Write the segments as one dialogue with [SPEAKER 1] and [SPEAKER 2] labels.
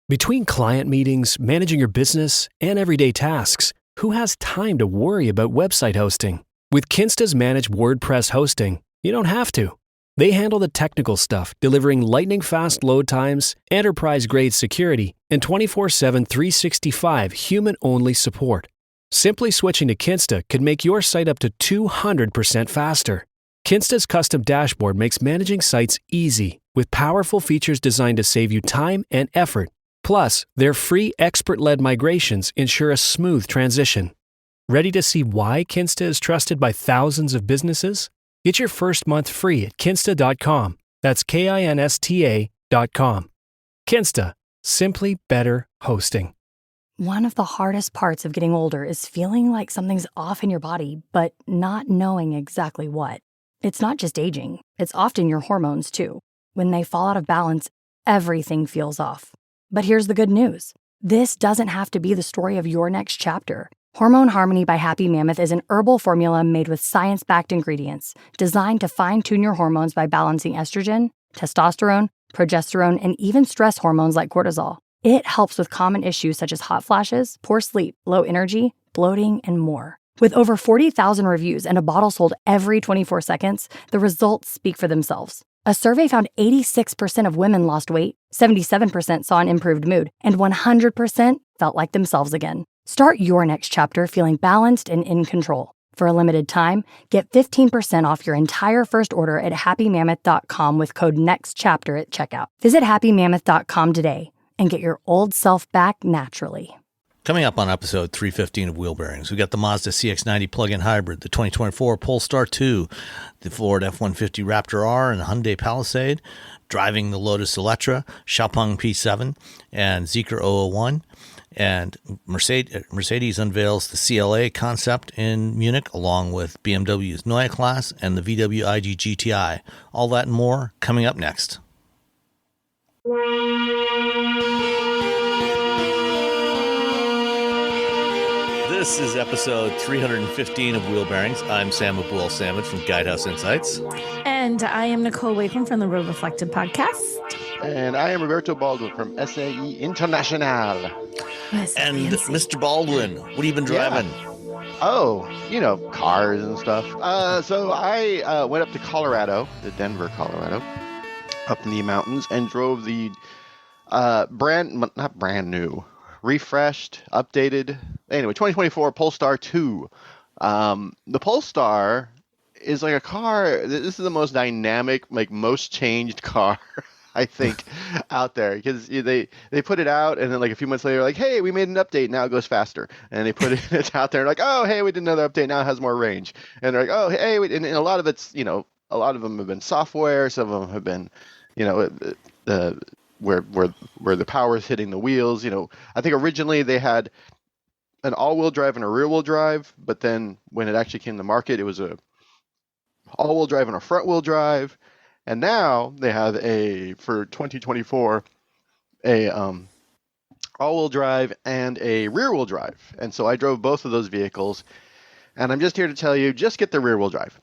[SPEAKER 1] Between client meetings, managing your business, and everyday tasks, who has time to worry about website hosting? With Kinsta's managed WordPress hosting, you don't have to. They handle the technical stuff, delivering lightning-fast load times, enterprise-grade security, and 24/7 365 human-only support. Simply switching to Kinsta could make your site up to 200% faster. Kinsta's custom dashboard makes managing sites easy, with powerful features designed to save you time and effort. Plus, their free expert-led migrations ensure a smooth transition. Ready to see why Kinsta is trusted by thousands of businesses? Get your first month free at kinsta.com. That's KINSTA.com. Kinsta. Simply better hosting.
[SPEAKER 2] One of the hardest parts of getting older is feeling like something's off in your body, but not knowing exactly what. It's not just aging. It's often your hormones, too. When they fall out of balance, everything feels off. But here's the good news. This doesn't have to be the story of your next chapter. Hormone Harmony by Happy Mammoth is an herbal formula made with science-backed ingredients designed to fine-tune your hormones by balancing estrogen, testosterone, progesterone, and even stress hormones like cortisol. It helps with common issues such as hot flashes, poor sleep, low energy, bloating, and more. With over 40,000 reviews and a bottle sold every 24 seconds, the results speak for themselves. A survey found 86% of women lost weight, 77% saw an improved mood, and 100% felt like themselves again. Start your next chapter feeling balanced and in control. For a limited time, get 15% off your entire first order at happymammoth.com with code NEXTCHAPTER at checkout. Visit happymammoth.com today and get your old self back naturally.
[SPEAKER 3] Coming up on episode 315 of Wheel Bearings, we got the Mazda CX-90 plug-in hybrid, the 2024 Polestar 2, the Ford F-150 Raptor R and Hyundai Palisade, driving the Lotus Eletre, Xpeng P7, and Zeekr 001. And Mercedes unveils the CLA concept in Munich, along with BMW's Neue Klasse and the VW ID GTI. All that and more coming up next. This is episode 315 of Wheel Bearings. I'm Sam Abul-Samad from Guidehouse Insights.
[SPEAKER 4] And I am Nicole Wakeman from the Road Reflected podcast.
[SPEAKER 5] And I am Roberto Baldwin from SAE International.
[SPEAKER 3] And Mr. Baldwin, what have you been driving?
[SPEAKER 5] Yeah. Oh, cars and stuff. So I went up to Colorado, to Denver, Colorado, up in the mountains, and drove the not brand new, refreshed, updated, anyway, 2024 Polestar 2. The Polestar is like a car. This is the most dynamic, most changed car I think out there, because they put it out and then like a few months later, like, hey, we made an update, now it goes faster, and they put it out there like, oh, hey, we did another update, now it has more range, and they're like, oh, hey, and a lot of it's a lot of them have been software, some of them have been where the power is hitting the wheels. I think originally they had an all-wheel drive and a rear-wheel drive, but then when it actually came to market, it was a all-wheel drive and a front-wheel drive. And now they have for 2024, all-wheel drive and a rear-wheel drive. And so I drove both of those vehicles, and I'm just here to tell you, just get the rear-wheel drive.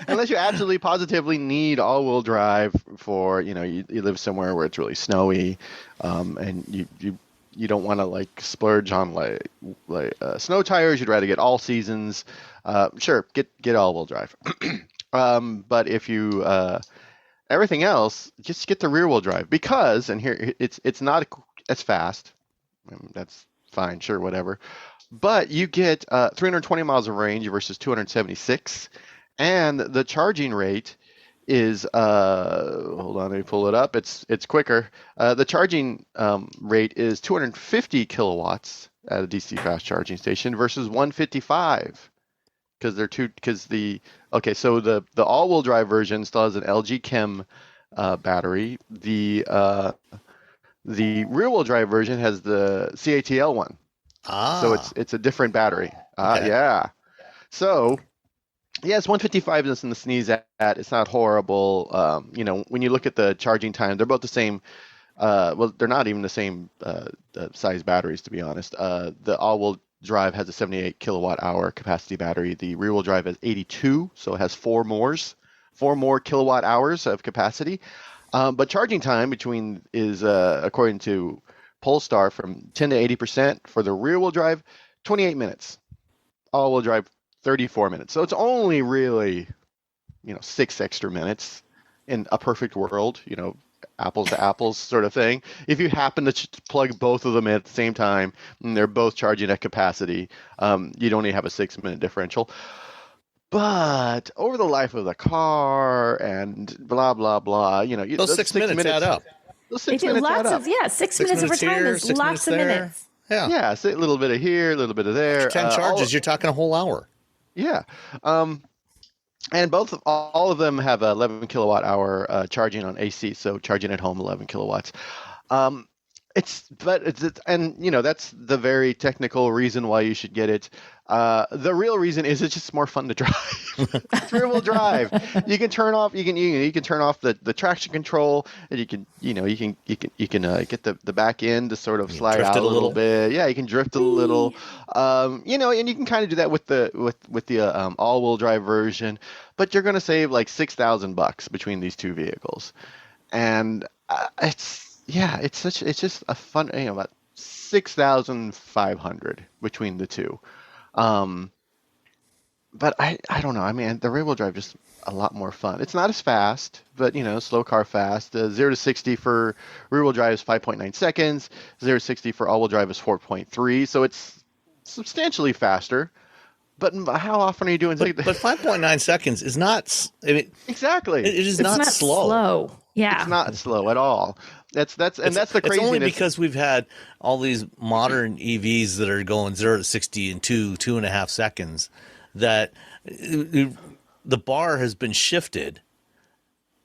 [SPEAKER 5] Unless you absolutely positively need all-wheel drive for, you live somewhere where it's really snowy, and you don't want to splurge on snow tires. You'd rather get all seasons. Sure, get all-wheel drive. But if you everything else, just get the rear wheel drive, because, and here it's not as fast. That's fine, sure, whatever. But you get 320 miles of range versus 276, and the charging rate is hold on, let me pull it up. It's quicker. The charging rate is 250 kilowatts at a DC fast charging station versus 155. So the all-wheel drive version still has an LG Chem battery. The rear-wheel drive version has the CATL one. So it's a different battery.
[SPEAKER 3] Okay.
[SPEAKER 5] Yeah. So yes, 155 isn't to sneeze at. It's not horrible. When you look at the charging time, they're both the same. Well, they're not even the same size batteries, to be honest. The all-wheel drive has a 78 kilowatt hour capacity battery. The rear wheel drive has 82, so it has four more kilowatt hours of capacity. But charging time between is, according to Polestar, from 10 to 80% for the rear-wheel drive, 28 minutes. All-wheel drive, 34 minutes. So it's only really, 6 extra minutes in a perfect world, apples to apples sort of thing. If you happen to plug both of them in at the same time, and they're both charging at capacity, you'd only have a 6-minute differential. But over the life of the car and blah, blah, blah,
[SPEAKER 3] those 6 minutes add up.
[SPEAKER 5] Those 6 minutes add up.
[SPEAKER 4] 6 minutes over time is lots of minutes.
[SPEAKER 3] Yeah.
[SPEAKER 5] Yeah, so a little bit of here, a little bit of there.
[SPEAKER 3] 10 charges, you're talking a whole hour.
[SPEAKER 5] Yeah. And all of them have 11 kilowatt hour charging on AC, so charging at home 11 kilowatts. That's the very technical reason why you should get it. The real reason is it's just more fun to drive. It's rear-wheel drive. You can turn off. You can turn off the traction control, and you can get the back end to sort of slide out a little bit. Yeah, you can drift a little. And you can kind of do that with the all-wheel drive version, but you're going to save like $6,000 between these two vehicles, and it's just a fun, about 6,500 between the two. But I don't know. I mean, the rear-wheel drive is a lot more fun. It's not as fast, but slow car fast. 0 to 60 for rear-wheel drive is 5.9 seconds. 0 to 60 for all-wheel drive is 4.3. So it's substantially faster. But how often are you doing?
[SPEAKER 3] But 5.9 seconds is not. I mean,
[SPEAKER 5] exactly.
[SPEAKER 3] It is not slow.
[SPEAKER 4] Yeah,
[SPEAKER 5] it's not slow at all. That's the craziness.
[SPEAKER 3] It's only because we've had all these modern EVs that are going 0 to 60 in 2.5 seconds that the bar has been shifted,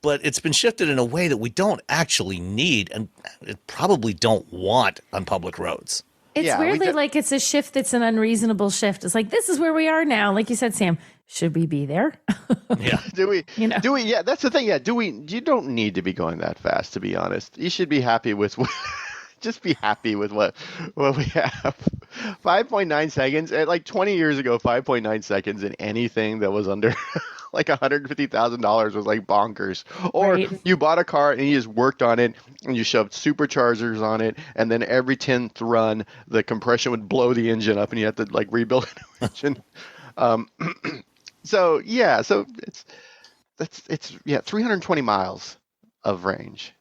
[SPEAKER 3] but it's been shifted in a way that we don't actually need and probably don't want on public roads.
[SPEAKER 4] It's weirdly like it's a shift that's an unreasonable shift. It's like, this is where we are now. Like you said, Sam, should we be there?
[SPEAKER 5] Yeah. Do we? Yeah, that's the thing. Yeah. You don't need to be going that fast, to be honest. You should be happy with just be happy with what we have. 5.9 seconds. Like 20 years ago, 5.9 seconds in anything that was under like $150,000 was like bonkers. Or you bought a car and you just worked on it and you shoved superchargers on it, and then every 10th run, the compression would blow the engine up and you have to like rebuild an engine. So it's 320 miles of range.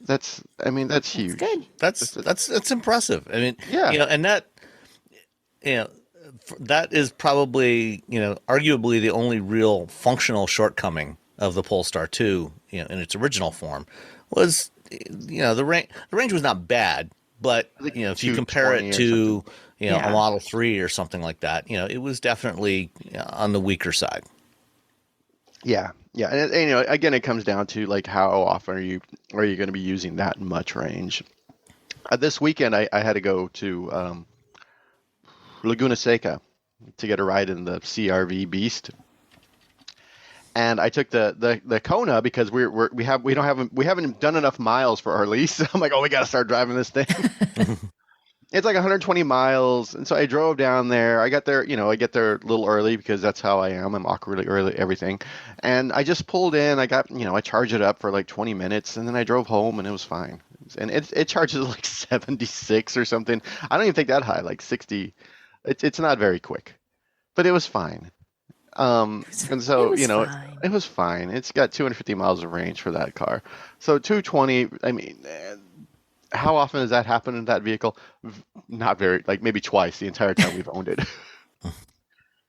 [SPEAKER 5] That's huge.
[SPEAKER 4] That's good.
[SPEAKER 3] That's impressive. I mean,
[SPEAKER 5] yeah.
[SPEAKER 3] And that, that is probably, arguably the only real functional shortcoming of the Polestar 2, in its original form was, the range was not bad, but, if you compare it to, a Model 3 or something like that, it was definitely on the weaker side.
[SPEAKER 5] Yeah. Yeah. And again, it comes down to like, how often are you going to be using that much range? This weekend, I had to go to Laguna Seca to get a ride in the CRV Beast. And I took the Kona because we haven't done enough miles for our lease. I'm like, we got to start driving this thing. It's like 120 miles, and so I drove down there. I got there, I get there a little early because that's how I am. I'm awkwardly early, everything. And I just pulled in. I got, I charged it up for like 20 minutes, and then I drove home, and it was fine. And it charges like 76 or something. I don't even think that high, like 60. It's not very quick, but it was fine. And so, it was fine. It's got 250 miles of range for that car. So 220, I mean, how often does that happen in that vehicle? Not very, like maybe twice the entire time we've owned it.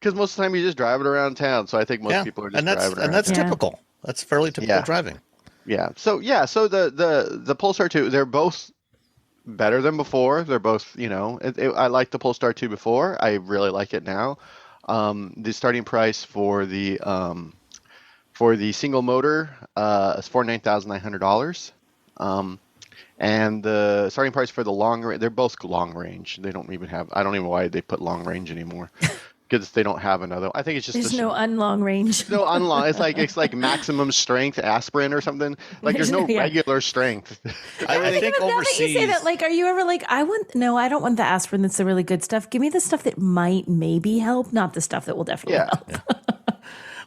[SPEAKER 5] Because most of the time you just drive it around town. So I think most people are just driving around.
[SPEAKER 3] And that's typical. That's fairly typical driving.
[SPEAKER 5] Yeah. So the Polestar 2, they're both better than before. They're both, I liked the Polestar 2 before. I really like it now. The starting price for the single motor is $49,900. And the starting price for the long range, they're both long range. They don't even have, I don't even know why they put long range anymore. Because they don't have another. I think it's just
[SPEAKER 4] there's no unlong range.
[SPEAKER 5] No unlong. It's like maximum strength aspirin or something. Like there's no regular strength.
[SPEAKER 3] I think overseas. Now that you say that,
[SPEAKER 4] like, are you ever like, I don't want the aspirin that's the really good stuff. Give me the stuff that might maybe help, not the stuff that will definitely help.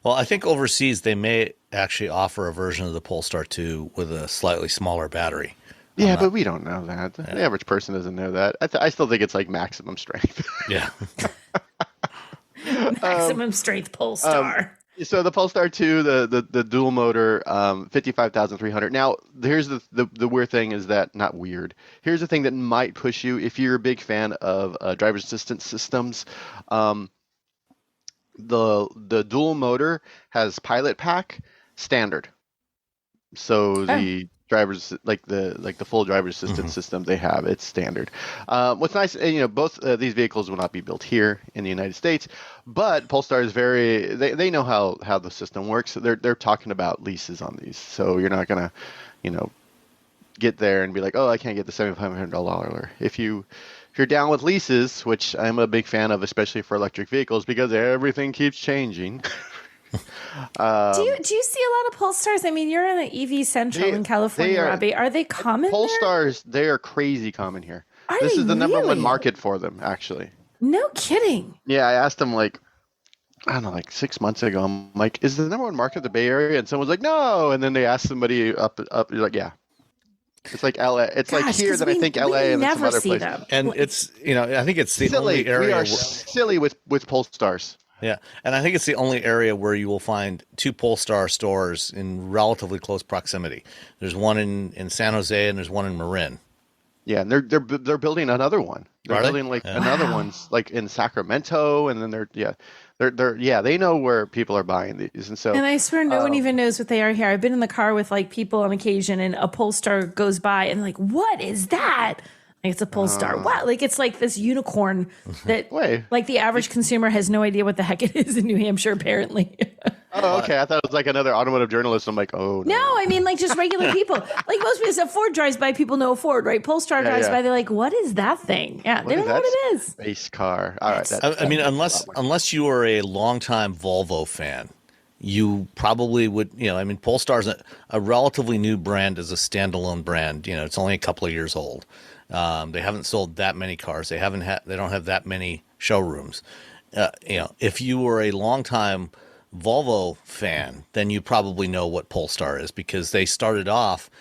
[SPEAKER 3] Well, I think overseas they may actually offer a version of the Polestar 2 with a slightly smaller battery.
[SPEAKER 5] Yeah, but we don't know that. The average person doesn't know that. I still think it's like maximum strength.
[SPEAKER 3] Yeah.
[SPEAKER 4] Maximum strength Polestar.
[SPEAKER 5] So the Polestar 2, the dual motor, 55,300. Now, here's the weird thing is that, not weird. Here's the thing that might push you if you're a big fan of driver's assistance systems. The dual motor has Pilot Pack standard. So the drivers like the full driver's assistance system they have, it's standard. What's nice, both these vehicles will not be built here in the United States, but Polestar is they know how the system works. They're talking about leases on these, so you're not gonna get there and be like, oh, I can't get the $7,500. If you're down with leases, which I'm a big fan of, especially for electric vehicles, because everything keeps changing.
[SPEAKER 4] Do you see a lot of Polestars? I mean, you're in the EV Central in California, Robbie. Are they common
[SPEAKER 5] Polestars, they are crazy common here.
[SPEAKER 4] This
[SPEAKER 5] is the number one market for them, actually.
[SPEAKER 4] No kidding.
[SPEAKER 5] Yeah, I asked them like 6 months ago. I'm like, is the number one market the Bay Area? And someone's like, no. And then they asked somebody up. You're like, yeah. It's like LA. It's like here that I think LA and some other places.
[SPEAKER 4] Them.
[SPEAKER 3] And it's I think it's the only area.
[SPEAKER 5] We are silly with Polestars.
[SPEAKER 3] Yeah, and I think it's the only area where you will find two Polestar stores in relatively close proximity. There's one in San Jose and there's one in Marin.
[SPEAKER 5] Yeah, and they're building another one. They're building another one's like in Sacramento, and then they know where people are buying these, and so.
[SPEAKER 4] And I swear, no one even knows what they are here. I've been in the car with like people on occasion, and a Polestar goes by, and like, what is that? Like, it's a Polestar. What? Like, it's like this unicorn that, like, the average consumer has no idea what the heck it is in New Hampshire, apparently.
[SPEAKER 5] Oh, okay. I thought it was like another automotive journalist. I'm like, oh, no.
[SPEAKER 4] No, I mean, like, just regular people. Like, most people, if Ford drives by, people know Ford, right? Polestar drives by, they're like, what is that thing? Yeah, they don't know what it is.
[SPEAKER 5] Space car. All right.
[SPEAKER 3] I mean, unless you are a longtime Volvo fan, you probably would, Polestar's a relatively new brand as a standalone brand. It's only a couple of years old. They haven't sold that many cars. They don't have that many showrooms. If you were a longtime Volvo fan, then you probably know what Polestar is, because they started off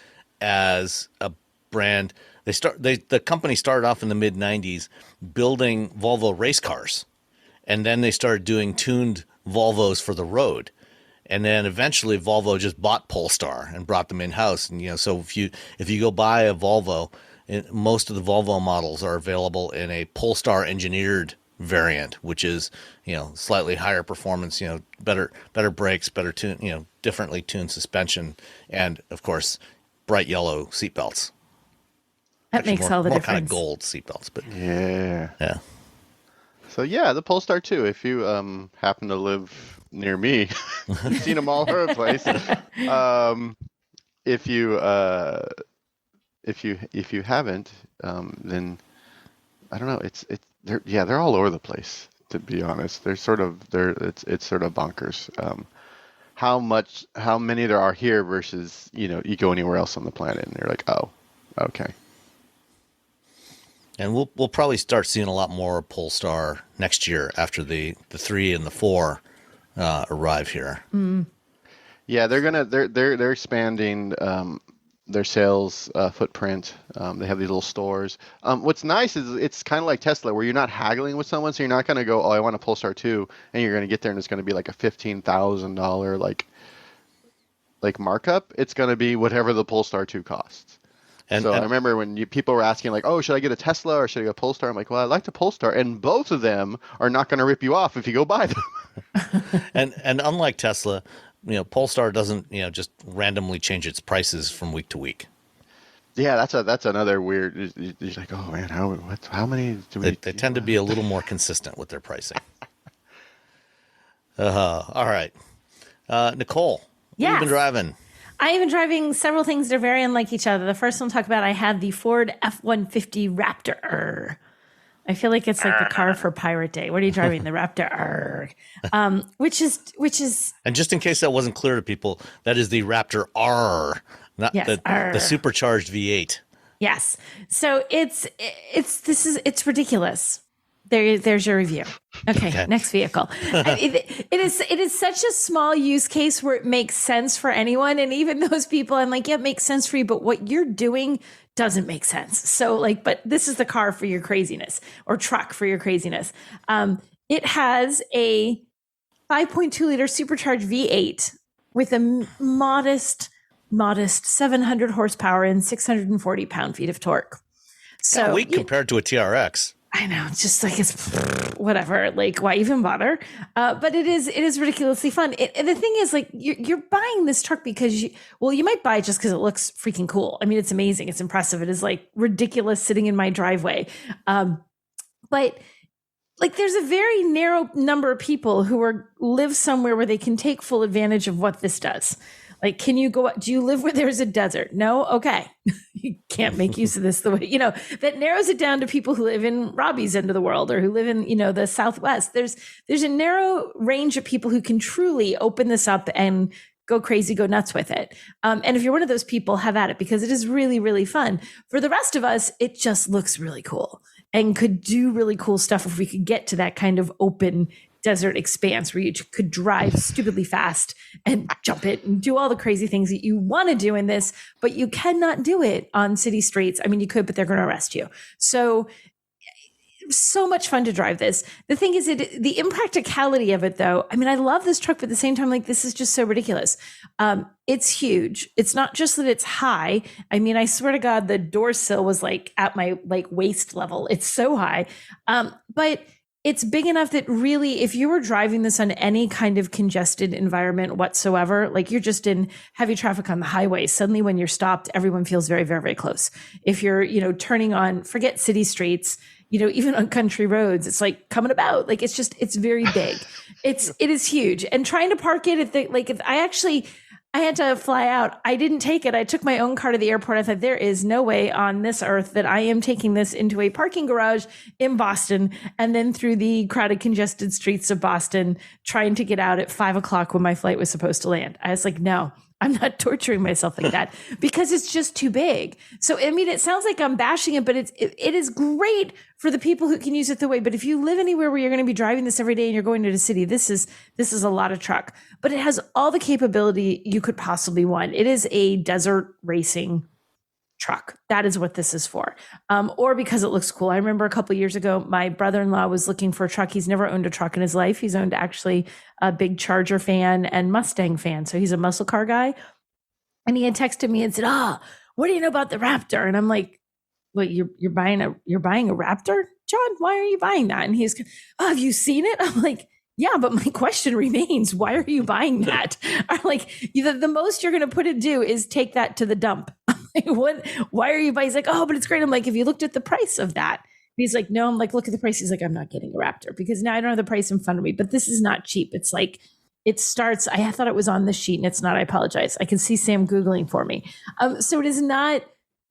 [SPEAKER 3] as a brand. The company started off in the mid '90s building Volvo race cars, and then they started doing tuned Volvos for the road. And then eventually Volvo just bought Polestar and brought them in house. And so if you go buy a Volvo, most of the Volvo models are available in a Polestar engineered variant, which is, slightly higher performance, better brakes, better tune, differently tuned suspension, and of course, bright yellow seatbelts.
[SPEAKER 4] That makes all the difference.
[SPEAKER 5] More
[SPEAKER 3] kind of gold seatbelts, but
[SPEAKER 5] yeah. So the Polestar 2. If you happen to live near me, you've seen them all over the place. If you haven't, then I don't know. They're all over the place. To be honest, it's sort of bonkers. How many there are here versus you go anywhere else on the planet and they're like, oh, okay.
[SPEAKER 3] And we'll probably start seeing a lot more Polestar next year after the 3 and the 4 arrive here.
[SPEAKER 4] Mm.
[SPEAKER 5] Yeah, they're expanding their sales footprint. They have these little stores. What's nice is it's kind of like Tesla, where you're not haggling with someone, so you're not going to go, oh, I want a Polestar 2, and you're going to get there and it's going to be like a $15,000 like markup. It's going to be whatever the Polestar 2 costs. I remember when people were asking like, oh, should I get a Tesla or should I get a Polestar? I'm like, well, I like the Polestar, and both of them are not going to rip you off if you go buy them.
[SPEAKER 3] and unlike Tesla, Polestar doesn't, just randomly change its prices from week to week.
[SPEAKER 5] Yeah, that's another weird. You're like, oh man, how many do we?
[SPEAKER 3] They tend to be a little more consistent with their pricing. All right, Nicole, what have you been driving?
[SPEAKER 4] I've been driving several things that are very unlike each other. The first one I'll talk about, I had the Ford F-150 Raptor. I feel like it's like the car for Pirate Day. What are you driving? The Raptor. Which is. And
[SPEAKER 3] just in case that wasn't clear to people, that is the Raptor R, not the supercharged V8.
[SPEAKER 4] Yes. So it's ridiculous. There's your review. Okay. Next vehicle. It is such a small use case where it makes sense for anyone. And even those people, I'm like, yeah, it makes sense for you, but what you're doing doesn't make sense. So but this is the car for your craziness, or truck for your craziness. It has a 5.2 liter supercharged V8 with a modest 700 horsepower and 640 pound-feet of torque. So
[SPEAKER 3] weak compared to a TRX.
[SPEAKER 4] I know, it's just like, it's whatever. Like, why even bother? But it is ridiculously fun. And the thing is, like, you're buying this truck because you might buy it just because it looks freaking cool. I mean, it's amazing. It's impressive. It is like ridiculous sitting in my driveway. But like, there's a very narrow number of people who live somewhere where they can take full advantage of what this does. Like, do you live where there's a desert? No? Okay. You can't make use of this the way, that narrows it down to people who live in Robbie's end of the world, or who live in, the Southwest. There's a narrow range of people who can truly open this up and go crazy, go nuts with it. And if you're one of those people, have at it, because it is really, really fun. For the rest of us, it just looks really cool and could do really cool stuff if we could get to that kind of open desert expanse where you could drive stupidly fast and jump it and do all the crazy things that you want to do in this, but you cannot do it on city streets. I mean, you could, but they're going to arrest you. So much fun to drive this. The thing is, the impracticality of it, though, I mean, I love this truck, but at the same time, like, this is just so ridiculous. It's huge. It's not just that it's high. I mean, I swear to God, the door sill was like at my waist level. It's so high. But it's big enough that really, if you were driving this on any kind of congested environment whatsoever, like you're just in heavy traffic on the highway, suddenly when you're stopped, everyone feels very, very, very close. If you're, turning on, forget city streets, even on country roads, it's like coming about. Like, it's very big. It is huge. And trying to park it I had to fly out. I didn't take it. I took my own car to the airport. I thought, there is no way on this earth that I am taking this into a parking garage in Boston and then through the crowded, congested streets of Boston, trying to get out at 5:00 when my flight was supposed to land. I was like, no, I'm not torturing myself like that, because it's just too big. So, I mean, it sounds like I'm bashing it, but it is great for the people who can use it the way. But if you live anywhere where you're going to be driving this every day and you're going to the city, this is a lot of truck. But it has all the capability you could possibly want. It is a desert racing truck. That is what this is for. Or because it looks cool. I remember a couple of years ago, my brother-in-law was looking for a truck. He's never owned a truck in his life. He's owned actually a big Charger fan and Mustang fan. So he's a muscle car guy. And he had texted me and said, what do you know about the Raptor? And I'm like, what, you're buying a Raptor, John? Why are you buying that? And he's, have you seen it? I'm like, yeah, but my question remains, why are you buying that? I'm like, the most you're going to do is take that to the dump. What? Why are you buying? He's like, but it's great. I'm like, have you looked at the price of that? He's like, no. I'm like, look at the price. He's like, I'm not getting a Raptor because now I don't have the price in front of me, but this is not cheap. It's like, it starts, I thought it was on the sheet and it's not. I apologize. I can see Sam Googling for me. So it is not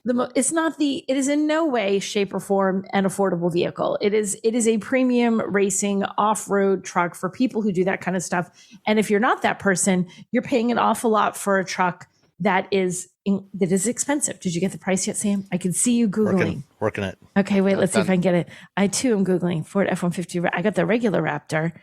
[SPEAKER 4] it is in no way, shape or form an affordable vehicle. It is a premium racing off-road truck for people who do that kind of stuff. And if you're not that person, you're paying an awful lot for a truck that is expensive. Did you get the price yet, Sam? I can see you Googling.
[SPEAKER 3] Working it.
[SPEAKER 4] Okay, wait, let's see if I can get it. I too am Googling Ford F-150. I got the regular Raptor.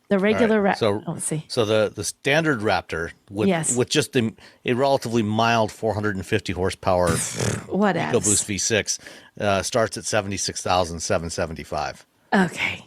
[SPEAKER 4] The regular Raptor. Let's see.
[SPEAKER 3] So the standard Raptor with just a relatively mild 450 horsepower EcoBoost V6 starts at $76,775.
[SPEAKER 4] Okay.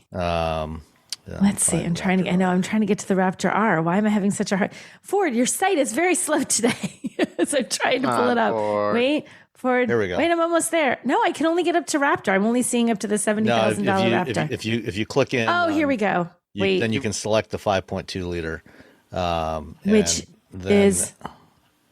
[SPEAKER 4] Let's see. I'm trying to get to the Raptor R. Why am I having such a hard? Ford, your site is very slow today. So I'm trying to pull it up. Wait, Ford.
[SPEAKER 3] Here we go.
[SPEAKER 4] Wait, I'm almost there. No, I can only get up to Raptor. I'm only seeing up to the $70,000 Raptor.
[SPEAKER 3] If you click in.
[SPEAKER 4] Oh, here we go.
[SPEAKER 3] Then you can select the 5.2 liter,
[SPEAKER 4] which is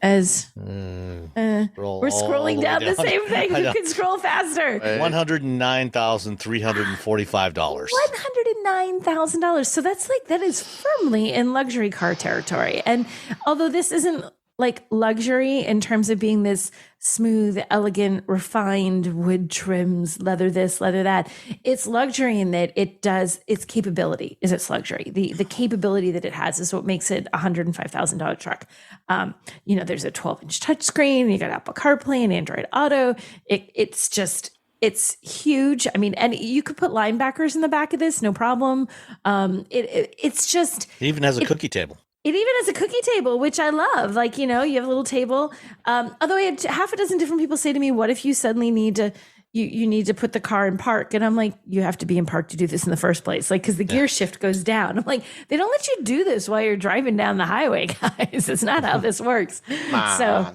[SPEAKER 4] as we're scrolling down the same thing. Who can scroll faster?
[SPEAKER 3] $109,345.
[SPEAKER 4] $109,000. So that is firmly in luxury car territory. And although this isn't like luxury in terms of being this smooth, elegant, refined wood trims, leather this, leather that, it's luxury in that its capability is its luxury. The capability that it has is what makes it a $105,000 truck. There's a 12-inch touchscreen, you got Apple CarPlay and Android Auto. It's It's huge. I mean, and you could put linebackers in the back of this, no problem. It's just
[SPEAKER 3] It even has a cookie table.
[SPEAKER 4] It even has a cookie table, which I love. Like, you know, you have a little table. Although I had half a dozen different people say to me, what if you suddenly need to, you need to put the car in park? And I'm like, you have to be in park to do this in the first place. Like, because the gear shift goes down. I'm like, they don't let you do this while you're driving down the highway, guys. It's not how this works. So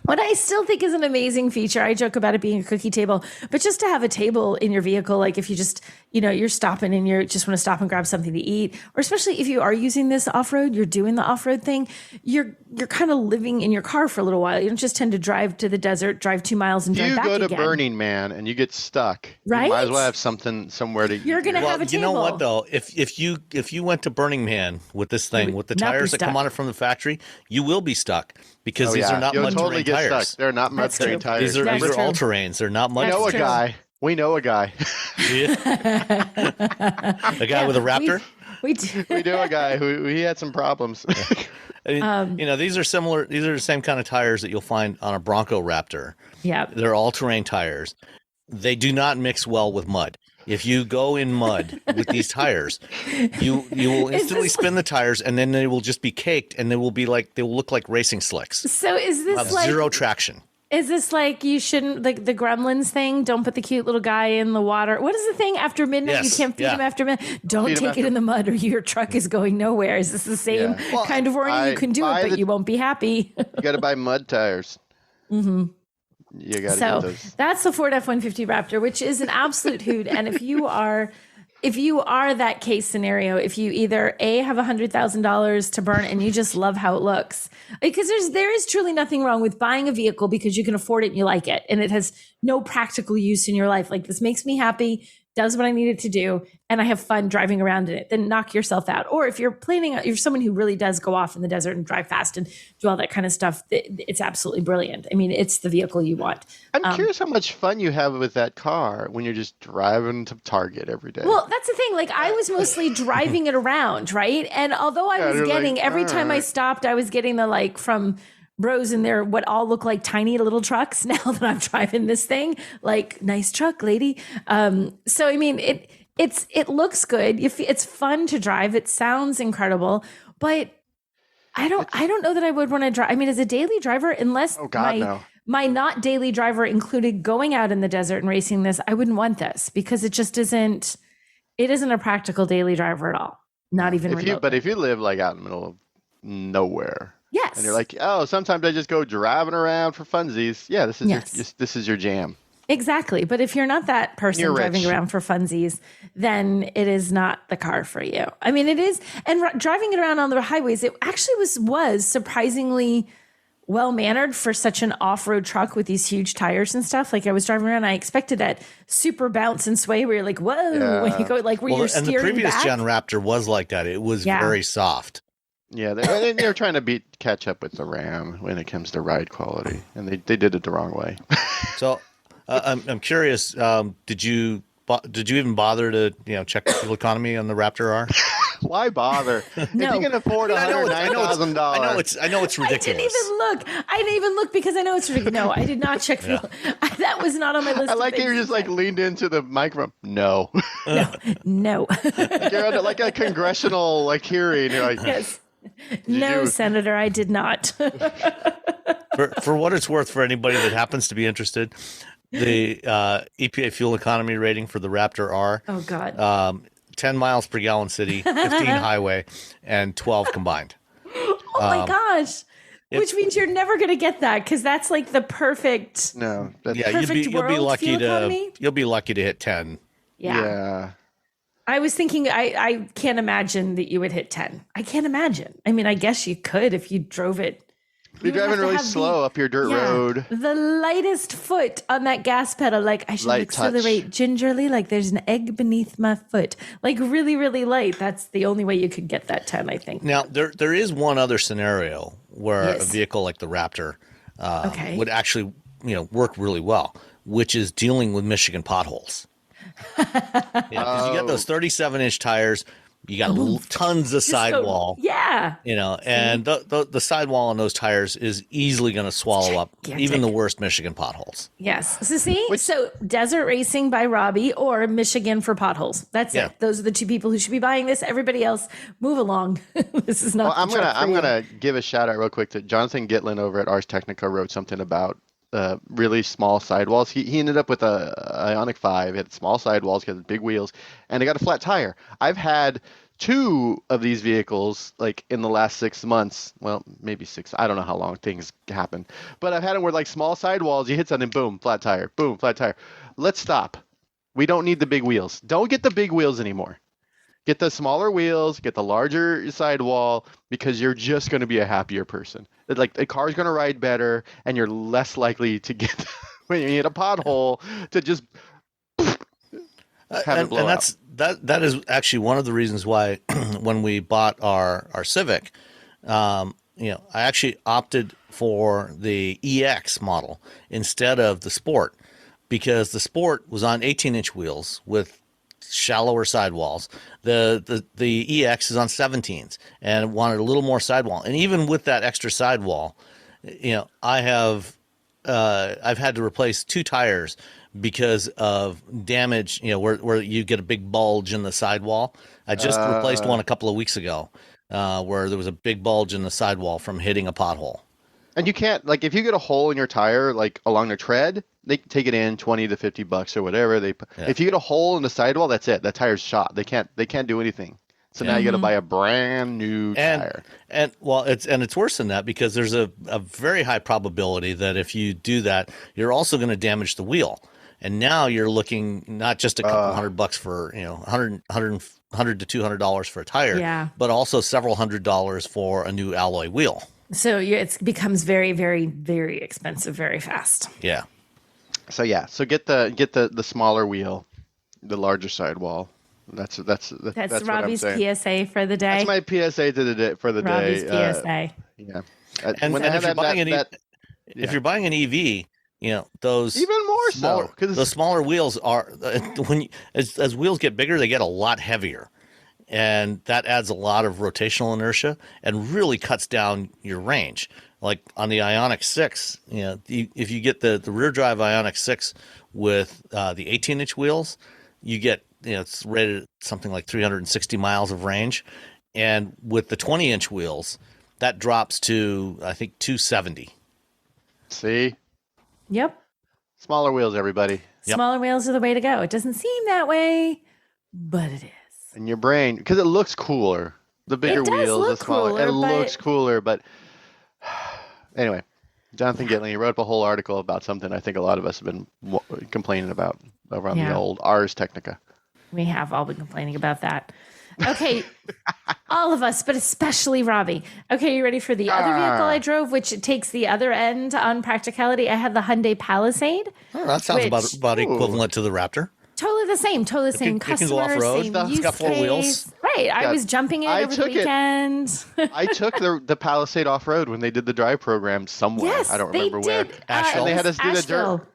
[SPEAKER 4] what I still think is an amazing feature, I joke about it being a cookie table, but just to have a table in your vehicle, like if you just, you know, you're stopping and you just want to stop and grab something to eat, or especially if you are using this off-road, you're doing the off-road thing, you're kind of living in your car for a little while. You don't just tend to drive to the desert, drive 2 miles and drive back again.
[SPEAKER 5] You go to Burning Man and you get stuck.
[SPEAKER 4] Right?
[SPEAKER 5] You might as well have something somewhere to eat.
[SPEAKER 4] You're going to have a table.
[SPEAKER 3] You know what, though? If you went to Burning Man with this thing, with the tires that come on it from the factory, you will be stuck because these are not mud-terrain tires.
[SPEAKER 5] Stuck. They're not mud-terrain tires.
[SPEAKER 3] These are all-terrains. They're not mud-terrain.
[SPEAKER 5] We know a guy.
[SPEAKER 3] A guy with a Raptor?
[SPEAKER 4] We do.
[SPEAKER 5] We know a guy who he had some problems.
[SPEAKER 3] You know, these are similar. These are the same kind of tires that you'll find on a Bronco Raptor.
[SPEAKER 4] Yeah.
[SPEAKER 3] They're all-terrain tires. They do not mix well with mud. If you go in mud with these tires, you will instantly spin the tires, and then they will just be caked, and they will look like racing slicks.
[SPEAKER 4] So is this like
[SPEAKER 3] zero traction?
[SPEAKER 4] Is this like you shouldn't, like the Gremlins thing? Don't put the cute little guy in the water. What is the thing after midnight?
[SPEAKER 3] Yes,
[SPEAKER 4] You can't feed him after midnight. Don't take it in the mud or your truck is going nowhere. Is this the same kind of warning? You can do it, but you won't be happy.
[SPEAKER 5] You got to buy mud tires.
[SPEAKER 4] Mm-hmm.
[SPEAKER 5] You got to get those.
[SPEAKER 4] That's the Ford F-150 Raptor, which is an absolute hoot. And if you are that case scenario, if you either have $100,000 to burn and you just love how it looks, because there is truly nothing wrong with buying a vehicle because you can afford it and you like it and it has no practical use in your life. Like, this makes me happy, does what I need it to do, and I have fun driving around in it, then knock yourself out. Or if you're someone who really does go off in the desert and drive fast and do all that kind of stuff, it's absolutely brilliant. I mean, it's the vehicle you want.
[SPEAKER 5] I'm curious how much fun you have with that car when you're just driving to Target every day.
[SPEAKER 4] Well, that's the thing. Like, I was mostly driving it around, right? And although I was getting, every time I stopped, I was getting the, like, from Bros in there, what all look like tiny little trucks. Now that I'm driving this thing, like, nice truck, lady. So, I mean, it looks good. It's fun to drive. It sounds incredible, but I don't know that I would want to drive. I mean, as a daily driver, unless my not daily driver included going out in the desert and racing this, I wouldn't want this because it just isn't a practical daily driver at all. Not even remotely.
[SPEAKER 5] But if you live like out in the middle of nowhere.
[SPEAKER 4] Yes.
[SPEAKER 5] And you're like, oh, sometimes I just go driving around for funsies. Yeah, this is your jam.
[SPEAKER 4] Exactly. But if you're not that person driving around for funsies, then it is not the car for you. I mean, it is. And driving it around on the highways, it actually was surprisingly well-mannered for such an off-road truck with these huge tires and stuff. Like, I was driving around, I expected that super bounce and sway where you're like, whoa, when you go, like, where you're steering back.
[SPEAKER 3] And the previous gen Raptor was like that. It was very soft.
[SPEAKER 5] Yeah, they're trying to catch up with the Ram when it comes to ride quality, and they did it the wrong way.
[SPEAKER 3] So, I'm curious. Did you even bother to check the fuel economy on the Raptor R?
[SPEAKER 5] Why bother?
[SPEAKER 4] No.
[SPEAKER 5] If you can afford $109,000,
[SPEAKER 3] I know it's ridiculous.
[SPEAKER 4] I didn't even look because I know it's ridiculous. No, I did not check fuel. That was not on my list.
[SPEAKER 5] I like you're just like leaned into the microphone. No.
[SPEAKER 4] No.
[SPEAKER 5] You're at like a congressional hearing. You're like,
[SPEAKER 4] yes. No, Senator, I did not.
[SPEAKER 3] For what it's worth, for anybody that happens to be interested, the EPA fuel economy rating for the Raptor R.
[SPEAKER 4] Oh God.
[SPEAKER 3] 10 miles per gallon city, 15 highway, and 12 combined.
[SPEAKER 4] Oh my gosh. Which means you're never going to get that because that's like the perfect.
[SPEAKER 5] No.
[SPEAKER 3] You'll be lucky to hit 10.
[SPEAKER 4] Yeah. I was thinking, I can't imagine that you would hit 10. I can't imagine. I mean, I guess you could if you drove it.
[SPEAKER 5] You're driving really slow up your dirt road.
[SPEAKER 4] The lightest foot on that gas pedal. Like, I should accelerate gingerly, like there's an egg beneath my foot. Like, really, really light. That's the only way you could get that 10, I think.
[SPEAKER 3] Now, there is one other scenario where a vehicle like the Raptor would actually work really well, which is dealing with Michigan potholes. 'Cause you get those 37-inch tires. you got tons of sidewall.
[SPEAKER 4] Yeah.
[SPEAKER 3] And the sidewall on those tires is easily going to swallow up even the worst Michigan potholes.
[SPEAKER 4] Yes. So desert racing by Robbie or Michigan for potholes. That's it. Those are the two people who should be buying this. Everybody else, move along. This is not.
[SPEAKER 5] Well, I'm gonna give a shout out real quick to Jonathan Gitlin over at Ars Technica. Wrote something about really small sidewalls. He ended up with a Ioniq 5. It had small sidewalls, he had big wheels, and it got a flat tire. I've had 2 of these vehicles like in the last 6 months. Well, maybe 6. I don't know how long things happen, but I've had them where like small sidewalls, you hit something, boom, flat tire, boom, flat tire. Let's stop. We don't need the big wheels. Don't get the big wheels anymore. Get the smaller wheels, get the larger sidewall, because you're just going to be a happier person. Like the car's going to ride better, and you're less likely to get when you hit a pothole to just have it blow out.
[SPEAKER 3] That is actually one of the reasons why when we bought our Civic, I actually opted for the EX model instead of the Sport, because the Sport was on 18-inch wheels with shallower sidewalls. The EX is on 17s and wanted a little more sidewall. And even with that extra sidewall, I've had to replace 2 tires because of damage, where you get a big bulge in the sidewall. I just replaced one a couple of weeks ago, where there was a big bulge in the sidewall from hitting a pothole.
[SPEAKER 5] And you can't, like, if you get a hole in your tire, like along the tread, they can take it in $20 to $50 or whatever. If you get a hole in the sidewall, that's it. That tire's shot. They can't do anything. So now you got to buy a brand new tire.
[SPEAKER 3] And it's worse than that, because there's a very high probability that if you do that, you're also going to damage the wheel. And now you're looking not just a couple $100 for, $100 to $200 for a tire, but also several $100s for a new alloy wheel.
[SPEAKER 4] So it becomes very, very, very expensive very fast.
[SPEAKER 3] Yeah.
[SPEAKER 5] So get the smaller wheel, the larger sidewall. That's
[SPEAKER 4] Robbie's PSA for the day.
[SPEAKER 5] That's my PSA for the
[SPEAKER 4] Robbie's
[SPEAKER 5] day.
[SPEAKER 4] PSA.
[SPEAKER 5] Yeah.
[SPEAKER 3] And if you're buying an EV, those
[SPEAKER 5] even more
[SPEAKER 3] smaller,
[SPEAKER 5] so, because
[SPEAKER 3] the smaller wheels are as wheels get bigger, they get a lot heavier. And that adds a lot of rotational inertia and really cuts down your range. Like on the Ioniq 6, if you get the rear drive Ioniq 6 with the 18-inch wheels, you get, it's rated at something like 360 miles of range. And with the 20-inch wheels, that drops to, I think, 270.
[SPEAKER 5] See?
[SPEAKER 4] Yep.
[SPEAKER 5] Smaller wheels, everybody.
[SPEAKER 4] Smaller wheels are the way to go. It doesn't seem that way, but it is.
[SPEAKER 5] In your brain, because it looks cooler. The bigger wheels, the smaller. It looks cooler, but anyway, Jonathan Gitlin wrote up a whole article about something I think a lot of us have been complaining about over on the old Ars Technica.
[SPEAKER 4] We have all been complaining about that. Okay, all of us, but especially Robbie. Okay, you ready for the other vehicle I drove, which takes the other end on practicality? I had the Hyundai Palisade.
[SPEAKER 3] Oh, that sounds about equivalent to the Raptor.
[SPEAKER 4] Totally the same. Customer,
[SPEAKER 3] it can go off-road. It's got 4 wheels.
[SPEAKER 4] Right. I was jumping it over the weekend.
[SPEAKER 5] I took the Palisade off-road when they did the drive program somewhere.
[SPEAKER 4] Yes,
[SPEAKER 5] I don't remember where.
[SPEAKER 3] Asheville.
[SPEAKER 5] And they had us do the dirt.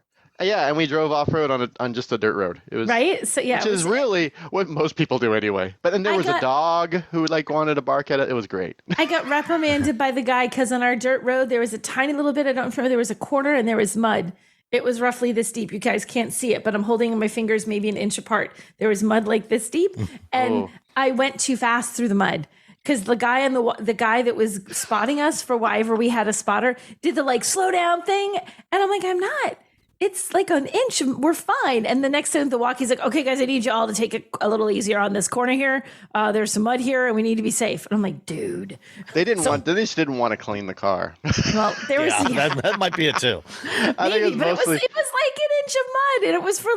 [SPEAKER 5] Yeah, and we drove off-road on just a dirt road. It was
[SPEAKER 4] right. So
[SPEAKER 5] which is really what most people do anyway. But then there was a dog who wanted to bark at it. It was great.
[SPEAKER 4] I got reprimanded by the guy because on our dirt road there was a tiny little bit. I don't remember. There was a corner and there was mud. It was roughly this deep. You guys can't see it, but I'm holding my fingers maybe an inch apart. There was mud like this deep, and I went too fast through the mud because the guy the guy that was spotting us for wherever we had a spotter did the slow down thing, and I'm like, I'm not. It's like an inch. We're fine. And the next time the walk, he's like, okay, guys, I need you all to take it a little easier on this corner here. There's some mud here and we need to be safe. And I'm like, dude.
[SPEAKER 5] They just didn't want to clean the car.
[SPEAKER 4] Well, there was.
[SPEAKER 3] That might be it too.
[SPEAKER 4] Maybe, it was like an inch of mud and it was for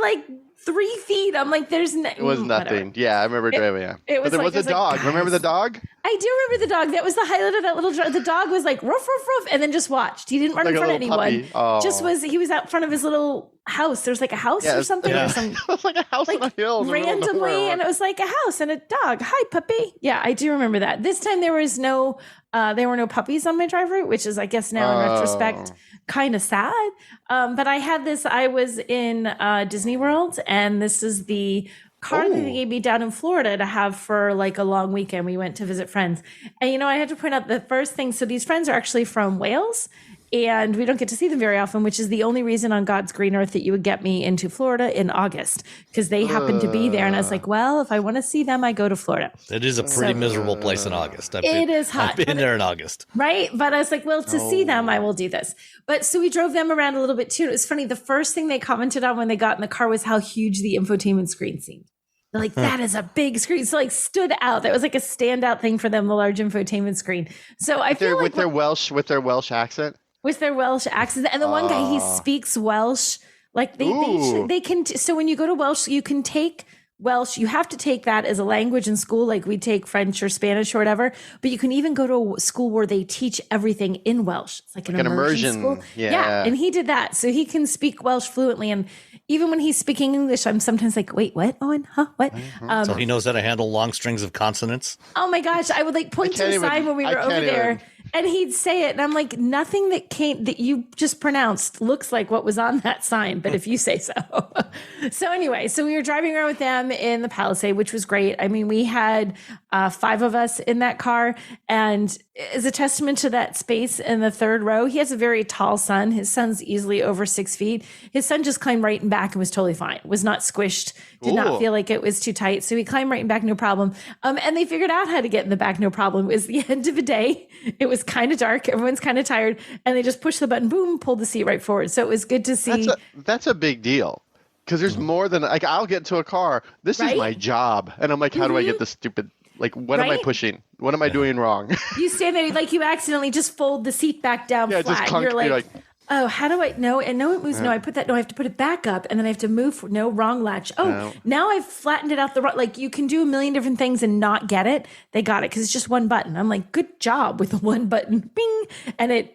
[SPEAKER 4] 3 feet. I'm like, there's no.
[SPEAKER 5] It was nothing. Whatever. Yeah, I remember driving. Yeah. But there was a dog. Remember the dog?
[SPEAKER 4] I do remember the dog. That was the highlight of that little drive. The dog was like, roof, roof, roof, and then just watched. He didn't run in front of anyone. Oh. He was out front of his little house. There's a house or something.
[SPEAKER 5] Yeah. It was like a house on a hill.
[SPEAKER 4] Randomly, and it was like a house and a dog. Hi, puppy. Yeah, I do remember that. This time there was no, there were no puppies on my drive route, which is, I guess now in retrospect, kind of sad. But I had this, I was in Disney World, and this is the car that they gave me down in Florida to have for like a long weekend. We went to visit friends. And, I had to point out the first thing. So these friends are actually from Wales, and we don't get to see them very often, which is the only reason on God's green earth that you would get me into Florida in August, because they happen to be there. And I was like, well, if I want to see them, I go to Florida.
[SPEAKER 3] It is a pretty miserable place in August.
[SPEAKER 4] It is hot.
[SPEAKER 3] I've been there in August.
[SPEAKER 4] Right. But I was like, well, to see them, I will do this. But so we drove them around a little bit too. It was funny. The first thing they commented on when they got in the car was how huge the infotainment screen seemed. They're like, that is a big screen. So like stood out. That was like a standout thing for them, the large infotainment screen. So I feel like
[SPEAKER 5] with their Welsh accent.
[SPEAKER 4] With their Welsh accent. And the one guy, he speaks Welsh. Like they can. So when you go to Welsh, you can take Welsh. You have to take that as a language in school. Like we take French or Spanish or whatever. But you can even go to a school where they teach everything in Welsh. It's like an immersion school. Yeah. And he did that. So he can speak Welsh fluently. And even when he's speaking English, I'm sometimes like, wait, what, Owen? Huh? What?
[SPEAKER 3] So he knows how to handle long strings of consonants?
[SPEAKER 4] Oh my gosh. I would like point to the side when we were over there. And he'd say it, and I'm like, nothing that you just pronounced looks like what was on that sign, but if you say so. So anyway, so we were driving around with them in the Palisade, which was great. I mean, we had 5 of us in that car, and as a testament to that space in the third row, he has a very tall son. His son's easily over 6 feet. His son just climbed right in back and was totally fine. Was not squished. Did not feel like it was too tight. So he climbed right in back, no problem. And they figured out how to get in the back, no problem. It was the end of a day. It was kind of dark. Everyone's kind of tired. And they just pushed the button, boom, pulled the seat right forward. So it was good to see.
[SPEAKER 5] That's a big deal. Because there's more than, like, I'll get into a car. This is my job. And I'm like, how do I get this stupid, like, what am I pushing? What am I doing wrong?
[SPEAKER 4] You stand there, like you accidentally just fold the seat back down flat.
[SPEAKER 5] Just clunk,
[SPEAKER 4] you're like, oh, how do I know? And no, it moves. No, I put that. No, I have to put it back up, and then I have to move. No, wrong latch. Oh, no. Now I've flattened it out the right. Like you can do a million different things and not get it. They got it because it's just one button. I'm like, good job with the one button. Bing, and it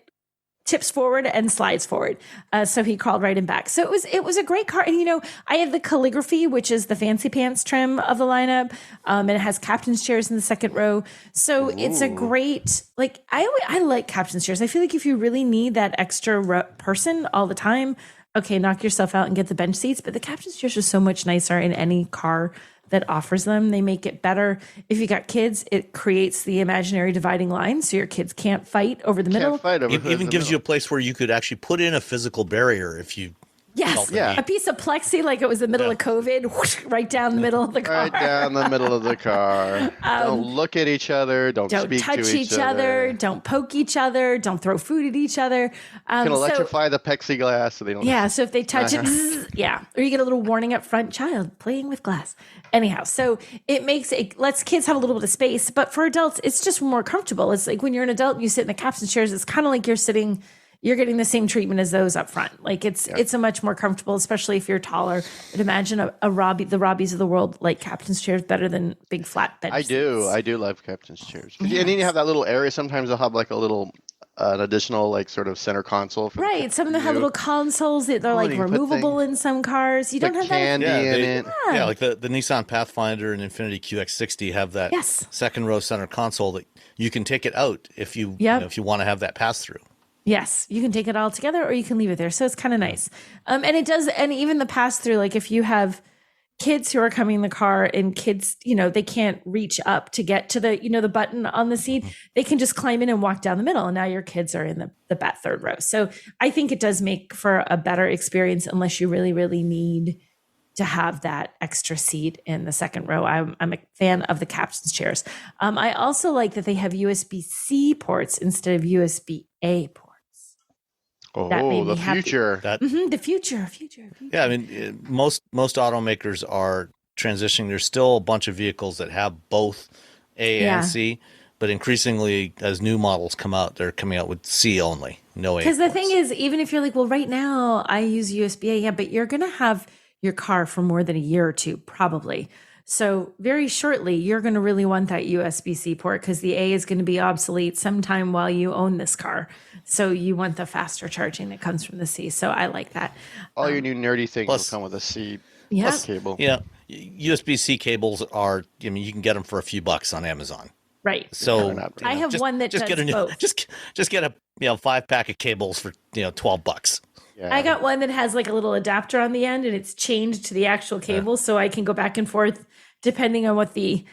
[SPEAKER 4] tips forward and slides forward. So he crawled right in back. So it was a great car. And I have the calligraphy, which is the fancy pants trim of the lineup. And it has captain's chairs in the second row. So it's a great, like, I like captain's chairs. I feel like if you really need that extra person all the time, okay, knock yourself out and get the bench seats. But the captain's chairs are so much nicer in any car that offers them. They make it better. If you got kids, it creates the imaginary dividing line so your kids can't fight over the middle.
[SPEAKER 3] It even gives you a place where you could actually put in a physical barrier if you
[SPEAKER 4] Yes. Yeah. A piece of plexi like it was the middle of COVID, whoosh, right down the middle of the car.
[SPEAKER 5] Right down the middle of the car. Don't look at each other. Don't speak
[SPEAKER 4] touch
[SPEAKER 5] to each other.
[SPEAKER 4] Don't poke each other. Don't throw food at each other.
[SPEAKER 5] You can electrify the plexiglass so they don't.
[SPEAKER 4] Yeah. So if they touch it, yeah. Or you get a little warning up front, child playing with glass. Anyhow, so it lets kids have a little bit of space. But for adults, it's just more comfortable. It's like when you're an adult and you sit in the captain chairs, it's kind of like you're getting the same treatment as those up front. Like it's a much more comfortable, especially if you're taller. I'd imagine the Robbies of the world like captain's chairs better than big flat bench seats.
[SPEAKER 5] I do love captain's chairs. Yes. And then you have that little area. Sometimes they'll have like an additional like sort of center console.
[SPEAKER 4] Right. Some of them have little consoles that they're like removable in some cars. You don't have
[SPEAKER 5] candy
[SPEAKER 4] that.
[SPEAKER 5] in it.
[SPEAKER 3] Yeah, like the Nissan Pathfinder and Infiniti QX60 have that second row center console that you can take it out if you if you want to have that pass through.
[SPEAKER 4] Yes, you can take it all together or you can leave it there. So it's kind of nice. And it does, and even the pass through, like if you have kids who are coming in the car and kids, they can't reach up to get to the, the button on the seat, they can just climb in and walk down the middle. And now your kids are in the back third row. So I think it does make for a better experience unless you really, really need to have that extra seat in the second row. I'm a fan of the captain's chairs. I also like that they have USB-C ports instead of USB-A ports.
[SPEAKER 5] Oh, the future.
[SPEAKER 4] The future.
[SPEAKER 3] Yeah, I mean, most automakers are transitioning. There's still a bunch of vehicles that have both A and C, but increasingly, as new models come out, they're coming out with C only, no A.
[SPEAKER 4] Because the thing is, even if you're like, well, right now I use USB-A, but you're going to have your car for more than a year or two, probably. So very shortly, you're going to really want that USB-C port because the A is going to be obsolete sometime while you own this car. So you want the faster charging that comes from the C. So I like that.
[SPEAKER 5] All your new nerdy things will come with a C cable.
[SPEAKER 3] Yeah, USB-C cables are, you can get them for a few bucks on Amazon.
[SPEAKER 4] Right.
[SPEAKER 3] So
[SPEAKER 4] I have one that
[SPEAKER 3] just
[SPEAKER 4] does
[SPEAKER 3] get
[SPEAKER 4] both.
[SPEAKER 3] Just get a 5-pack of cables for $12.
[SPEAKER 5] Yeah.
[SPEAKER 4] I got one that has like a little adapter on the end, and it's chained to the actual cable, so I can go back and forth depending on what the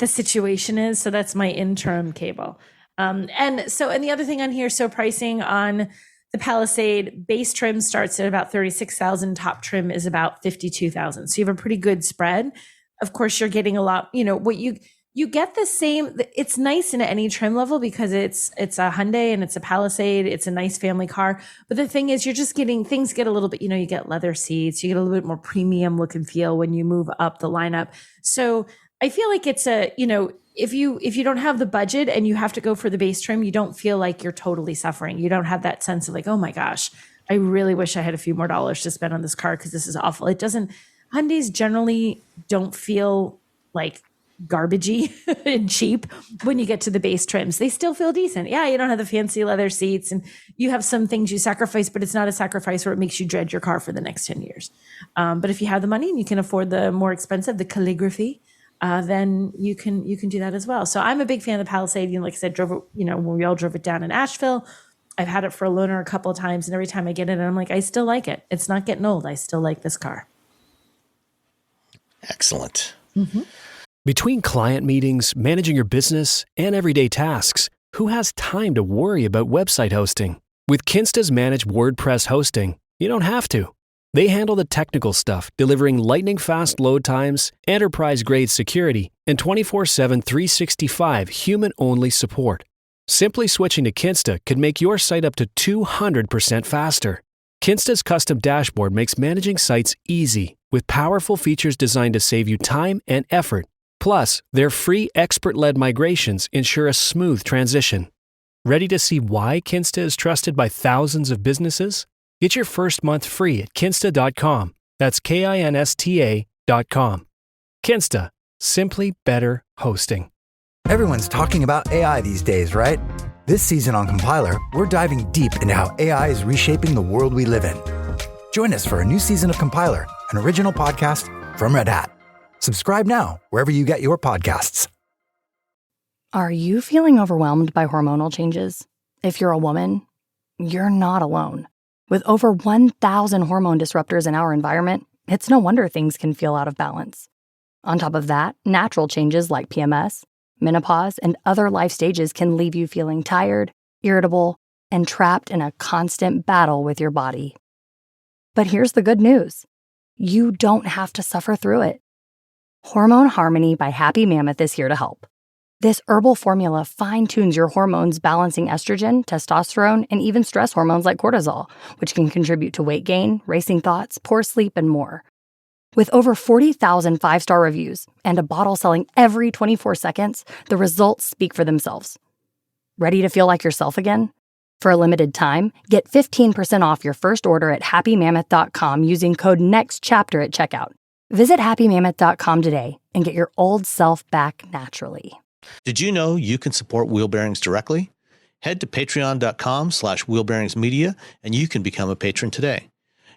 [SPEAKER 4] situation is. So that's my interim cable. And the other thing on here, so pricing on the Palisade, base trim starts at about 36,000. Top trim is about 52,000. So you have a pretty good spread. Of course, you're getting a lot. What you get the same. It's nice in any trim level because it's a Hyundai and it's a Palisade. It's a nice family car. But the thing is, you're just getting things get a little bit. You get leather seats. You get a little bit more premium look and feel when you move up the lineup. So I feel like it's if you don't have the budget and you have to go for the base trim, you don't feel like you're totally suffering. You don't have that sense of like, oh my gosh, I really wish I had a few more dollars to spend on this car because this is awful. It doesn't. Hyundais generally don't feel like garbagey and cheap when you get to the base trims. They still feel decent. Yeah, you don't have the fancy leather seats and you have some things you sacrifice, but it's not a sacrifice where it makes you dread your car for the next 10 years. But if you have the money and you can afford the more expensive, the calligraphy, then you can do that as well. So I'm a big fan of the Palisade. Like I said, drove it, when we all drove it down in Asheville. I've had it for a loaner a couple of times, and every time I get it, I'm like, I still like it. It's not getting old. I still like this car.
[SPEAKER 3] Excellent.
[SPEAKER 4] Mm-hmm.
[SPEAKER 1] Between client meetings, managing your business, and everyday tasks, who has time to worry about website hosting? With Kinsta's managed WordPress hosting, you don't have to. They handle the technical stuff, delivering lightning-fast load times, enterprise-grade security, and 24/7 365 human-only support. Simply switching to Kinsta could make your site up to 200% faster. Kinsta's custom dashboard makes managing sites easy, with powerful features designed to save you time and effort. Plus, their free expert-led migrations ensure a smooth transition. Ready to see why Kinsta is trusted by thousands of businesses? Get your first month free at kinsta.com. That's KINSTA.com. Kinsta, simply better hosting.
[SPEAKER 6] Everyone's talking about AI these days, right? This season on Compiler, we're diving deep into how AI is reshaping the world we live in. Join us for a new season of Compiler, an original podcast from Red Hat. Subscribe now wherever you get your podcasts.
[SPEAKER 2] Are you feeling overwhelmed by hormonal changes? If you're a woman, you're not alone. With over 1,000 hormone disruptors in our environment, it's no wonder things can feel out of balance. On top of that, natural changes like PMS, menopause, and other life stages can leave you feeling tired, irritable, and trapped in a constant battle with your body. But here's the good news. You don't have to suffer through it. Hormone Harmony by Happy Mammoth is here to help. This herbal formula fine-tunes your hormones, balancing estrogen, testosterone, and even stress hormones like cortisol, which can contribute to weight gain, racing thoughts, poor sleep, and more. With over 40,000 five-star reviews and a bottle selling every 24 seconds, the results speak for themselves. Ready to feel like yourself again? For a limited time, get 15% off your first order at happymammoth.com using code NEXTCHAPTER at checkout. Visit happymammoth.com today and get your old self back naturally.
[SPEAKER 3] Did you know you can support Wheel Bearings directly? Head to patreon.com/wheelbearingsmedia and you can become a patron today.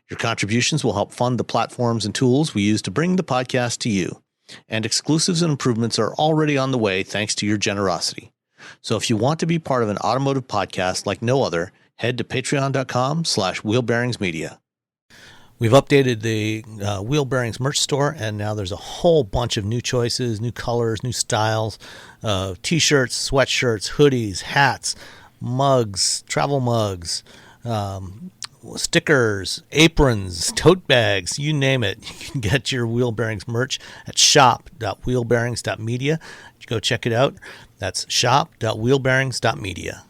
[SPEAKER 3] Your contributions will help fund the platforms and tools we use to bring the podcast to you. And exclusives and improvements are already on the way thanks to your generosity. So if you want to be part of an automotive podcast like no other, head to patreon.com/wheelbearingsmedia. We've updated the Wheel Bearings merch store, and now there's a whole bunch of new choices, new colors, new styles, t-shirts, sweatshirts, hoodies, hats, mugs, travel mugs, stickers, aprons, tote bags, you name it. You can get your Wheel Bearings merch at shop.wheelbearings.media. Go check it out. That's shop.wheelbearings.media.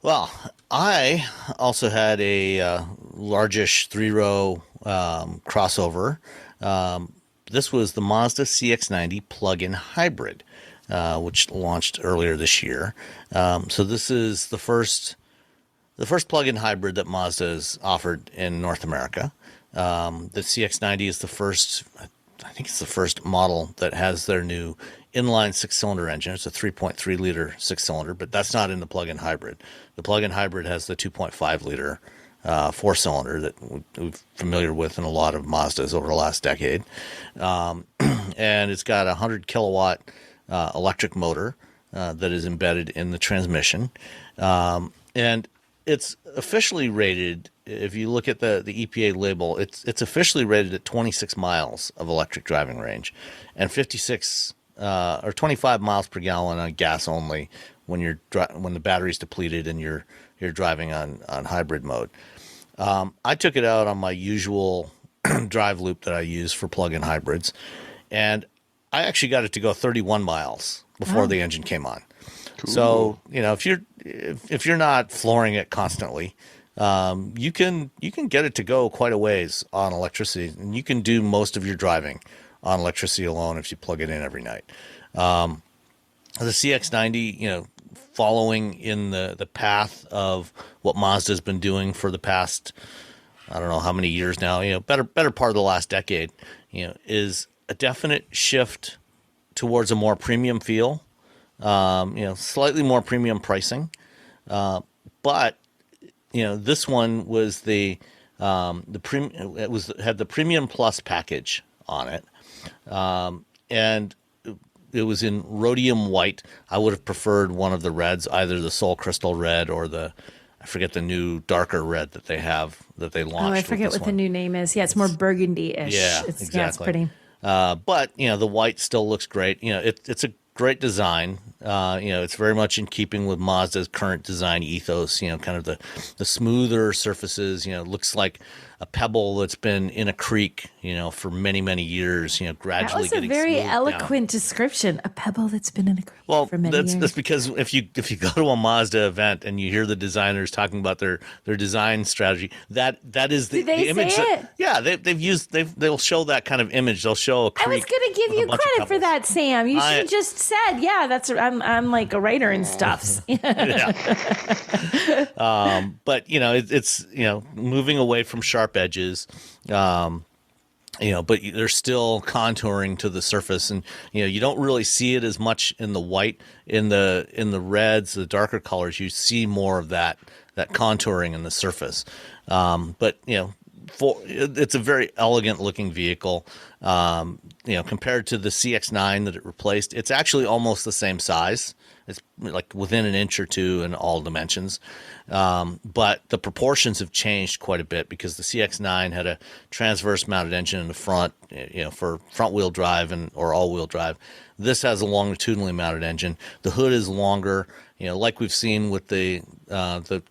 [SPEAKER 3] Well, I also had a largish three-row crossover. This was the Mazda CX-90 plug-in hybrid, which launched earlier this year. So this is the first plug-in hybrid that Mazda has offered in North America. The CX-90 is the first, I think it's the first model that has their new inline six-cylinder engine. It's a 3.3-liter six-cylinder, but that's not in the plug-in hybrid. The plug-in hybrid has the 2.5-liter four-cylinder that we're familiar with in a lot of Mazdas over the last decade. And it's got a 100-kilowatt electric motor that is embedded in the transmission. And it's officially rated. If you look at the EPA label, it's officially rated at 26 miles of electric driving range, and 56 or 25 miles per gallon on gas only when the battery's depleted and you're driving on hybrid mode. I took it out on my usual drive loop that I use for plug-in hybrids, and I actually got it to go 31 miles before the engine came on. Cool. So, if you're not flooring it constantly, you can get it to go quite a ways on electricity, and you can do most of your driving on electricity alone if you plug it in every night. The CX-90, following in the path of what Mazda's been doing for the past, I don't know how many years now, better part of the last decade, is a definite shift towards a more premium feel, slightly more premium pricing. But this one was had the Premium Plus package on it. And it was in rhodium white. I would have preferred one of the reds, either the Soul Crystal red or I forget the new darker red that they launched.
[SPEAKER 4] Oh, I forget what the new name is. Yeah, it's more burgundy-ish.
[SPEAKER 3] Yeah,
[SPEAKER 4] exactly.
[SPEAKER 3] Yeah,
[SPEAKER 4] it's pretty.
[SPEAKER 3] But the white still looks great. It's a great design. It's very much in keeping with Mazda's current design ethos. Kind of the smoother surfaces. Looks like a pebble that's been in a creek, for many, many years. Gradually
[SPEAKER 4] getting smoothed down. That was a very eloquent description. A pebble that's been in a creek for many years. That's because if you go to a Mazda event and you hear the designers talking about their design strategy, that is the image. They'll show that kind of image. They'll show a creek. I was going to give you credit for that, Sam. You should have just said, that's. I'm like a writer in stuffs.
[SPEAKER 3] Yeah. But it's moving away from sharp edges, but they're still contouring to the surface, and you don't really see it as much in the white. In the reds, the darker colors, you see more of that contouring in the surface. But it's a very elegant looking vehicle. Compared to the CX-9 that it replaced, it's actually almost the same size. It's like within an inch or two in all dimensions. But the proportions have changed quite a bit because the CX-9 had a transverse mounted engine in the front, for front wheel drive or all wheel drive. This has a longitudinally mounted engine. The hood is longer, like we've seen with the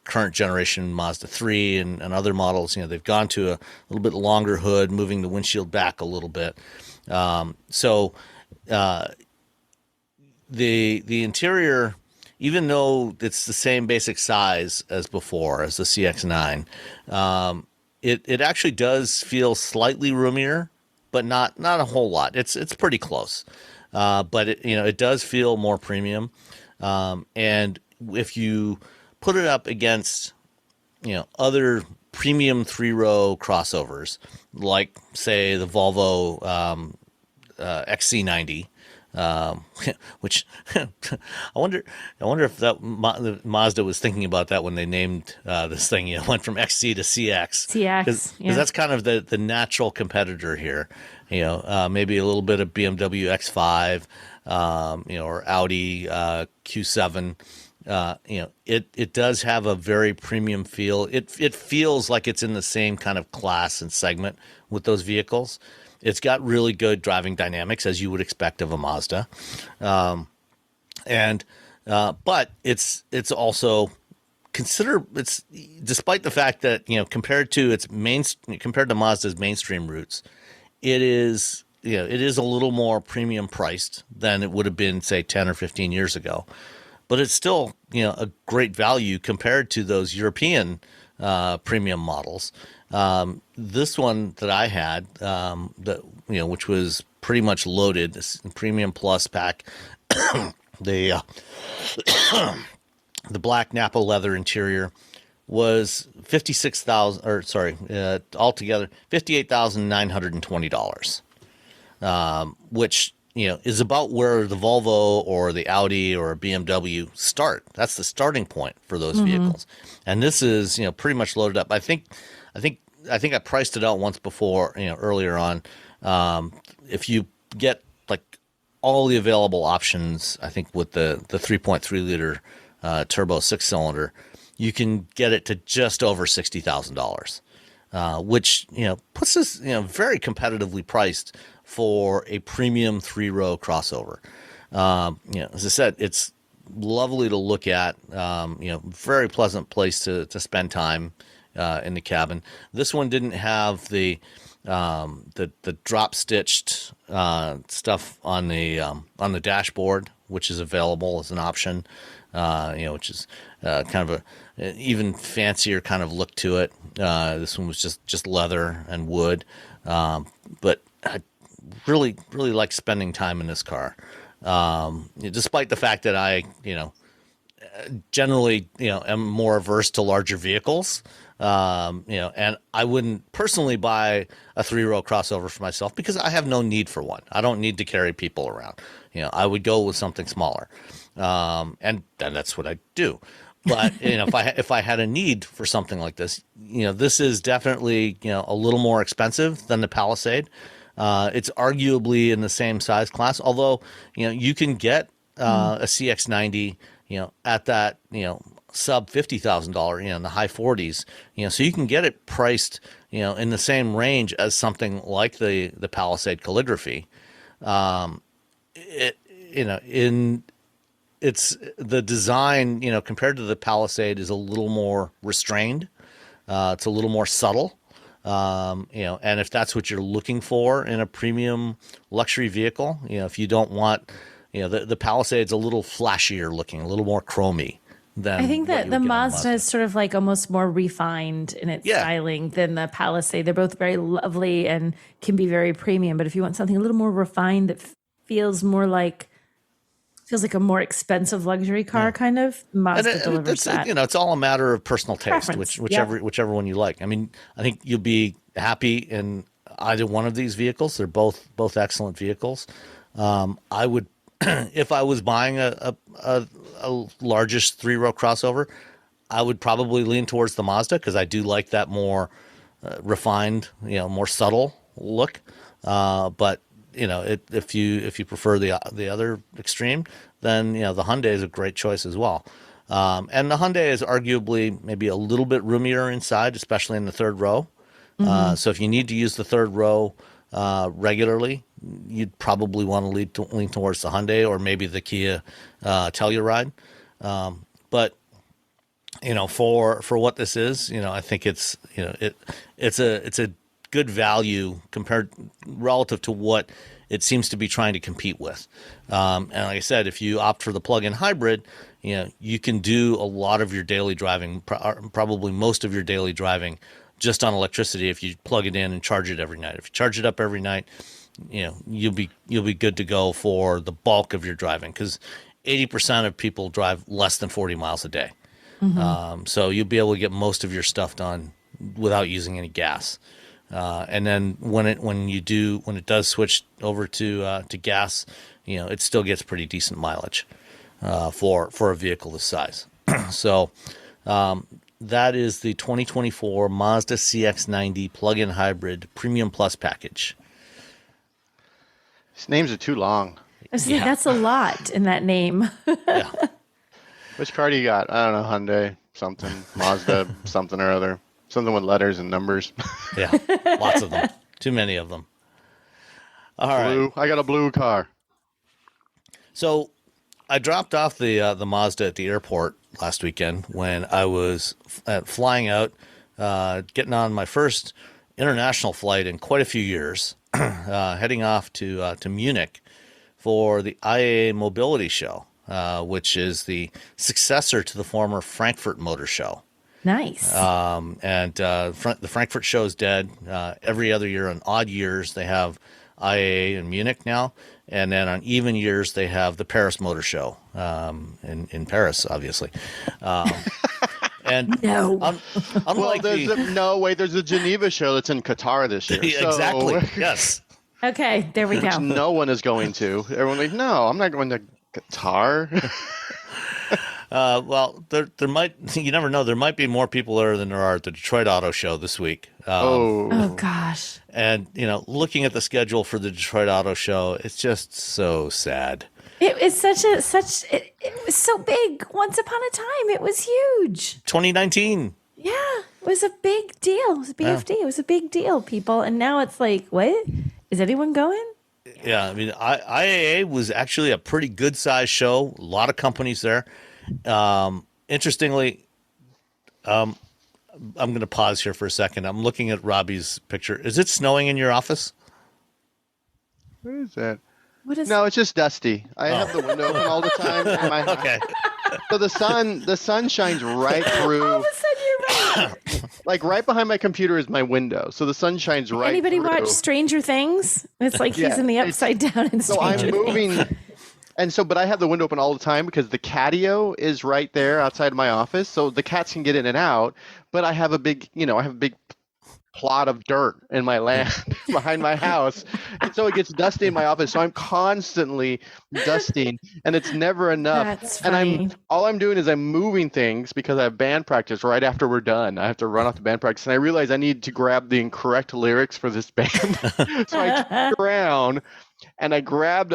[SPEAKER 3] current generation Mazda 3 and other models. They've gone to a little bit longer hood, moving the windshield back a little bit. The interior, even though it's the same basic size as before, as the CX-9, it actually does feel slightly roomier, but not a whole lot. It's pretty close, but it does feel more premium. And if you put it up against other premium 3-row crossovers, like say the Volvo XC90. Which I wonder if that Mazda was thinking about that when they named this thing. Went from XC to CX. Because that's kind of the natural competitor here. Maybe a little bit of BMW X5, or Audi Q7. It does have a very premium feel. It feels like it's in the same kind of class and segment with those vehicles. It's got really good driving dynamics, as you would expect of a Mazda, but it's also despite the fact that compared to Mazda's mainstream roots, it is a little more premium priced than it would have been, say, 10 or 15 years ago, but it's still a great value compared to those European premium models. This one that I had, which was pretty much loaded, this Premium Plus pack, the black Napa leather interior was altogether $58,920, which is about where the Volvo or the Audi or a BMW start. That's the starting point for those vehicles, and this is pretty much loaded up. I think I priced it out once before, earlier on. If you get like all the available options, I think with the 3.3 liter turbo 6-cylinder, you can get it to just over $60,000, which puts us very competitively priced for a premium 3-row crossover. As I said, it's lovely to look at. Very pleasant place to spend time in the cabin. This one didn't have the drop stitched stuff on the dashboard, which is available as an option. Which is kind of an even fancier kind of look to it. This one was just leather and wood, but I really like spending time in this car. Despite the fact that I generally am more averse to larger vehicles. And I wouldn't personally buy a 3-row crossover for myself because I have no need for one. I don't need to carry people around. I would go with something smaller. And that's what I do. But if I had a need for something like this, this is definitely a little more expensive than the Palisade. It's arguably in the same size class, although you can get a CX-90 at that sub $50,000 in the high 40s, so you can get it priced in the same range as something like the Palisade Calligraphy. It's the design, compared to the Palisade, is a little more restrained. It's a little more subtle. And if that's what you're looking for in a premium luxury vehicle, if you don't want, the Palisade's a little flashier looking, a little more chromy than.
[SPEAKER 4] I think that the Mazda is sort of like almost more refined in its styling than the Palisade. They're both very lovely and can be very premium. But if you want something a little more refined that feels like a more expensive luxury car, kind of, Mazda delivers that.
[SPEAKER 3] It's all a matter of personal taste,
[SPEAKER 4] preference.
[SPEAKER 3] whichever one you like. I mean, I think you'll be happy in either one of these vehicles. They're both excellent vehicles. I would, if I was buying a largest 3-row crossover, I would probably lean towards the Mazda because I do like that more refined, more subtle look. But if you prefer the other extreme, then the Hyundai is a great choice as well. And the Hyundai is arguably maybe a little bit roomier inside, especially in the third row. So if you need to use the third row regularly, you'd probably want to lean towards the Hyundai or maybe the Kia Telluride. But for what this is, I think it's it's a good value compared relative to what it seems to be trying to compete with. And like I said, if you opt for the plug-in hybrid, you can do a lot of your daily driving, probably most of your daily driving, just on electricity if you plug it in and charge it every night. If you charge it up every night, you'll be good to go for the bulk of your driving because 80% of people drive less than 40 miles a day. So you'll be able to get most of your stuff done without using any gas. And then when it does switch over to gas, it still gets pretty decent mileage for a vehicle this size. So that is the 2024 Mazda CX-90 plug-in hybrid Premium Plus package.
[SPEAKER 5] These names are too long.
[SPEAKER 4] That's a lot in that name.
[SPEAKER 3] Yeah.
[SPEAKER 5] Which car do you got? I don't know, Hyundai, something, Mazda, something or other. Something with letters and numbers.
[SPEAKER 3] Yeah, lots of them. Too many of them. All right.
[SPEAKER 5] I got a blue car.
[SPEAKER 3] So I dropped off the Mazda at the airport last weekend when I was flying out, getting on my first international flight in quite a few years, heading off to Munich for the IAA Mobility show, which is the successor to the former Frankfurt Motor Show.
[SPEAKER 4] Nice.
[SPEAKER 3] The Frankfurt show is dead. Every other year on odd years, they have IAA in Munich now. And then on even years, they have the Paris Motor Show in Paris, obviously. And
[SPEAKER 4] no.
[SPEAKER 5] Well, there's a Geneva show that's in Qatar this year.
[SPEAKER 3] Exactly. Yes.
[SPEAKER 4] Okay, there we go.
[SPEAKER 5] No one is going to. Everyone's like, no, I'm not going to Qatar.
[SPEAKER 3] Well, there might, you never know, there might be more people there than there are at the Detroit Auto Show this week.
[SPEAKER 4] Oh gosh.
[SPEAKER 3] And, looking at the schedule for the Detroit Auto Show, it's just so sad.
[SPEAKER 4] It was was so big. Once upon a time, it was huge.
[SPEAKER 3] 2019.
[SPEAKER 4] Yeah, it was a big deal. It was a BFD. It was a big deal, people. And now it's like, what? Is anyone going?
[SPEAKER 3] Yeah, I mean, IAA was actually a pretty good-sized show. A lot of companies there. Interestingly, I'm going to pause here for a second. I'm looking at Robbie's picture. Is it snowing in your office?
[SPEAKER 5] What is that?
[SPEAKER 4] What is?
[SPEAKER 5] No, it's just dusty. I have the window open all the time in my house.
[SPEAKER 3] Okay.
[SPEAKER 5] So the sun shines right through.
[SPEAKER 4] All of a sudden, you're right.
[SPEAKER 5] Like right behind my computer is my window, so the sun shines right.
[SPEAKER 4] Anybody
[SPEAKER 5] through.
[SPEAKER 4] watch Stranger Things? It's like he's in the upside down in
[SPEAKER 5] So
[SPEAKER 4] Stranger
[SPEAKER 5] I'm moving,
[SPEAKER 4] Things.
[SPEAKER 5] and so but I have the window open all the time because the catio is right there outside my office, so the cats can get in and out. But I have a big, plot of dirt in my land behind my house, and so it gets dusty in my office. So I'm constantly dusting, and it's never enough.
[SPEAKER 4] That's
[SPEAKER 5] and
[SPEAKER 4] funny.
[SPEAKER 5] all I'm doing is I'm moving things because I have band practice right after we're done. I have to run off to band practice, and I realize I need to grab the incorrect lyrics for this band. So I turned around and I grabbed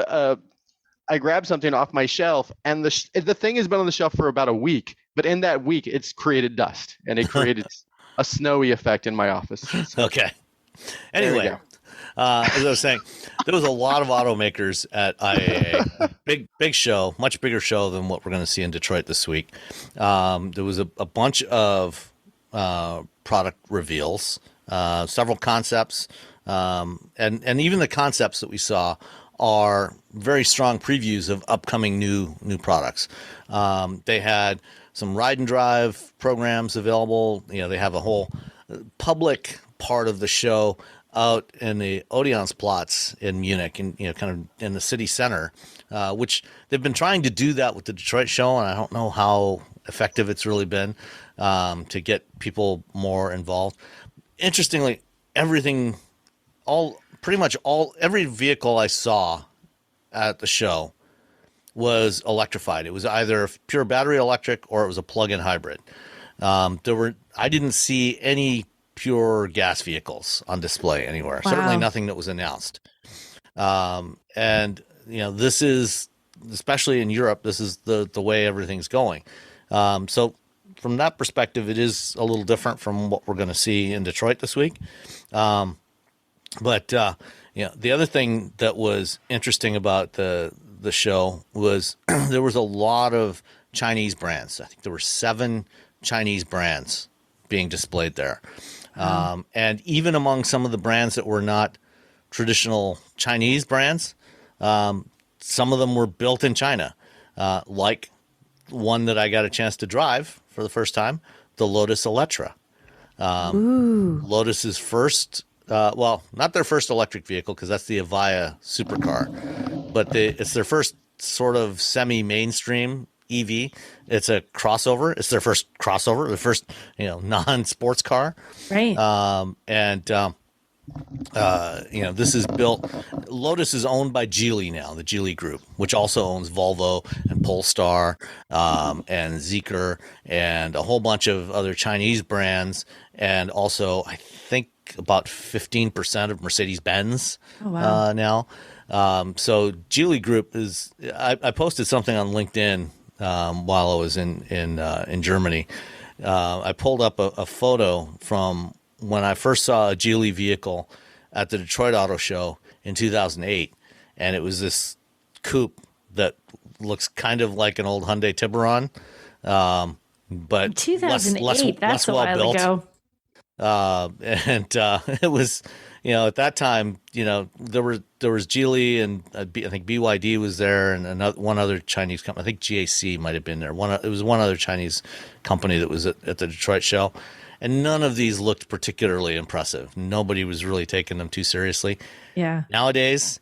[SPEAKER 5] something off my shelf, and the thing has been on the shelf for about a week. But in that week, it's created dust, and it created a snowy effect in my office. So,
[SPEAKER 3] Okay. Anyway, as I was saying, there was a lot of automakers at IAA. Big show, much bigger show than what we're going to see in Detroit this week. There was a bunch of product reveals, several concepts, and even the concepts that we saw are very strong previews of upcoming new products. They had some ride and drive programs available. They have a whole public part of the show out in the Odeonsplatz in Munich, and kind of in the city center, which they've been trying to do that with the Detroit show, and I don't know how effective it's really been to get people more involved. Interestingly, every vehicle I saw at the show was electrified. It was either pure battery electric or it was a plug-in hybrid. I didn't see any pure gas vehicles on display anywhere.
[SPEAKER 4] Wow.
[SPEAKER 3] Certainly nothing that was announced. This is, especially in Europe, this is the way everything's going. So from that perspective, it is a little different from what we're going to see in Detroit this week. But the other thing that was interesting about the show was there was a lot of Chinese brands. I think there were 7 Chinese brands being displayed there. And even among some of the brands that were not traditional Chinese brands, some of them were built in China, like one that I got a chance to drive for the first time, the Lotus Eletre. Lotus's first, not their first electric vehicle, because that's the Emeya supercar, but it's their first sort of semi-mainstream EV. It's a crossover. It's their first crossover, the first non-sports car.
[SPEAKER 4] Right.
[SPEAKER 3] This is built. Lotus is owned by Geely now, the Geely Group, which also owns Volvo and Polestar and Zeekr and a whole bunch of other Chinese brands, and also I think about 15% of Mercedes-Benz now. So Geely Group is. I posted something on LinkedIn while I was in Germany. I pulled up a photo from when I first saw a Geely vehicle at the Detroit Auto Show in 2008, and it was this coupe that looks kind of like an old Hyundai Tiburon, but
[SPEAKER 4] 2008. That's a while ago.
[SPEAKER 3] It was, at that time, there was Geely, and I think BYD was there, and one other Chinese company. I think GAC might have been there. It was one other Chinese company that was at the Detroit show, and none of these looked particularly impressive. Nobody was really taking them too seriously.
[SPEAKER 4] Yeah.
[SPEAKER 3] Nowadays,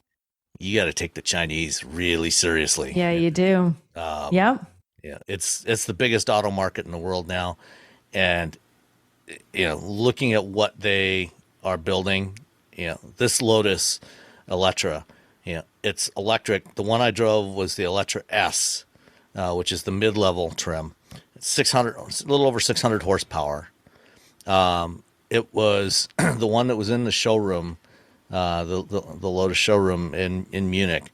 [SPEAKER 3] you got to take the Chinese really seriously.
[SPEAKER 4] Yeah, you do. Yep.
[SPEAKER 3] Yeah, it's the biggest auto market in the world now, and looking at what they are building, this Lotus Eletre, it's electric. The one I drove was the Eletre S, which is the mid-level trim. It's a little over 600 horsepower. It was the one that was in the showroom, the Lotus showroom in Munich,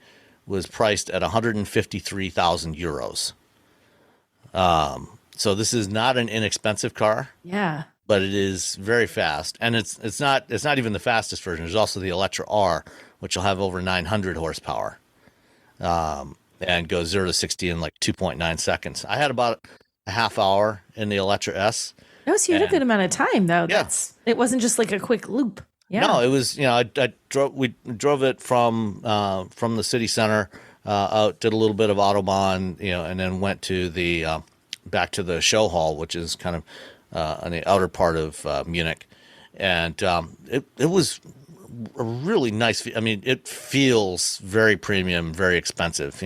[SPEAKER 3] was priced at 153,000 euros. So this is not an inexpensive car.
[SPEAKER 4] Yeah.
[SPEAKER 3] But it is very fast, and it's not even the fastest version. There's also the Eletre R, which will have over 900 horsepower, and goes 0 to 60 in like 2.9 seconds. I had about a half hour in the Eletre S.
[SPEAKER 4] No, so you had a good amount of time though.
[SPEAKER 3] Yeah.
[SPEAKER 4] It wasn't just like a quick loop. Yeah.
[SPEAKER 3] No, it was, we drove it from the city center out, did a little bit of Autobahn, and then went to the back to the show hall, which is kind of on the outer part of Munich, and it was a really nice. I mean, it feels very premium, very expensive.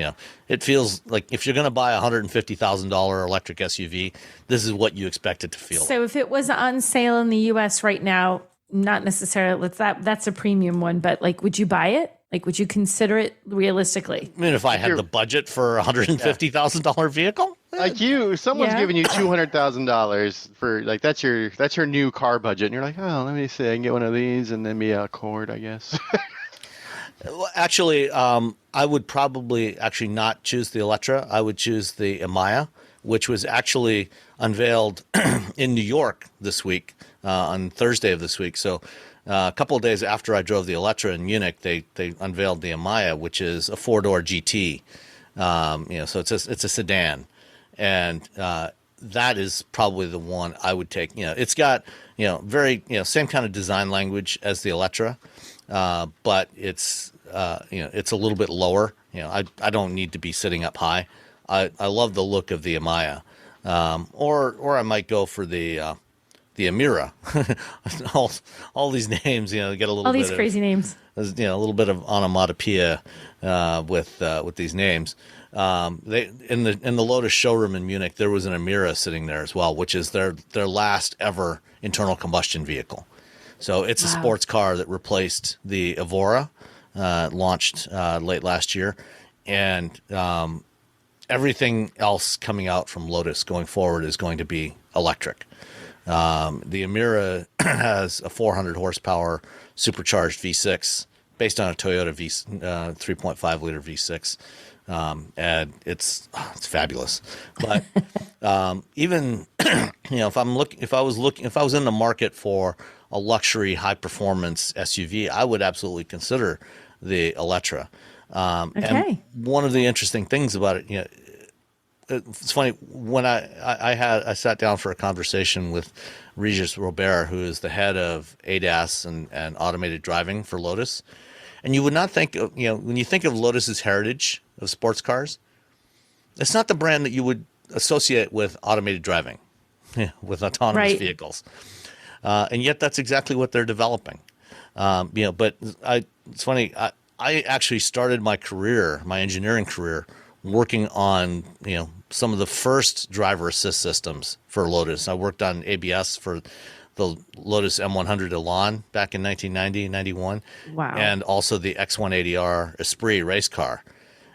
[SPEAKER 3] It feels like if you're going to buy a $150,000 electric SUV, this is what you expect it to feel.
[SPEAKER 4] So if it was on sale in the U.S. right now, not necessarily that's a premium one, but like, would you buy it? Like, would you consider it realistically?
[SPEAKER 3] I mean, if I had the budget for a $150,000 vehicle,
[SPEAKER 5] like someone's giving you $200,000 for like that's your new car budget, and you're like, oh, let me see, I can get one of these and then be a Accord, I guess.
[SPEAKER 3] Well, actually, I would probably not choose the Eletre. I would choose the Emeya, which was actually unveiled in New York this week, on Thursday of this week. So a couple of days after I drove the Eletre in Munich, they unveiled the Emeya, which is a 4-door GT. So it's a sedan, and that is probably the one I would take. It's got very same kind of design language as the Eletre, but it's it's a little bit lower. I don't need to be sitting up high. I love the look of the Emeya, or I might go for the Emira. all these names, get a little
[SPEAKER 4] all
[SPEAKER 3] bit
[SPEAKER 4] these crazy names.
[SPEAKER 3] A little bit of onomatopoeia with these names. They in the Lotus showroom in Munich, there was an Emira sitting there as well, which is their last ever internal combustion vehicle. So it's a sports car that replaced the Evora, launched late last year, and everything else coming out from Lotus going forward is going to be electric. The Emira has a 400 horsepower supercharged V6 based on a Toyota 3.5 liter V6. And it's fabulous. But even if I was in the market for a luxury high performance SUV, I would absolutely consider the Eletre. And one of the interesting things about it, it's funny, when I sat down for a conversation with Regis Robert, who is the head of ADAS and automated driving for Lotus. And you would not think of, when you think of Lotus's heritage of sports cars, it's not the brand that you would associate with automated driving, with autonomous vehicles. And yet that's exactly what they're developing. But it's funny, I actually started my engineering career, working on, some of the first driver assist systems for Lotus. I worked on ABS for the Lotus M100 Elan back in 1990, 91.
[SPEAKER 4] Wow.
[SPEAKER 3] And also the X180R Esprit race car.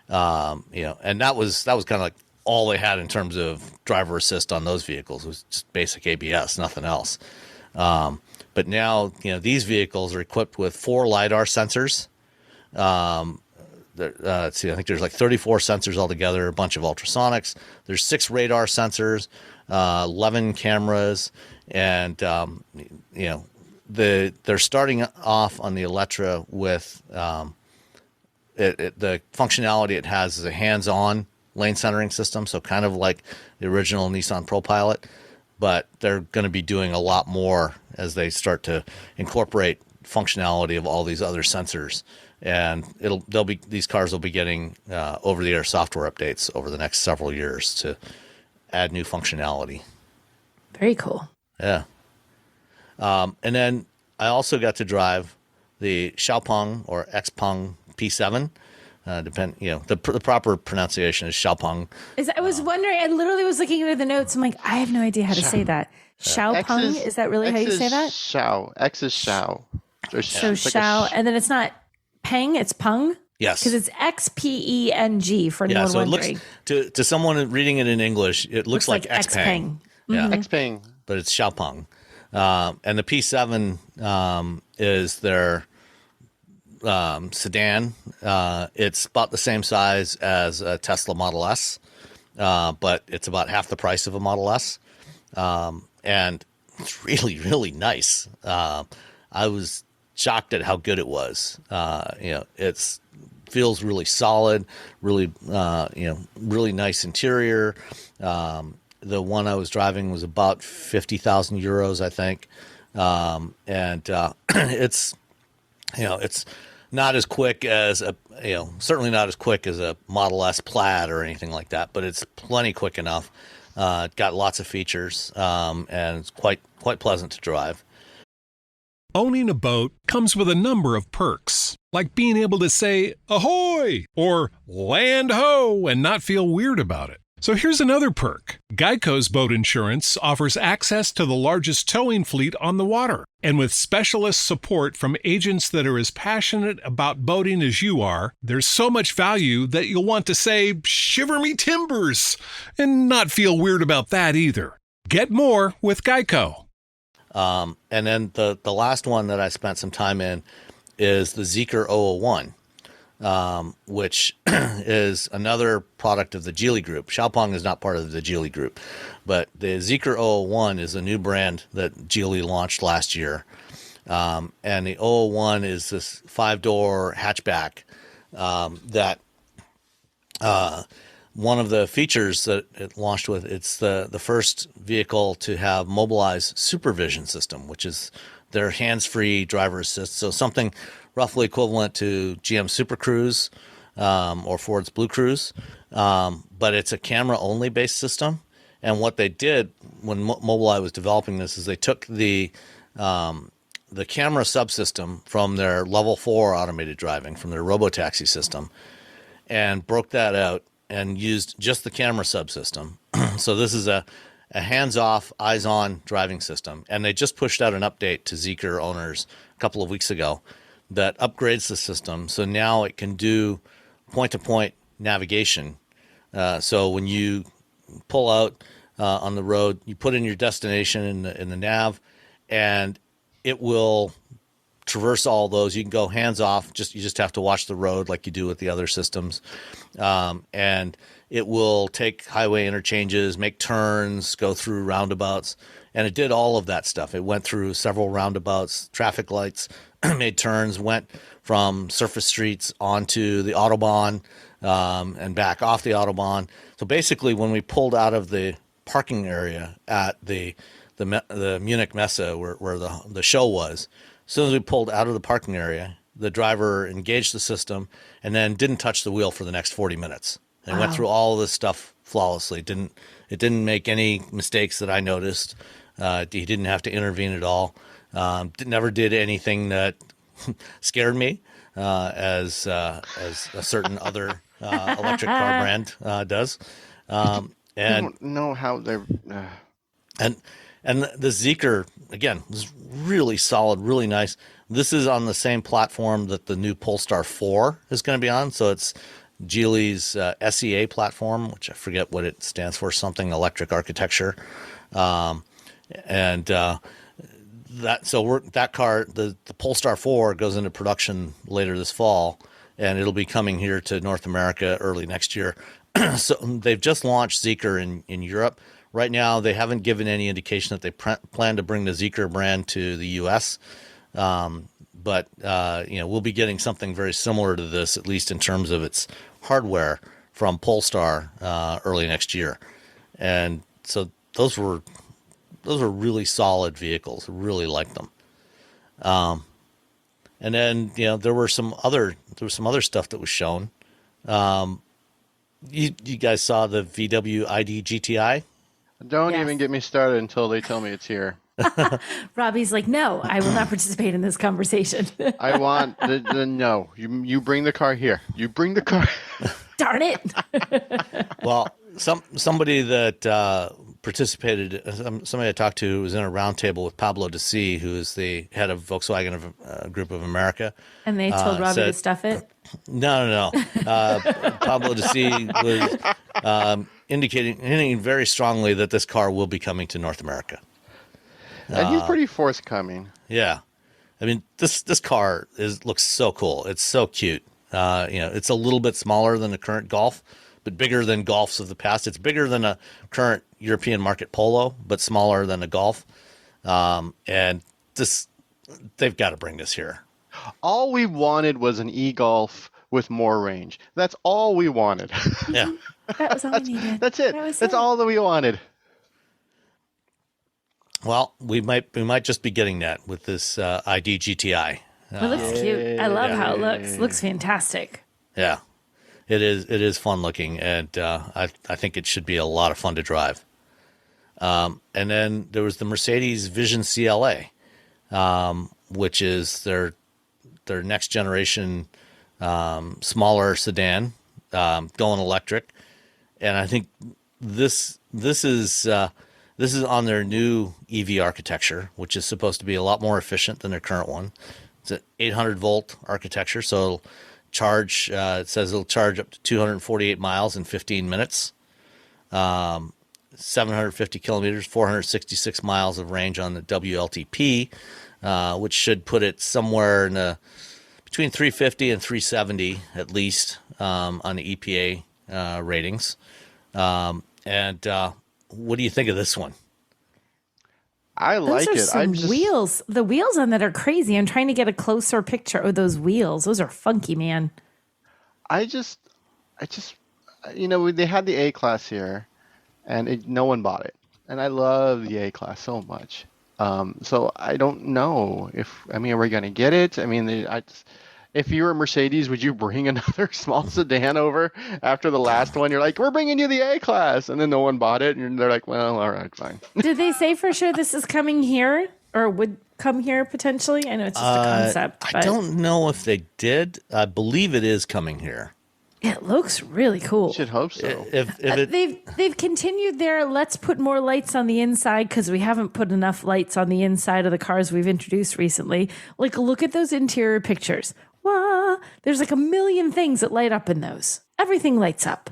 [SPEAKER 3] And that was kind of like all they had in terms of driver assist on those vehicles. It was just basic ABS, nothing else. But now, these vehicles are equipped with 4 LiDAR sensors. Let's see, I think there's like 34 sensors altogether, a bunch of ultrasonics. There's 6 radar sensors, 11 cameras, and they're starting off on the Eletre with the functionality it has is a hands-on lane centering system, so kind of like the original Nissan ProPilot, but they're going to be doing a lot more as they start to incorporate functionality of all these other sensors. And these cars will be getting over-the-air software updates over the next several years to add new functionality.
[SPEAKER 4] Very cool.
[SPEAKER 3] Yeah. And then I also got to drive the Xpeng or Xpeng P7. The proper pronunciation is Xpeng.
[SPEAKER 4] I was wondering. I literally was looking into the notes. I'm like, I have no idea how to say that. Xpeng, is that really how you say that?
[SPEAKER 5] Xiao. X is Xiao.
[SPEAKER 4] So Xiao, and then it's not Peng, it's Peng?
[SPEAKER 3] Yes.
[SPEAKER 4] Because it's Xpeng for anyone wondering.
[SPEAKER 3] So it looks, to someone reading it in English, it looks like Xpeng. Yeah.
[SPEAKER 5] Xpeng.
[SPEAKER 3] But it's Xpeng. And the P7 is their sedan. It's about the same size as a Tesla Model S. but it's about half the price of a Model S. And it's really, really nice. I was shocked at how good it was. It's feels really solid, really, really nice interior. The one I was driving was about 50,000 euros, I think. It's not as quick as certainly not as quick as a Model S Plaid or anything like that, but it's plenty quick enough. Got lots of features, and it's quite pleasant to drive.
[SPEAKER 7] Owning a boat comes with a number of perks, like being able to say ahoy or land ho and not feel weird about it. So here's another perk. Geico's boat insurance offers access to the largest towing fleet on the water. And with specialist support from agents that are as passionate about boating as you are, there's so much value that you'll want to say, shiver me timbers, and not feel weird about that either. Get more with Geico.
[SPEAKER 3] And then the last one that I spent some time in is the Zeekr 001. Which is another product of the Geely Group. Xiaopeng is not part of the Geely Group, but the Zeekr 001 is a new brand that Geely launched last year. And the 001 is this 5-door hatchback that one of the features that it launched with, it's the first vehicle to have Mobileye's SuperVision system, which is their hands-free driver assist. So something roughly equivalent to GM Super Cruise or Ford's Blue Cruise, but it's a camera-only based system. And what they did when Mobileye was developing this is they took the camera subsystem from their Level 4 automated driving, from their robotaxi system, and broke that out and used just the camera subsystem. So this is a hands-off, eyes-on driving system. And they just pushed out an update to Zeekr owners a couple of weeks ago that upgrades the system. So now it can do point-to-point navigation. So when you pull out on the road, you put in your destination in the nav, and it will traverse all those. You can go hands-off. You just have to watch the road like you do with the other systems. And it will take highway interchanges, make turns, go through roundabouts. And it did all of that stuff. It went through several roundabouts, traffic lights, made turns, went from surface streets onto the Autobahn and back off the Autobahn. So basically, when we pulled out of the parking area at the Munich Messe where the show was, as soon as we pulled out of the parking area, the driver engaged the system and then didn't touch the wheel for the next 40 minutes. And went through all of this stuff flawlessly. It didn't make any mistakes that I noticed. He didn't have to intervene at all. Never did anything that scared me, as a certain other electric car brand does.
[SPEAKER 5] I don't know how they're.
[SPEAKER 3] And the Zeekr, again, was really solid, really nice. This is on the same platform that the new Polestar 4 is going to be on. So it's Geely's SEA platform, which I forget what it stands for, something electric architecture. That car, the Polestar 4 goes into production later this fall, and it'll be coming here to North America early next year. So they've just launched Zeekr in Europe. Right now, they haven't given any indication that they plan to bring the Zeekr brand to the U.S., but we'll be getting something very similar to this, at least in terms of its hardware, from Polestar early next year. And so those were really solid vehicles. I really liked them. And then there was some other stuff that was shown. You guys saw the VW ID GTI?
[SPEAKER 5] Don't even get me started until they tell me it's here.
[SPEAKER 4] Robbie's like, no, I will not participate in this conversation.
[SPEAKER 5] I want the no. You bring the car here. You bring the car.
[SPEAKER 4] Darn it.
[SPEAKER 3] Well, somebody that participated, somebody I talked to was in a roundtable with Pablo Deci, who is the head of Volkswagen Group of America.
[SPEAKER 4] And they told Robbie to stuff it?
[SPEAKER 3] No. Pablo Deci was indicating very strongly that this car will be coming to North America.
[SPEAKER 5] And he's pretty forthcoming.
[SPEAKER 3] Yeah. I mean, this car looks so cool. It's so cute. It's a little bit smaller than the current Golf, but bigger than Golfs of the past. It's bigger than a current European market Polo, but smaller than a Golf. And they've got to bring this here.
[SPEAKER 5] All we wanted was an e-Golf with more range. That's all we wanted.
[SPEAKER 3] Yeah.
[SPEAKER 4] That was all we needed.
[SPEAKER 5] That's it. That's all that we wanted.
[SPEAKER 3] Well, we might just be getting that with this ID GTI.
[SPEAKER 4] It looks cute. I love how it looks. Looks fantastic.
[SPEAKER 3] Yeah, it is fun looking, and I think it should be a lot of fun to drive. And then there was the Mercedes Vision CLA, which is their next generation smaller sedan, going electric, and I think this is on their new EV architecture, which is supposed to be a lot more efficient than their current one. It's an 800-volt architecture, so it'll charge. It says it'll charge up to 248 miles in 15 minutes, 750 kilometers, 466 miles of range on the WLTP, which should put it somewhere in between 350 and 370 at least on the EPA ratings. And what do you think of this one?
[SPEAKER 5] I like it.
[SPEAKER 4] Those are some wheels. The wheels on that are crazy. I'm trying to get a closer picture of those wheels. Those are funky, man.
[SPEAKER 5] I just, they had the A class here, and no one bought it. And I love the A class so much. So I don't know are we going to get it? I mean, if you were Mercedes, would you bring another small sedan over after the last one? You're like, we're bringing you the A class, and then no one bought it, and they're like, well, all right, fine.
[SPEAKER 4] Did they say for sure this is coming here or would come here potentially? I know it's just a concept.
[SPEAKER 3] I don't know if they did. I believe it is coming here.
[SPEAKER 4] It looks really cool.
[SPEAKER 5] Should hope so.
[SPEAKER 4] They've continued their let's put more lights on the inside because we haven't put enough lights on the inside of the cars we've introduced recently. Like, look at those interior pictures. Wow, there's like a million things that light up in those. Everything lights up.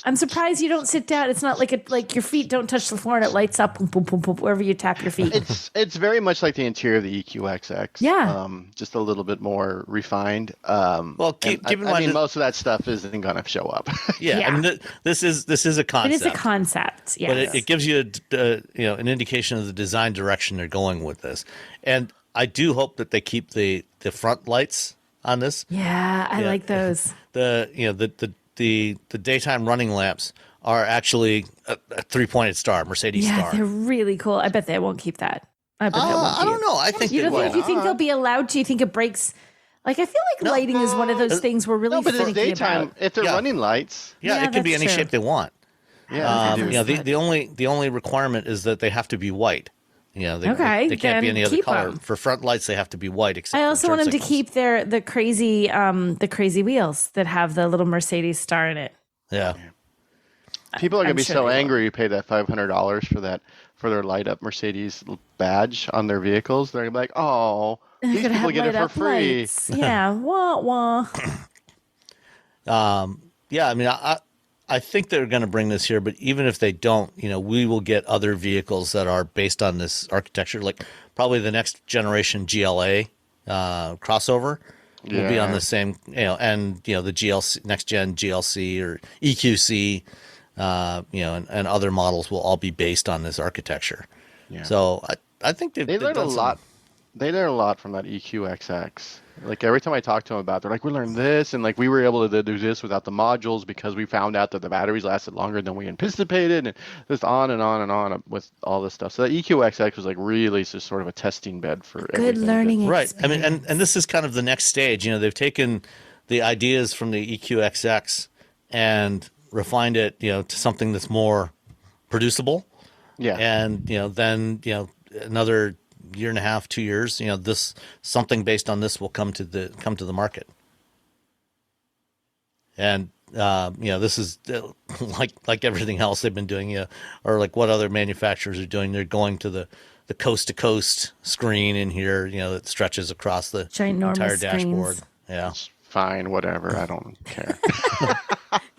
[SPEAKER 4] I'm surprised you don't sit down. It's not like your feet don't touch the floor and it lights up boom, boom, boom, boom, wherever you tap your feet.
[SPEAKER 5] It's very much like the interior of the EQXX.
[SPEAKER 4] Yeah.
[SPEAKER 5] Just a little bit more refined.
[SPEAKER 3] Well, keep in mind,
[SPEAKER 5] I mean, most of that stuff isn't going to show up.
[SPEAKER 3] Yeah, I mean, this is a concept.
[SPEAKER 4] It is a concept, yes.
[SPEAKER 3] But it gives you an indication of the design direction they're going with this. And I do hope that they keep the front lights on this.
[SPEAKER 4] Yeah, I like those.
[SPEAKER 3] The daytime running lamps are actually a 3-pointed star, Mercedes star.
[SPEAKER 4] Yeah, they're really cool. I bet they won't keep that. I
[SPEAKER 3] don't know. I think
[SPEAKER 4] you think they'll be allowed to? You think it breaks? Like, I feel like lighting is one of those things we're really
[SPEAKER 5] but it's daytime.
[SPEAKER 4] About.
[SPEAKER 5] If they're running lights,
[SPEAKER 3] it can be any shape they want.
[SPEAKER 5] Yeah,
[SPEAKER 3] the only requirement is that they have to be white. They can't be any other color. For front lights, they have to be white. Except
[SPEAKER 4] I also want them to keep the crazy wheels that have the little Mercedes star in it.
[SPEAKER 3] Yeah.
[SPEAKER 5] People are going to be so angry you pay that $500 for their light up Mercedes badge on their vehicles. They're going to be like, oh, these people get it for free.
[SPEAKER 4] Lights. Yeah, wah wah.
[SPEAKER 3] I mean, I think they're going to bring this here, but even if they don't, we will get other vehicles that are based on this architecture, like probably the next generation GLA crossover will be on the same, and the GLC, next gen GLC or EQC, and other models will all be based on this architecture. Yeah. So I think they
[SPEAKER 5] learned a lot. They learned a lot from that EQXX. Like, every time I talk to them about it, they're like, we learned this, and like we were able to do this without the modules because we found out that the batteries lasted longer than we anticipated, and just on and on and on with all this stuff. So that EQXX was like really just sort of a testing bed for
[SPEAKER 4] good learning
[SPEAKER 3] experience. Right. I mean, and this is kind of the next stage. They've taken the ideas from the EQXX and refined it, to something that's more producible. Yeah. And then another year and a half, 2 years, this something based on this will come to the market. And this is like everything else they've been doing, or like what other manufacturers are doing. They're going to the coast to coast screen in here, that stretches across the
[SPEAKER 4] ginormous
[SPEAKER 3] entire
[SPEAKER 4] screens.
[SPEAKER 3] dashboard. Yeah.
[SPEAKER 5] fine, whatever. I don't care.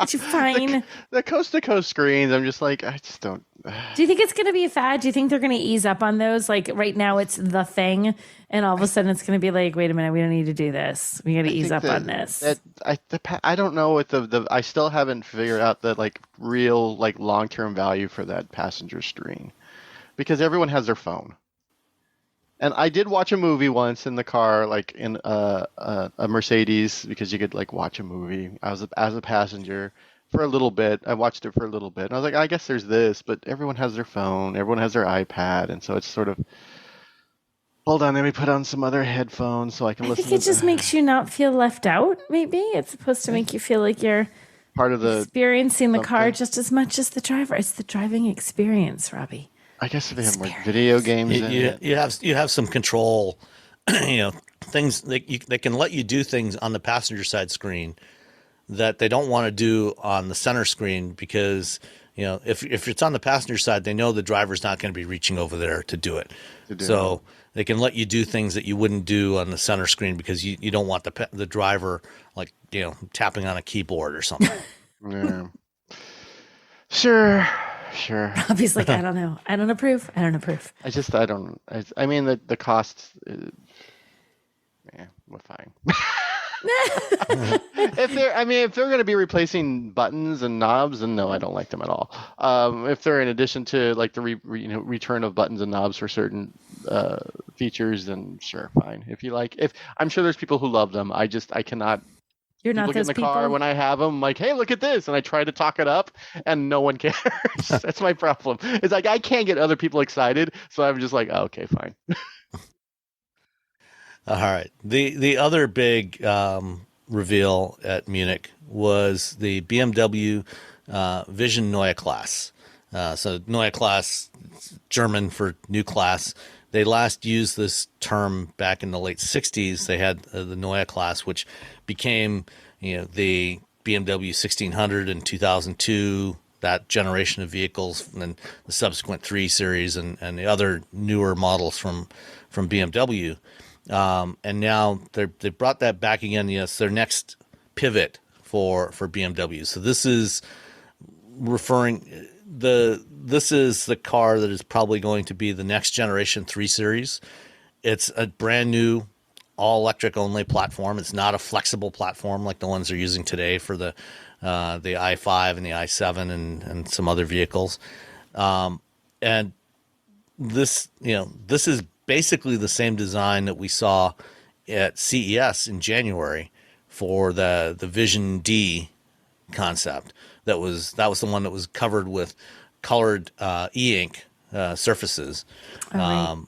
[SPEAKER 4] It's fine.
[SPEAKER 5] The coast-to-coast screens, I'm just like, I just don't.
[SPEAKER 4] Do you think it's going to be a fad? Do you think they're going to ease up on those? Like right now it's the thing, and all of a sudden it's going to be like, wait a minute, we don't need to do this. We got to ease up on this.
[SPEAKER 5] I don't know what I still haven't figured out the like real like long-term value for that passenger screen, because everyone has their phone. And I did watch a movie once in the car, like in a Mercedes, because you could like watch a movie. I was as a passenger for a little bit. I watched it for a little bit, and I was like, I guess there's this, but everyone has their phone, everyone has their iPad, and so it's sort of. Hold on, let me put on some other headphones so I can listen.
[SPEAKER 4] I think it just makes you not feel left out. Maybe it's supposed to make you feel like you're
[SPEAKER 5] part of the
[SPEAKER 4] experiencing the car just as much as the driver. It's the driving experience, Robbie.
[SPEAKER 5] I guess if they have more video games,
[SPEAKER 3] you have some control. Things they can let you do things on the passenger side screen that they don't want to do on the center screen, because if it's on the passenger side, they know the driver's not going to be reaching over there to do it. So they can let you do things that you wouldn't do on the center screen because you don't want the driver like tapping on a keyboard or something.
[SPEAKER 5] Yeah. Sure.
[SPEAKER 4] Robbie's like, I don't know. I don't approve. I
[SPEAKER 5] mean, the cost. We're fine. If they're going to be replacing buttons and knobs, then no, I don't like them at all. If they're in addition to like the return of buttons and knobs for certain features, then sure, fine. If I'm sure there's people who love them. I cannot.
[SPEAKER 4] You're not
[SPEAKER 5] those
[SPEAKER 4] those
[SPEAKER 5] people. Car when I have them, I'm like, hey, look at this, and I try to talk it up, and no one cares. That's my problem. It's like I can't get other people excited, so I'm just like, oh, okay, fine.
[SPEAKER 3] All right. The other big reveal at Munich was the BMW Vision Neue Klasse. So Neue Klasse, German for new class. They last used this term back in the late 60s. They had the Neue Klasse, which became the BMW 1600 in 2002, that generation of vehicles, and then the subsequent 3 Series and the other newer models from BMW. And now they brought that back again. It's their next pivot for BMW. So this is this is the car that is probably going to be the next generation 3 Series. It's a brand new all electric only platform. It's not a flexible platform like the ones they're using today for the i5 and the i7 and some other vehicles. And this is basically the same design that we saw at CES in January for the Vision D concept. That was the one that was covered with colored e-ink surfaces.
[SPEAKER 4] Right.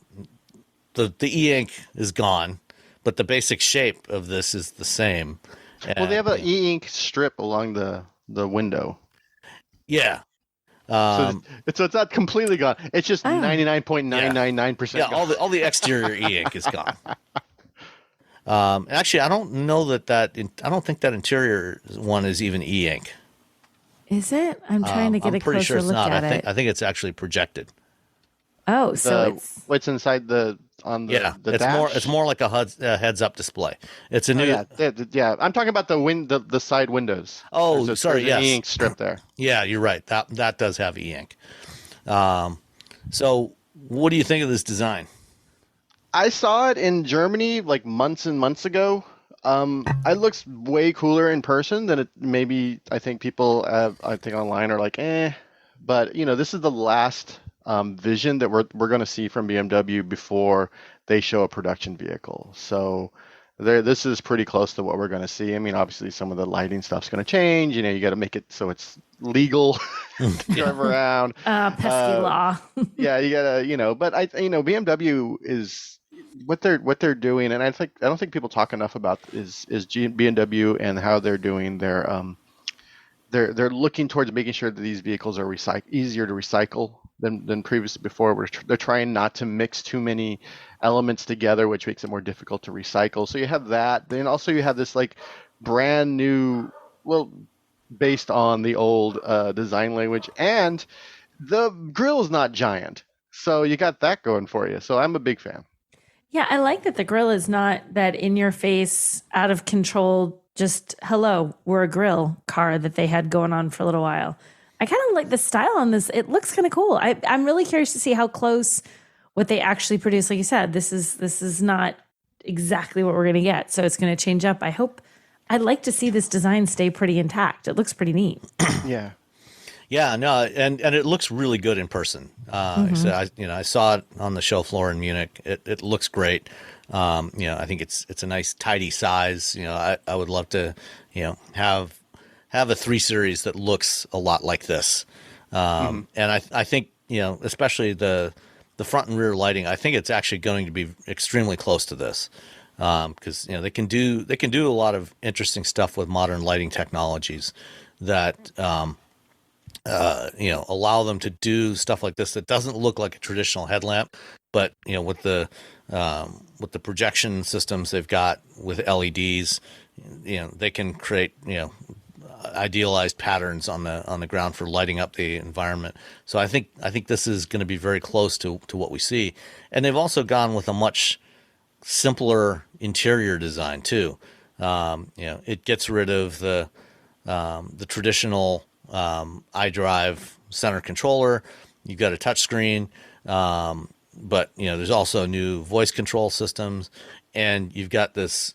[SPEAKER 3] The e-ink is gone, but the basic shape of this is the same.
[SPEAKER 5] Well, they have an e-ink strip along the window.
[SPEAKER 3] Yeah.
[SPEAKER 5] So it's not completely gone. It's just 99.999%.
[SPEAKER 3] Yeah, all the exterior e-ink is gone. Actually, I don't know I don't think that interior one is even e-ink.
[SPEAKER 4] Is it? I'm trying to get a closer look at it.
[SPEAKER 3] I think it's actually projected.
[SPEAKER 4] Oh, so it's
[SPEAKER 5] what's inside the dash?
[SPEAKER 3] It's more like a heads-up display. It's a new.
[SPEAKER 5] Yeah. I'm talking about the side windows.
[SPEAKER 3] Oh, sorry. Yes,
[SPEAKER 5] e-ink strip there.
[SPEAKER 3] Yeah, you're right. That does have e-ink. So, what do you think of this design?
[SPEAKER 5] I saw it in Germany like months and months ago. It looks way cooler in person than it maybe. I think people online are like, but this is the last vision that we're going to see from BMW before they show a production vehicle. So this is pretty close to what we're going to see. I mean, obviously some of the lighting stuff's going to change. You got to make it so it's legal to drive around.
[SPEAKER 4] Pesky law.
[SPEAKER 5] Yeah, you got to, but BMW is what they're doing, and I don't think people talk enough about is BMW and how they're doing their they're looking towards making sure that these vehicles are easier to recycle than previously before. They're trying not to mix too many elements together, which makes it more difficult to recycle. So you have that. Then also you have this like brand new, based on the old design language, and the grille is not giant. So you got that going for you. So I'm a big fan.
[SPEAKER 4] Yeah, I like that the grille is not that in your face, out of control just, hello, we're a grill car that they had going on for a little while. I kind of like the style on this. It looks kind of cool. I'm really curious to see how close what they actually produce. Like you said, this is not exactly what we're going to get. So it's going to change up. I'd like to see this design stay pretty intact. It looks pretty neat.
[SPEAKER 5] Yeah.
[SPEAKER 3] Yeah, no, and it looks really good in person. So I saw it on the show floor in Munich. It looks great. I think it's a nice tidy size. I would love to, have a 3 Series that looks a lot like this. And I think, especially the front and rear lighting, I think it's actually going to be extremely close to this. Because they can do a lot of interesting stuff with modern lighting technologies that allow them to do stuff like this that doesn't look like a traditional headlamp, but with the projection systems they've got with LEDs, they can create idealized patterns on the ground for lighting up the environment. So I think this is going to be very close to what we see, and they've also gone with a much simpler interior design too. It gets rid of the traditional iDrive center controller. You've got a touchscreen, but there's also new voice control systems, and you've got this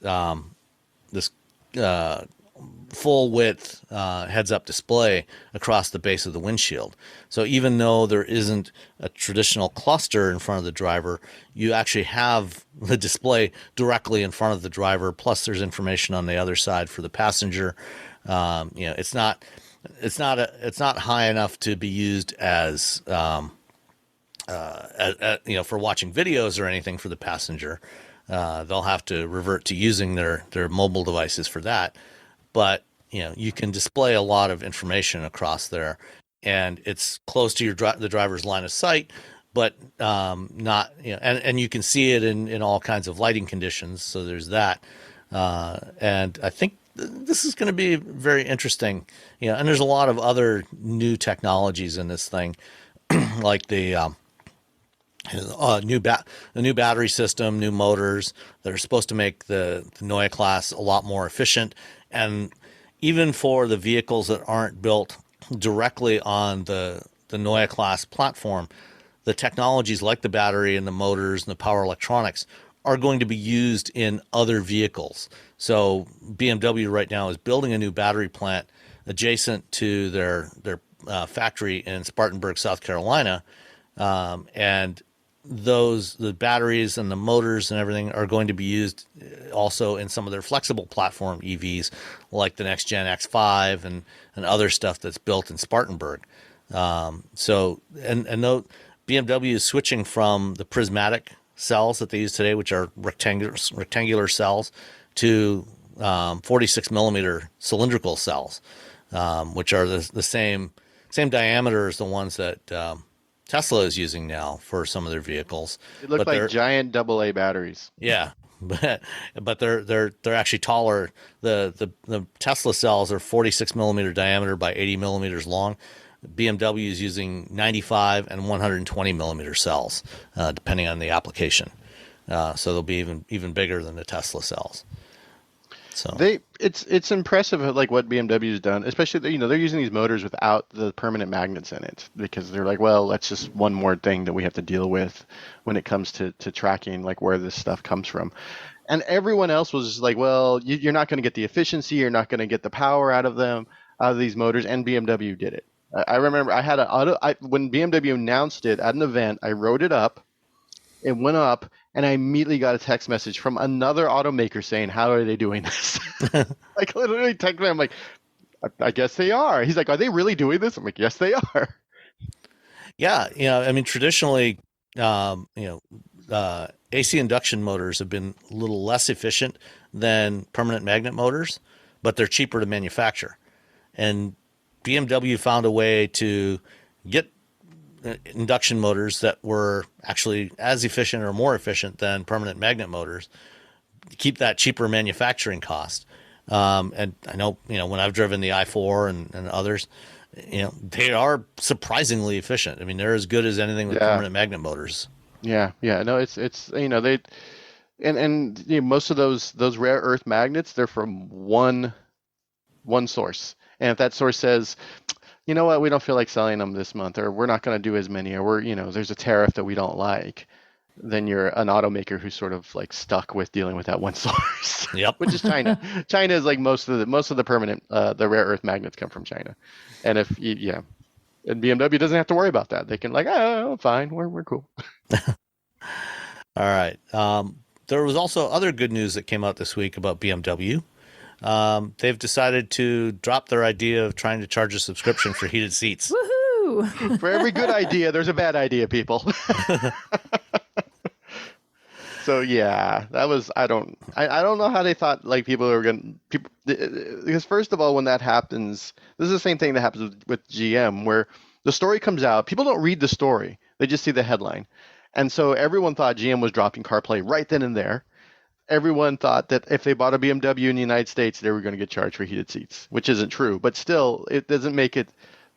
[SPEAKER 3] full width heads-up display across the base of the windshield. So even though there isn't a traditional cluster in front of the driver, you actually have the display directly in front of the driver. Plus, there's information on the other side for the passenger. It's not high enough to be used as for watching videos or anything for the passenger. They'll have to revert to using their mobile devices for that. But you can display a lot of information across there, and it's close to the driver's line of sight, but not and you can see it in all kinds of lighting conditions. So there's that, and I think this is going to be very interesting. And there's a lot of other new technologies in this thing, like the new battery system, new motors that are supposed to make the Neue Klasse a lot more efficient. And even for the vehicles that aren't built directly on the Neue Klasse platform, the technologies like the battery and the motors and the power electronics are going to be used in other vehicles. So BMW right now is building a new battery plant adjacent to their factory in Spartanburg, South Carolina, and the batteries and the motors and everything are going to be used also in some of their flexible platform EVs, like the next gen X5 and other stuff that's built in Spartanburg. So BMW is switching from the prismatic cells that they use today, which are rectangular cells, to 46 millimeter cylindrical cells, which are the same diameter as the ones that Tesla is using now for some of their vehicles.
[SPEAKER 5] It looks like giant AA batteries.
[SPEAKER 3] Yeah, but they're actually taller. The Tesla cells are 46 millimeter diameter by 80 millimeters long. BMW is using 95 and 120 millimeter cells, depending on the application. So they'll be even bigger than the Tesla cells. So
[SPEAKER 5] it's impressive like what BMW's done, especially they're using these motors without the permanent magnets in it, because they're like, well, that's just one more thing that we have to deal with when it comes to tracking like where this stuff comes from. And everyone else was just like, well, you're not going to get the efficiency, you're not going to get the power out of these motors, and BMW did it. I remember I had when BMW announced it at an event, I wrote it up. It went up, and I immediately got a text message from another automaker saying, how are they doing this? Like literally text me. I'm like, I guess they are. He's like, are they really doing this? I'm like, yes, they are.
[SPEAKER 3] Yeah. I mean, traditionally, AC induction motors have been a little less efficient than permanent magnet motors, but they're cheaper to manufacture. And BMW found a way to get induction motors that were actually as efficient or more efficient than permanent magnet motors, keep that cheaper manufacturing cost. And I know, when I've driven the i4 and others, they are surprisingly efficient. I mean, they're as good as anything with permanent magnet motors.
[SPEAKER 5] Yeah. No, it's And you know, most of those rare earth magnets, they're from one source. And if that source says, you know what, we don't feel like selling them this month, or we're not going to do as many, or we're, you know, there's a tariff that we don't like, then you're an automaker who's sort of like stuck with dealing with that one source.
[SPEAKER 3] Yep.
[SPEAKER 5] Which is China. China is like most of the permanent, the rare earth magnets come from China. And if yeah, and BMW doesn't have to worry about that. They can like, oh, fine, we're cool.
[SPEAKER 3] All right. There was also other good news that came out this week about BMW. They've decided to drop their idea of trying to charge a subscription for heated seats.
[SPEAKER 4] Woohoo!
[SPEAKER 5] For every good idea, there's a bad idea, people. So yeah, that was I don't know how they thought like people are going to because first of all, when that happens, this is the same thing that happens with GM, where the story comes out, people don't read the story, they just see the headline, and so everyone thought GM was dropping CarPlay right then and there. Everyone thought that if they bought a BMW in the United States, they were going to get charged for heated seats, which isn't true. But still, it doesn't make it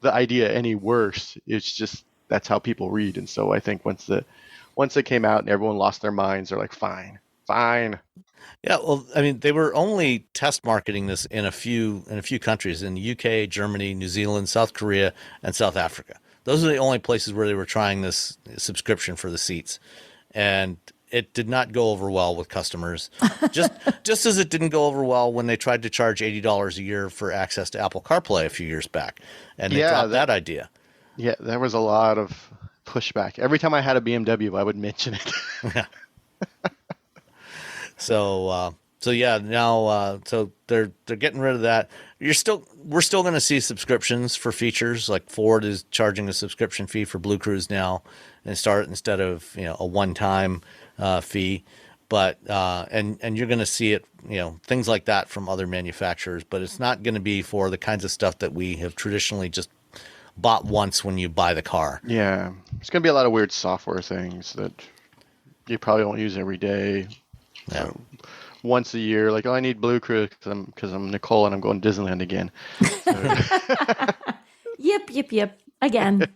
[SPEAKER 5] the idea any worse. It's just that's how people read, and so I think once it came out and everyone lost their minds, they're like, fine.
[SPEAKER 3] Yeah, well, I mean, they were only test marketing this in a few countries, in the UK, Germany, New Zealand, South Korea, and South Africa. Those are the only places where they were trying this subscription for the seats. And it did not go over well with customers. Just as it didn't go over well when they tried to charge $80 a year for access to Apple CarPlay a few years back. And they dropped that idea.
[SPEAKER 5] Yeah, there was a lot of pushback. Every time I had a BMW, I would mention it.
[SPEAKER 3] Yeah. So yeah, now so they're getting rid of that. We're still going to see subscriptions for features, like Ford is charging a subscription fee for Blue Cruise now, and instead of a one-time fee. But and you're going to see it, things like that from other manufacturers. But it's not going to be for the kinds of stuff that we have traditionally just bought once when you buy the car.
[SPEAKER 5] Yeah, there's going to be a lot of weird software things that you probably won't use every day.
[SPEAKER 3] Yeah.
[SPEAKER 5] So once a year, like, I need Blue Cruise because I'm Nicole and I'm going to Disneyland again.
[SPEAKER 4] Yep. Again.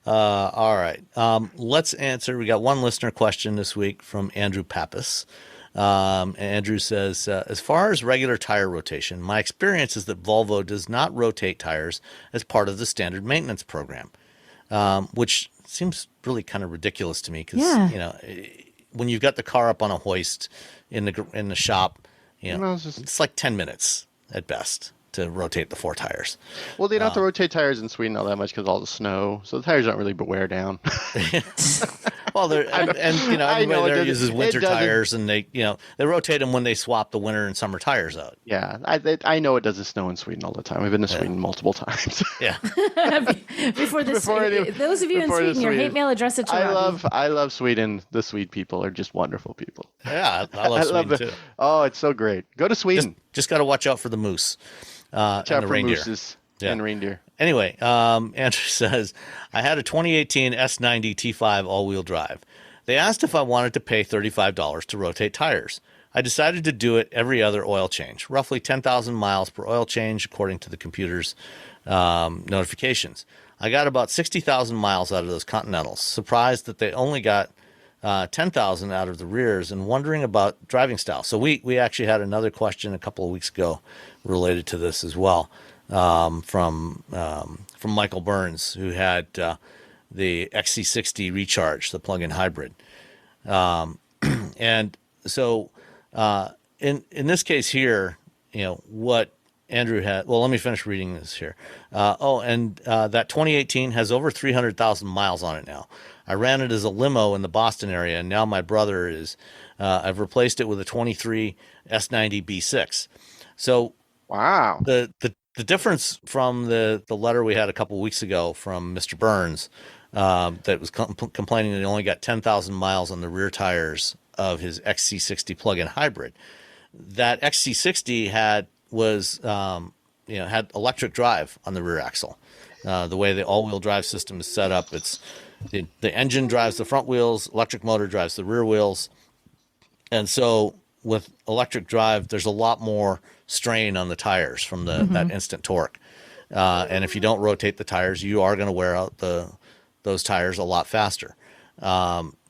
[SPEAKER 3] All right. Let's answer. We got one listener question this week from Andrew Pappas. Andrew says, as far as regular tire rotation, my experience is that Volvo does not rotate tires as part of the standard maintenance program, which seems really kind of ridiculous to me because, when you've got the car up on a hoist in the shop, it's like 10 minutes at best to rotate the four tires.
[SPEAKER 5] Well, they don't have to rotate tires in Sweden all that much because of all the snow, so the tires don't really wear down.
[SPEAKER 3] Well, everybody there uses winter tires, and they rotate them when they swap the winter and summer tires out.
[SPEAKER 5] Yeah, I know it doesn't snow in Sweden all the time. I've been to Sweden multiple times.
[SPEAKER 3] Yeah.
[SPEAKER 4] Those of you in Sweden, your hate mail, address it to Robbie.
[SPEAKER 5] I love Sweden. The Swede people are just wonderful people.
[SPEAKER 3] Yeah, I love Sweden too.
[SPEAKER 5] Oh, it's so great. Go to Sweden.
[SPEAKER 3] Just got to watch out for the moose. And the reindeer. Mooses and reindeer.
[SPEAKER 4] Anyway,
[SPEAKER 3] Andrew says, I had a 2018 S90 T5 all-wheel drive. They asked if I wanted to pay $35 to rotate tires. I decided to do it every other oil change, roughly 10,000 miles per oil change, according to the computer's notifications. I got about 60,000 miles out of those Continentals, surprised that they only got 10,000 out of the rears, and wondering about driving style. So we actually had another question a couple of weeks ago related to this as well, from Michael Burns, who had the XC60 Recharge, the plug-in hybrid. And so in this case here, what Andrew had, well, let me finish reading this here. That 2018 has over 300,000 miles on it now. I ran it as a limo in the Boston area, and now my brother is, I've replaced it with a 23 S90 B6. So
[SPEAKER 5] wow,
[SPEAKER 3] the difference from the letter we had a couple of weeks ago from Mr. Burns, that was complaining that he only got 10,000 miles on the rear tires of his XC60 plug-in hybrid. That XC60 had electric drive on the rear axle. The way the all-wheel drive system is set up, it's the engine drives the front wheels, electric motor drives the rear wheels. And so with electric drive, there's a lot more strain on the tires from that instant torque. And if you don't rotate the tires, you are going to wear out those tires a lot faster.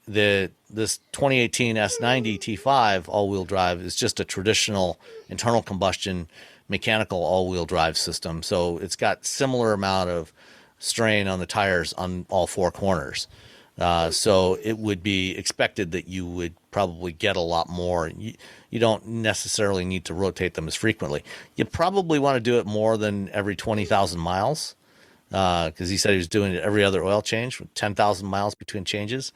[SPEAKER 3] this 2018 S90 T5 all-wheel drive is just a traditional internal combustion mechanical all-wheel drive system. So it's got similar amount of strain on the tires on all four corners. So it would be expected that you would probably get a lot more. You don't necessarily need to rotate them as frequently. You probably want to do it more than every 20,000 miles, because he said he was doing it every other oil change, with 10,000 miles between changes.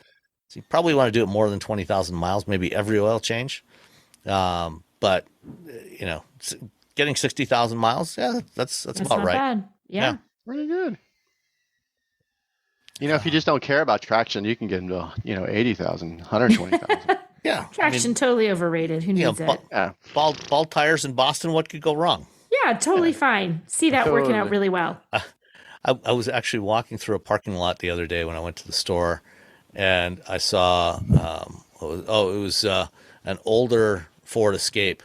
[SPEAKER 3] So you probably want to do it more than 20,000 miles, maybe every oil change. But getting 60,000 miles, yeah, that's about right.
[SPEAKER 4] Bad. Yeah.
[SPEAKER 5] Pretty good. If you just don't care about traction, you can get into 80,000, 120,000.
[SPEAKER 3] Yeah,
[SPEAKER 4] traction totally overrated. Who needs it?
[SPEAKER 3] Bald tires in Boston. What could go wrong?
[SPEAKER 4] Yeah, totally fine. See that working out really well.
[SPEAKER 3] I was actually walking through a parking lot the other day when I went to the store, and I saw it was an older Ford Escape,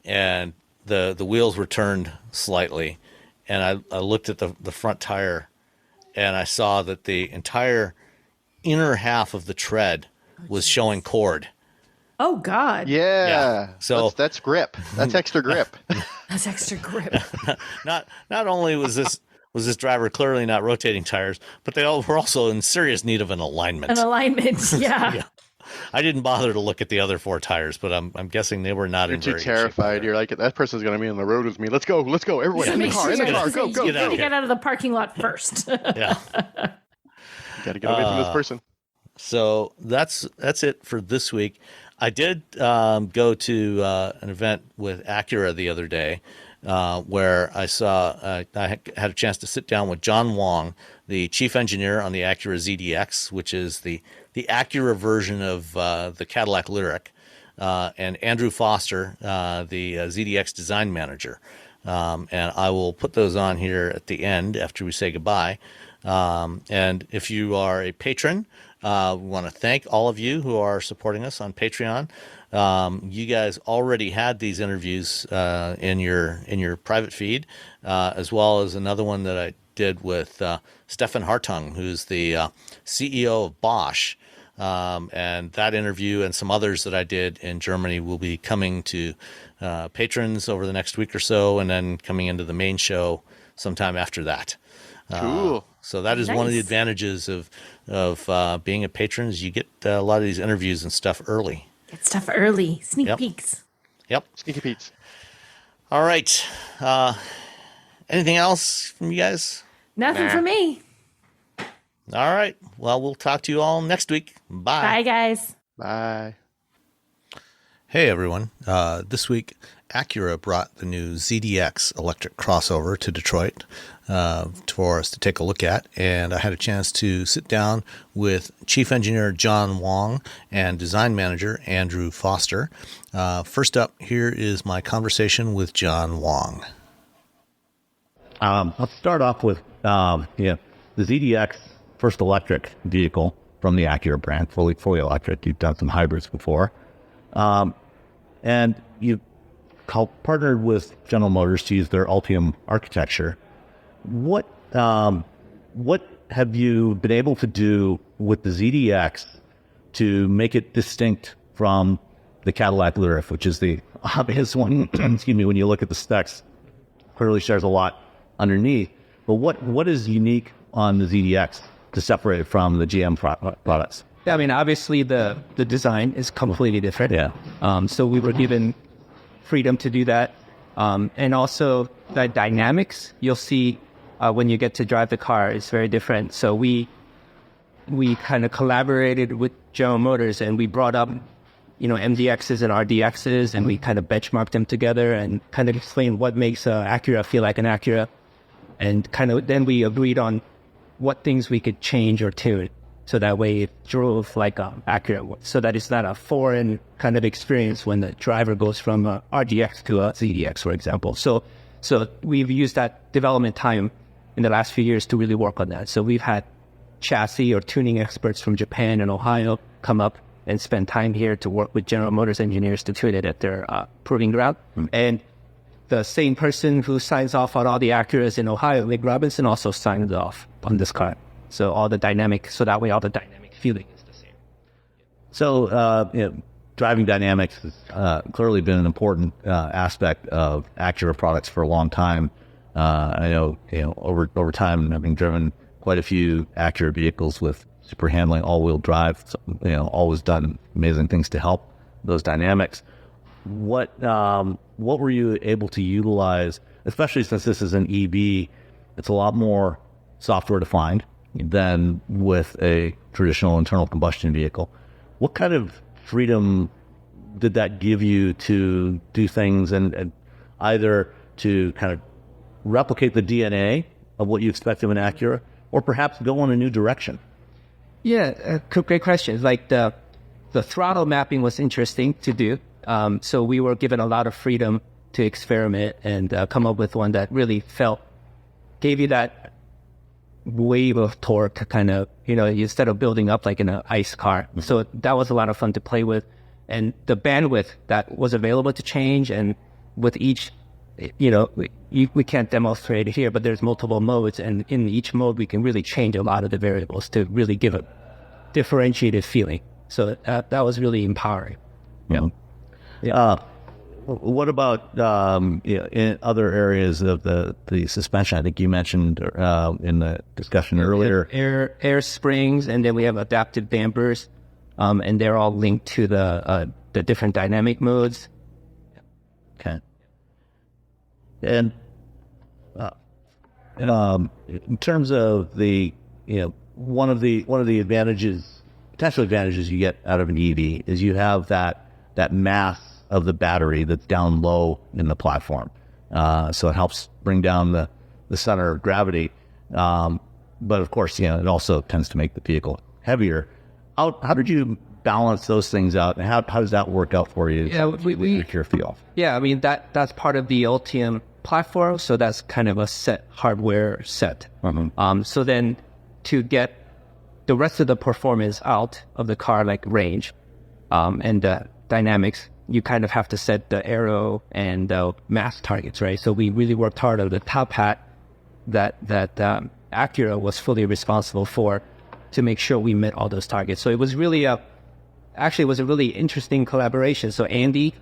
[SPEAKER 3] and the wheels were turned slightly, and I looked at the front tire, and I saw that the entire inner half of the tread was showing cord.
[SPEAKER 4] Oh God!
[SPEAKER 5] Yeah.
[SPEAKER 3] So
[SPEAKER 5] that's grip. That's extra grip.
[SPEAKER 4] That's extra grip.
[SPEAKER 3] Not only was this driver clearly not rotating tires, but they all were also in serious need of an alignment.
[SPEAKER 4] Yeah.
[SPEAKER 3] I didn't bother to look at the other four tires, but I'm guessing they were not in very good shape.
[SPEAKER 5] You're too terrified. You're like, that person's going to be on the road with me. Let's go. Everyone in the car. Go.
[SPEAKER 4] You need to get out of the parking lot first.
[SPEAKER 3] Yeah.
[SPEAKER 5] Got to get away from this person.
[SPEAKER 3] So that's it for this week. I did go to an event with Acura the other day, where I had a chance to sit down with John Wong, the chief engineer on the Acura ZDX, which is the Acura version of the Cadillac Lyriq, and Andrew Foster, the ZDX design manager. And I will put those on here at the end after we say goodbye. And if you are a patron, we want to thank all of you who are supporting us on Patreon. You guys already had these interviews in your private feed, as well as another one that I did with Stefan Hartung, who's the CEO of Bosch. And that interview and some others that I did in Germany will be coming to patrons over the next week or so, and then coming into the main show sometime after that.
[SPEAKER 5] Cool.
[SPEAKER 3] So that is one of the advantages of being a patron, is you get a lot of these interviews and stuff early.
[SPEAKER 4] Get stuff early. Sneak peeks.
[SPEAKER 3] Yep.
[SPEAKER 5] Sneaky peeks.
[SPEAKER 3] All right. Anything else from you guys?
[SPEAKER 4] Nothing for me.
[SPEAKER 3] All right. Well, we'll talk to you all next week. Bye.
[SPEAKER 4] Bye, guys.
[SPEAKER 5] Bye.
[SPEAKER 3] Hey, everyone. This week, Acura brought the new ZDX electric crossover to Detroit for us to take a look at. And I had a chance to sit down with Chief Engineer John Wong and Design Manager Andrew Foster. First up, here is my conversation with John Wong.
[SPEAKER 8] Let's start off with the ZDX first electric vehicle from the Acura brand, fully electric. You've done some hybrids before. And you partnered with General Motors to use their Ultium architecture. What have you been able to do with the ZDX to make it distinct from the Cadillac Lyriq, which is the obvious one? Excuse me, when you look at the specs, clearly shares a lot underneath. But what is unique on the ZDX to separate it from the GM products?
[SPEAKER 9] I mean, obviously the design is completely different.
[SPEAKER 8] Yeah.
[SPEAKER 9] So we were given freedom to do that. And also the dynamics you'll see when you get to drive the car is very different. So we kind of collaborated with General Motors, and we brought up, MDXs and RDXs, and we kind of benchmarked them together and kind of explained what makes Acura feel like an Acura. And kind of then we agreed on what things we could change or tune, so that way it drove like Acura, so that it's not a foreign kind of experience when the driver goes from a RDX to a ZDX, for example. So we've used that development time in the last few years to really work on that. So we've had chassis or tuning experts from Japan and Ohio come up and spend time here to work with General Motors engineers to tune it at their proving ground. And the same person who signs off on all the Acuras in Ohio, Nick Robinson, also signs off on this car. So that way all the dynamic feeling is the same.
[SPEAKER 8] So, driving dynamics has clearly been an important aspect of Acura products for a long time. I know, over time, having driven quite a few Acura vehicles with super handling, all-wheel drive, always done amazing things to help those dynamics. What were you able to utilize, especially since this is an EV? It's a lot more software defined than with a traditional internal combustion vehicle. What kind of freedom did that give you to do things and either to kind of replicate the DNA of what you expect of an Acura, or perhaps go in a new direction?
[SPEAKER 9] Yeah, great question. Like the throttle mapping was interesting to do. So we were given a lot of freedom to experiment and come up with one that really gave you that wave of torque kind of, instead of building up like in an ICE car. Mm-hmm. So that was a lot of fun to play with. And the bandwidth that was available to change, and with each, we can't demonstrate it here, but there's multiple modes. And in each mode, we can really change a lot of the variables to really give a differentiated feeling. So that was really empowering.
[SPEAKER 8] Yeah. Yeah. What about in other areas of the suspension? I think you mentioned in the discussion earlier.
[SPEAKER 9] Air springs, and then we have adaptive dampers, and they're all linked to the different dynamic modes.
[SPEAKER 8] Okay. And in terms of the one of the potential advantages you get out of an EV is you have that mass of the battery that's down low in the platform. So it helps bring down the center of gravity. But of course, it also tends to make the vehicle heavier. How did you balance those things out, and how does that work out for you?
[SPEAKER 9] Yeah, we
[SPEAKER 8] your feel.
[SPEAKER 9] Yeah, I mean that's part of the Ultium platform, so that's kind of a set hardware set. Mm-hmm. So then to get the rest of the performance out of the car, like range and dynamics, you kind of have to set the aero and mass targets, right? So we really worked hard on the top hat that Acura was fully responsible for to make sure we met all those targets. So it was really it was a really interesting collaboration. So Andy,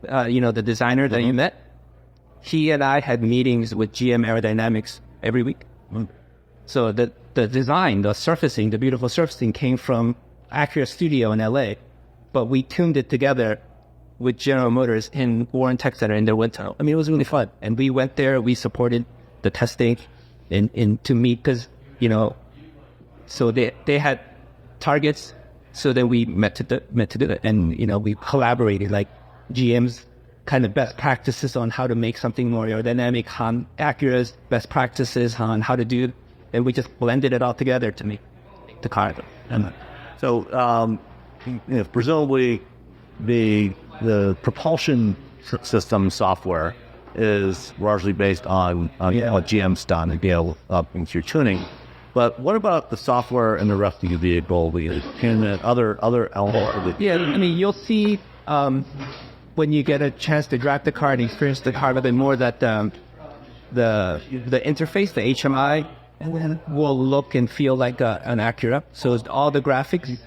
[SPEAKER 9] the designer that you met, he and I had meetings with GM Aerodynamics every week. Mm-hmm. So the design, the beautiful surfacing came from Acura Studio in LA, but we tuned it together with General Motors in Warren Tech Center in their wind tunnel. I mean, it was really fun. And we went there, we supported the testing to meet, because, so they had targets, so then we met to do it. And, we collaborated, like GM's kind of best practices on how to make something more aerodynamic, Acura's best practices on how to do, and we just blended it all together to make the car.
[SPEAKER 8] So, presumably the propulsion system software is largely based on what GM's done with your tuning. But what about the software and the rest of the vehicle, and other elements of it?
[SPEAKER 9] Yeah, I mean, you'll see when you get a chance to drive the car and experience the car a little bit more, that the interface, the HMI, will look and feel like an Acura. So it's all the graphics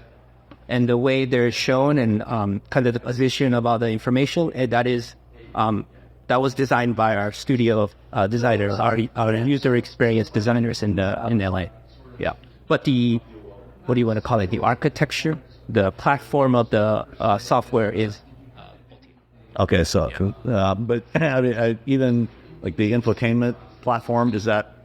[SPEAKER 9] and the way they're shown, and kind of the position of all the information, that was designed by our studio of designers, our user experience designers in LA. Yeah. But what do you want to call it? The architecture, the platform of the software is.
[SPEAKER 8] Okay, so but I mean, even like the infotainment platform, is that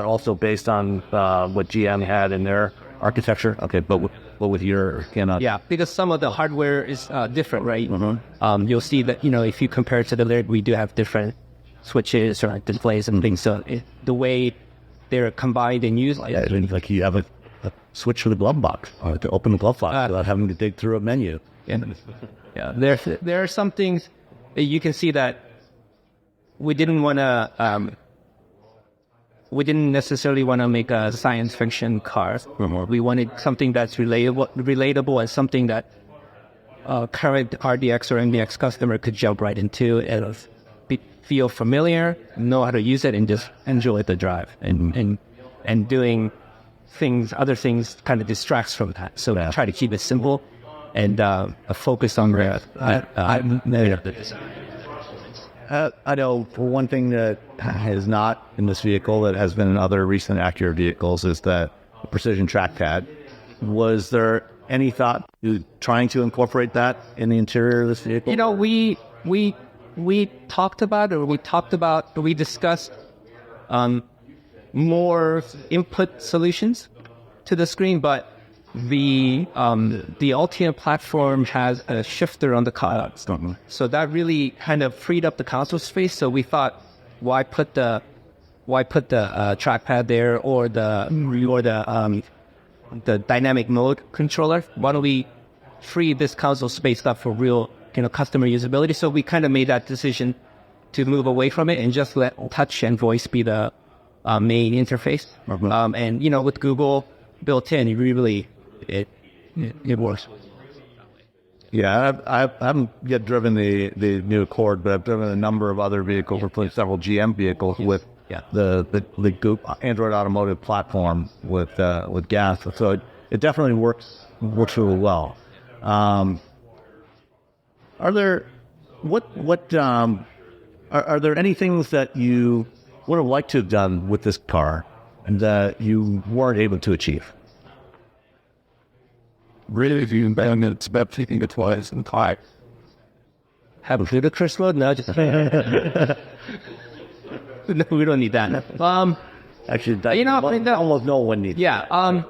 [SPEAKER 8] also based on what GM had in their architecture? Okay, but with your cannot.
[SPEAKER 9] Yeah, because some of the hardware is different, right? Mm-hmm. You'll see that if you compare it to the Lyric, we do have different switches or displays and things. So the way they're combined and used,
[SPEAKER 8] like you have a switch for the glove box or to open the glove box without having to dig through a menu.
[SPEAKER 9] Yeah, there are some things that you can see that we didn't want to. We didn't necessarily want to make a science fiction car. Mm-hmm. We wanted something that's relatable, and something that current RDX or MDX customer could jump right into and feel familiar, know how to use it, and just enjoy the drive. And doing other things kind of distracts from that. So we try to keep it simple and focus on the
[SPEAKER 8] I know one thing that is not in this vehicle that has been in other recent Acura vehicles is the precision trackpad. Was there any thought to trying to incorporate that in the interior of this vehicle?
[SPEAKER 9] You know, we discussed more input solutions to the screen, but the Ultium platform has a shifter on the car, so that really kind of freed up the console space. So we thought, why put the trackpad there or the dynamic mode controller? Why don't we free this console space up for real, customer usability? So we kind of made that decision to move away from it and just let touch and voice be the main interface. And with Google built in, it works.
[SPEAKER 8] Yeah, I haven't yet driven the new Accord, but I've driven a number of other vehicles, including several GM vehicles with the Google Android Automotive platform with gas. So it definitely works really well. Are there are there any things that you would have liked to have done with this car and that you weren't able to achieve?
[SPEAKER 10] Really, if you bang it, it's about thinking it twice and type.
[SPEAKER 9] Have a ludicrous mode? No, just no, we don't need that.
[SPEAKER 8] Actually, almost no one needs.
[SPEAKER 9] Yeah, and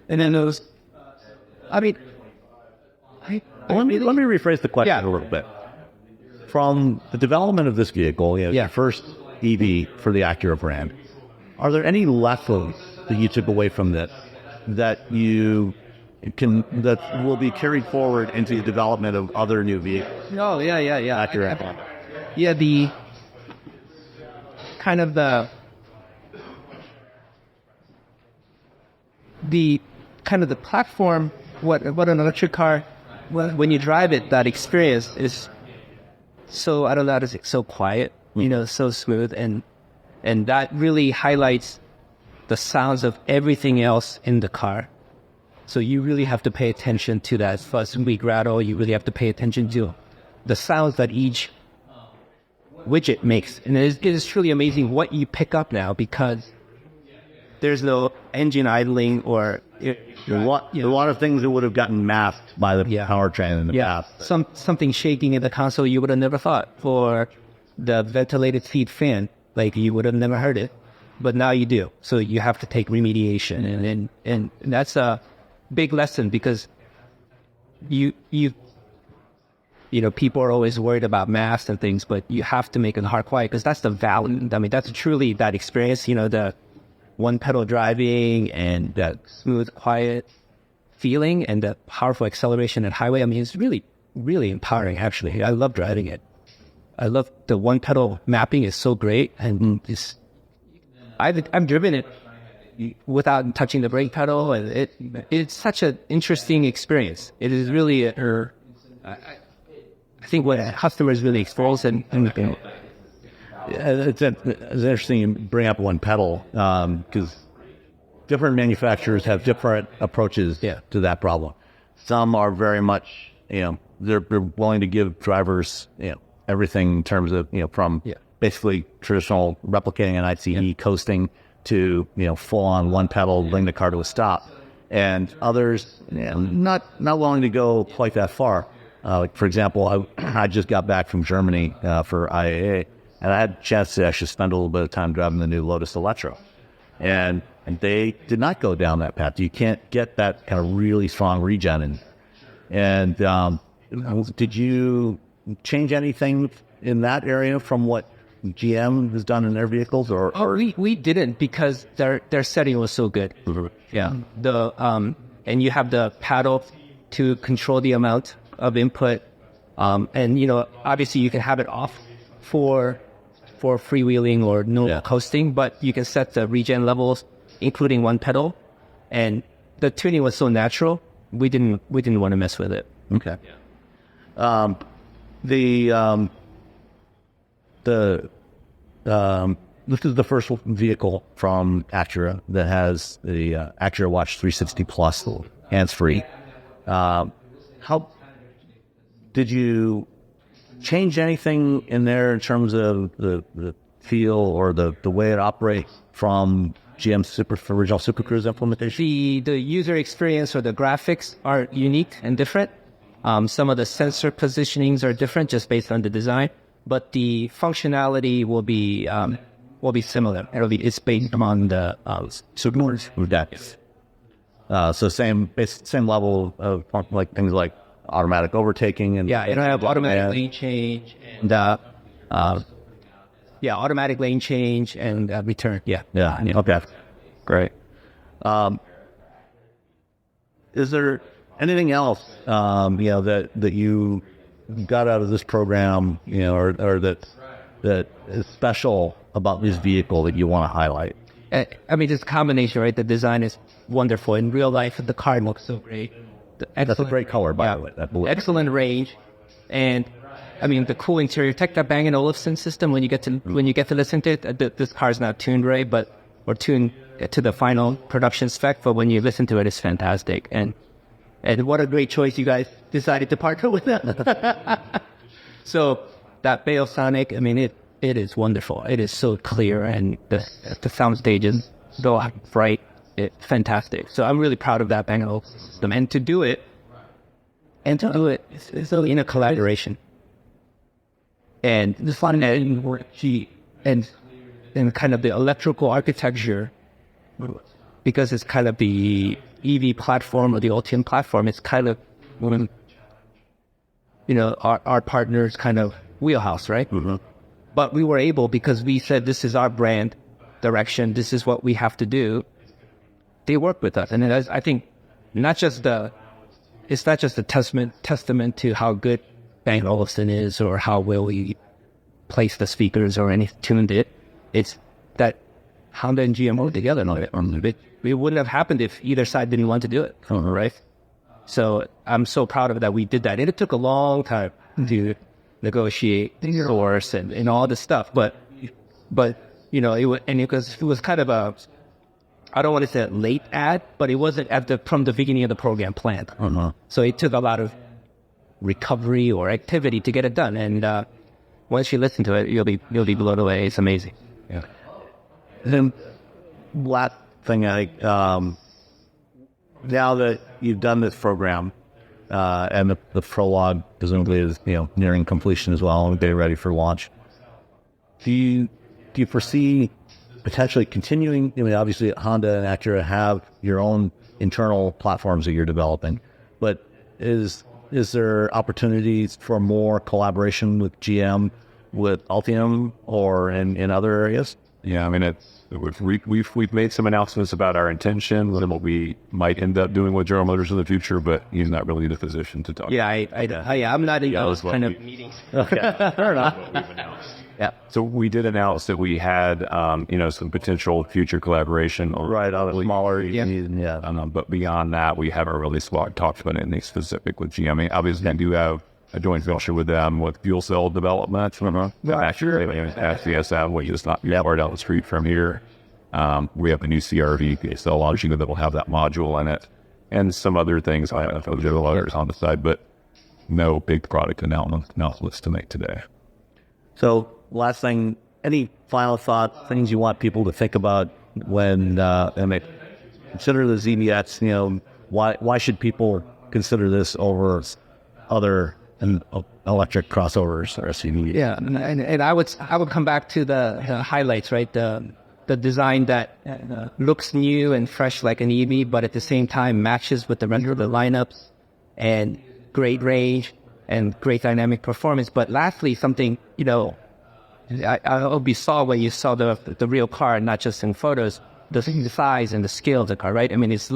[SPEAKER 9] then those.
[SPEAKER 8] Let me rephrase the question a little bit. From the development of this vehicle, your first EV for the Acura brand, are there any lessons that you took away from this that will be carried forward into the development of other new vehicles?
[SPEAKER 9] Oh, yeah.
[SPEAKER 8] Acura.
[SPEAKER 9] Yeah, the kind of the platform. What an electric car, when you drive it, that experience is so, I don't know how to say, so quiet, so smooth, and that really highlights the sounds of everything else in the car. So you really have to pay attention to that fuzz and weak rattle. You really have to pay attention to the sounds that each widget makes. And it is truly amazing what you pick up now, because there's no engine idling or
[SPEAKER 8] a lot of things that would have gotten masked by the powertrain in the past.
[SPEAKER 9] Something shaking in the console you would have never thought. For the ventilated seat fan, you would have never heard it, but now you do. So you have to take remediation, and that's a big lesson, because people are always worried about masks and things, but you have to make it hard quiet, because that's the value. I mean, that's truly that experience. The one pedal driving and that smooth, quiet feeling and the powerful acceleration at highway. I mean, it's really, really empowering, actually. I love driving it. I love the one pedal mapping is so great. And I've driven it without touching the brake pedal, and it's such an interesting experience. It is really I think what customers really expose and
[SPEAKER 8] It's interesting you bring up one pedal, because different manufacturers have different approaches to that problem. Some are very much, they're willing to give drivers, everything in terms of, from basically traditional replicating an ICE coasting to, full on one pedal, bring the car to a stop. And others, not willing to go quite that far. For example, I just got back from Germany for IAA. And I had a chance to actually spend a little bit of time driving the new Lotus Eletre. And they did not go down that path. You can't get that kind of really strong regen. And did you change anything in that area from what GM has done in their vehicles? Or
[SPEAKER 9] we didn't, because their setting was so good. Yeah. And you have the paddle to control the amount of input. And, obviously you can have it off for freewheeling or coasting, but you can set the regen levels, including one pedal, and the tuning was so natural. We didn't want to mess with it.
[SPEAKER 8] Okay. The this is the first vehicle from Acura that has the Acura Watch 360 Plus hands-free. How did you change anything in there in terms of the feel or the way it operates from GM's original Super Cruise implementation?
[SPEAKER 9] The user experience or the graphics are unique and different. Some of the sensor positionings are different just based on the design, but the functionality will be similar. It's based on the Super
[SPEAKER 8] Cruise. So same level of like things like automatic overtaking and
[SPEAKER 9] it'll have automatic lane change and automatic lane change and return.
[SPEAKER 8] Okay, great. Is there anything else that you got out of this program, or that is special about this vehicle that you want to highlight?
[SPEAKER 9] I mean, it's a combination, right? The design is wonderful. In real life, the car looks so great.
[SPEAKER 8] That's a great color, by the way. That blue.
[SPEAKER 9] Excellent range, and I mean the cool interior. Take that Bang & Olufsen system when you get to listen to it. This car's not tuned right, or tuned to the final production spec. But when you listen to it, it's fantastic. And what a great choice you guys decided to partner with them. So that Baosonic, I mean it is wonderful. It is so clear, and the sound stages so bright. It's fantastic. So I'm really proud of that Bang & Olufsen system. And to do it it's in a collaboration. And the fun and kind of the electrical architecture, because it's kind of the EV platform or the Ultium platform, it's kind of our partner's kind of wheelhouse, right? Mm-hmm. But we were able, because we said this is our brand direction, this is what we have to do. They work with us, and I think it's not just a testament to how good Bang & Olufsen is or how well we place the speakers or tuned it. It's that Honda and GM work together on it. It wouldn't have happened if either side didn't want to do it, right? So I'm so proud of that we did that, and it took a long time to negotiate the source and all this stuff, but it was kind of a, I don't want to say late ad, but it wasn't from the beginning of the program planned. So it took a lot of recovery or activity to get it done. And once you listen to it, you'll be blown away. It's amazing.
[SPEAKER 8] Yeah. And then last thing, now that you've done this program, and the prologue presumably is nearing completion as well and getting ready for launch, do you foresee potentially continuing? I mean, obviously Honda and Acura have your own internal platforms that you're developing, but is there opportunities for more collaboration with GM, with Ultium, or in other areas?
[SPEAKER 10] Yeah, I mean, we've made some announcements about our intention and what we might end up doing with General Motors in the future, but he's not really in a position to talk.
[SPEAKER 9] Yeah, I'm not in those kind of meetings.
[SPEAKER 8] Okay, fair enough.
[SPEAKER 10] Yeah. So we did announce that we had, some potential future collaboration.
[SPEAKER 8] Right, on a smaller.
[SPEAKER 10] But beyond that, we haven't really talked about anything specific with GM. I mean, obviously, we do have a joint venture with them with fuel cell development. Actually, SCSM, which is not far down the street from here. We have a new CRV cell launching that will have that module in it, and some other things. I don't know if there are others on the side, but no big product announcements to make today.
[SPEAKER 8] So, last thing, any final thoughts, things you want people to think about when they consider the ZDX? Why should people consider this over other electric crossovers or SUVs?
[SPEAKER 9] Yeah, and I would come back to the highlights, right? The design that looks new and fresh like an EV, but at the same time matches with the rest of the lineups, and great range and great dynamic performance. But lastly, something I hope you saw when you saw the real car, not just in photos, the size and the scale of the car, right? I mean, it's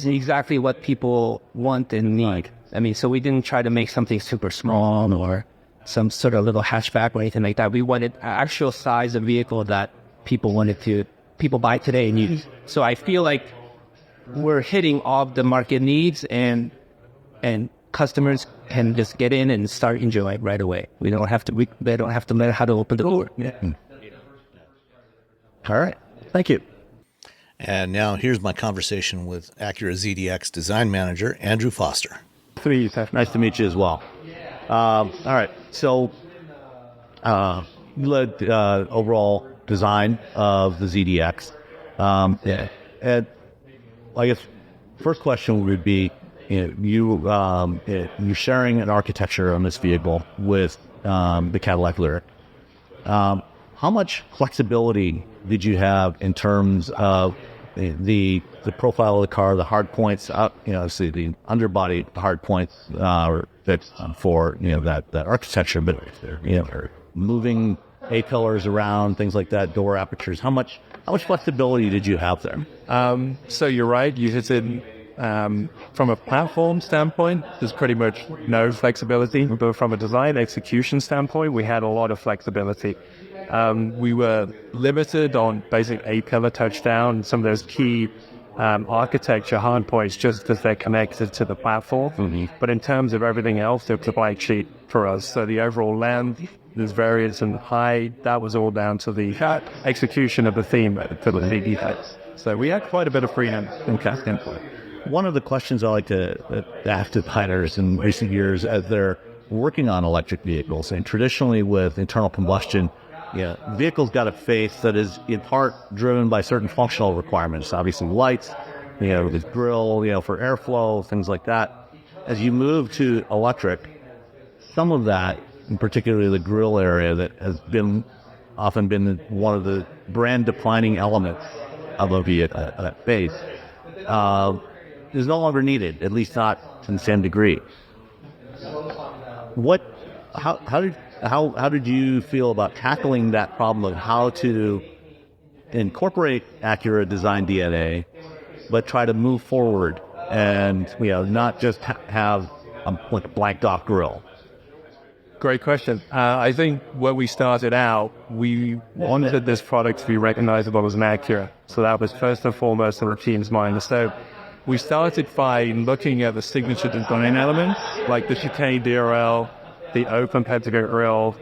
[SPEAKER 9] exactly what people want and need. I mean, so we didn't try to make something super small or some sort of little hatchback or anything like that. We wanted actual size of vehicle that people buy today and use. So I feel like we're hitting all the market needs, and customers can just get in and start enjoying right away. They don't have to learn how to open the door. Yeah.
[SPEAKER 8] All right. Thank you.
[SPEAKER 3] And now here's my conversation with Acura ZDX design manager, Andrew Foster.
[SPEAKER 8] Nice to meet you as well. All right. So you led overall design of the ZDX. And I guess first question would be, you're sharing an architecture on this vehicle with the Cadillac Lyriq. How much flexibility did you have in terms of the profile of the car, the hard points, obviously the underbody hard points that's for that architecture, but moving A-pillars around, things like that, door apertures. How much flexibility did you have there?
[SPEAKER 11] So you're right. You hit it. From a platform standpoint, there's pretty much no flexibility. But from a design execution standpoint, we had a lot of flexibility. We were limited on basic A-pillar touchdown, some of those key architecture hard points just because they're connected to the platform. Mm-hmm. But in terms of everything else, it was a blank sheet for us. So the overall length, there's variance in height, that was all down to the execution of the theme for the VDX. So we had quite a bit of freedom in that standpoint.
[SPEAKER 8] One of the questions I like to ask to pilots in recent years as they're working on electric vehicles, and traditionally with internal combustion, vehicles got a face that is in part driven by certain functional requirements, obviously lights, the grill, for airflow, things like that. As you move to electric, some of that, and particularly the grill area, that has often been one of the brand defining elements of a vehicle at that base, is no longer needed, at least not to the same degree. How did you feel about tackling that problem of how to incorporate Acura design DNA, but try to move forward and not just have a blanked off grill?
[SPEAKER 11] Great question. I think when we started out, we wanted this product to be recognizable as an Acura. So that was first and foremost in the team's mind. So we started by looking at the signature design elements, like the chicane DRL, the open pentagon grille,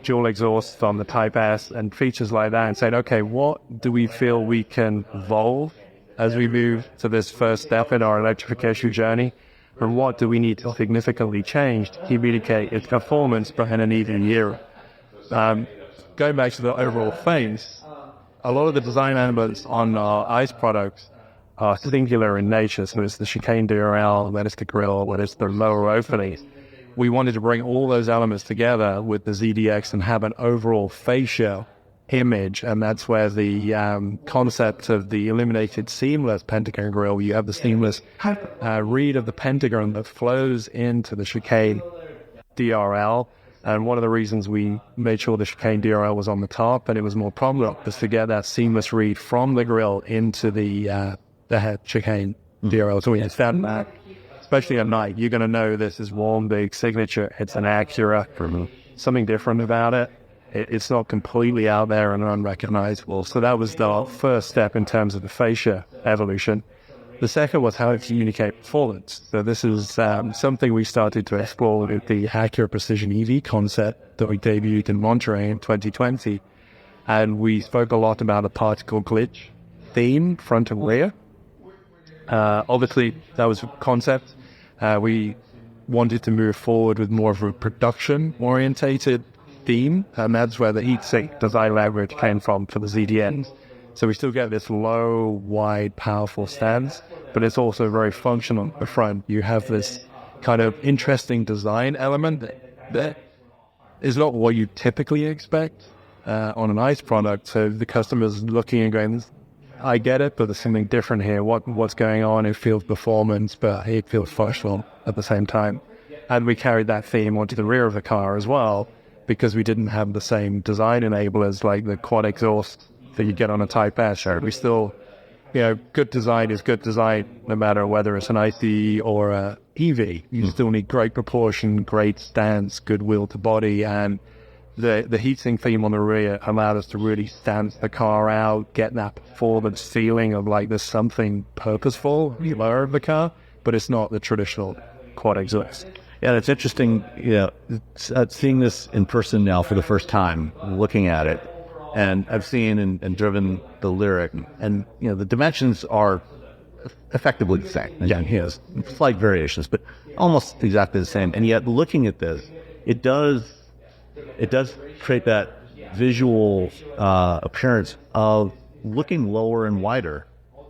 [SPEAKER 11] dual exhaust on the Type S, and features like that, and saying, okay, what do we feel we can evolve as we move to this first step in our electrification journey? And what do we need to significantly change to communicate its performance in an even era? Going back to the overall face, a lot of the design elements on our ICE products are singular in nature. So it's the chicane DRL, then it's the grille, then it's the lower openings. We wanted to bring all those elements together with the ZDX and have an overall fascia image, and that's where the concept of the illuminated seamless pentagon grille, you have the seamless read of the pentagon that flows into the chicane DRL. And one of the reasons we made sure the chicane DRL was on the top and it was more prominent was to get that seamless read from the grille into the head chicane DRL. So we had that. Especially at night, you're going to know this is one big signature. It's an Acura. Something different about it. It's not completely out there and unrecognizable. So that was the first step in terms of the fascia evolution. The second was how to communicate performance. So this is something we started to explore with the Acura Precision EV concept that we debuted in Monterey in 2020. And we spoke a lot about a particle glitch theme, front and rear. Obviously, that was a concept. We wanted to move forward with more of a production-orientated theme, and that's where the heat-sink design language came from for the ZDX. So we still get this low, wide, powerful stance, but it's also very functional at the front. You have this kind of interesting design element that is not what you typically expect on an ICE product. So the customer's looking and going, I get it, but there's something different here. What's going on? It feels performance, but it feels functional at the same time. And we carried that theme onto the rear of the car as well, because we didn't have the same design enablers like the quad exhaust that you get on a Type S. We still, good design is good design, no matter whether it's an ICE or a EV. You still need great proportion, great stance, good wheel to body, and the heatsink theme on the rear allowed us to really stance the car out, get that performance feeling of like there's something purposeful in the lower of the car, but it's not the traditional quad exhaust.
[SPEAKER 8] Yeah, it's interesting, seeing this in person now for the first time, looking at it. And I've seen and driven the Lyric, and the dimensions are effectively the same. Again, he has slight variations, but almost exactly the same. And yet, looking at this, it does create that visual appearance of looking lower and wider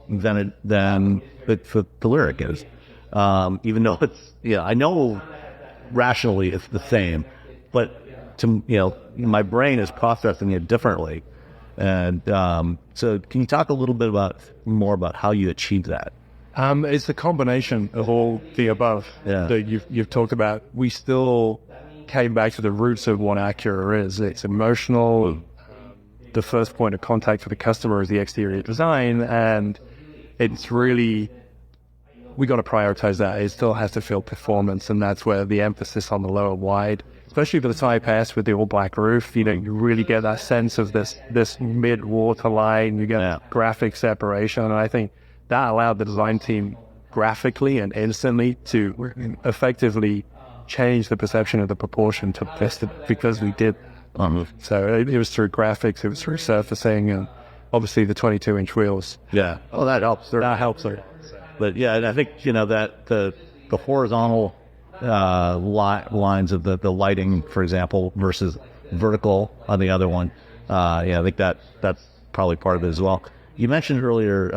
[SPEAKER 8] than the Lyric is. Even though I know rationally it's the same, but my brain is processing it differently. And so can you talk a little bit more about how you achieve that?
[SPEAKER 11] It's a combination of all the above that you've talked about. We still came back to the roots of what Acura is. It's emotional. The first point of contact for the customer is the exterior design, and it's really, we got to prioritize that. It still has to feel performance, and that's where the emphasis on the lower wide, especially for the Type S with the all black roof, you really get that sense of this mid waterline. You get graphic separation, and I think that allowed the design team graphically and instantly to effectively change the perception of the proportion to this, because we did. So it was through graphics, it was through surfacing, and obviously the 22-inch wheels.
[SPEAKER 8] Yeah. Oh, that helps.
[SPEAKER 11] That helps.
[SPEAKER 8] But yeah, and I think that the horizontal lines of the lighting, for example, versus vertical on the other one. I think that's probably part of it as well. You mentioned earlier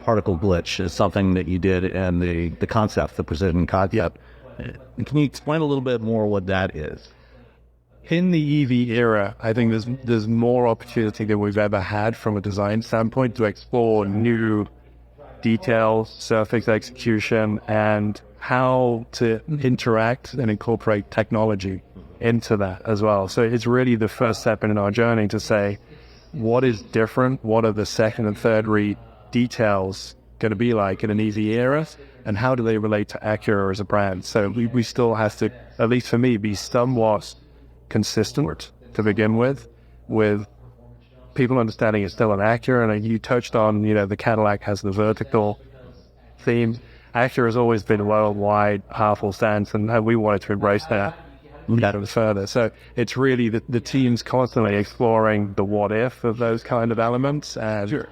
[SPEAKER 8] particle glitch is something that you did, and the concept, the precision concept. Can you explain a little bit more what that is?
[SPEAKER 11] In the EV era, I think there's more opportunity than we've ever had from a design standpoint to explore new details, surface execution, and how to interact and incorporate technology into that as well. So it's really the first step in our journey to say, what is different? What are the second and third details going to be like in an EV era? And how do they relate to Acura as a brand? So we still have to, at least for me, be somewhat consistent to begin with people understanding it's still an Acura. And you touched on, the Cadillac has the vertical theme. Acura has always been low, wide, powerful stance, and we wanted to embrace that further. So it's really the team's constantly exploring the what if of those kind of elements. And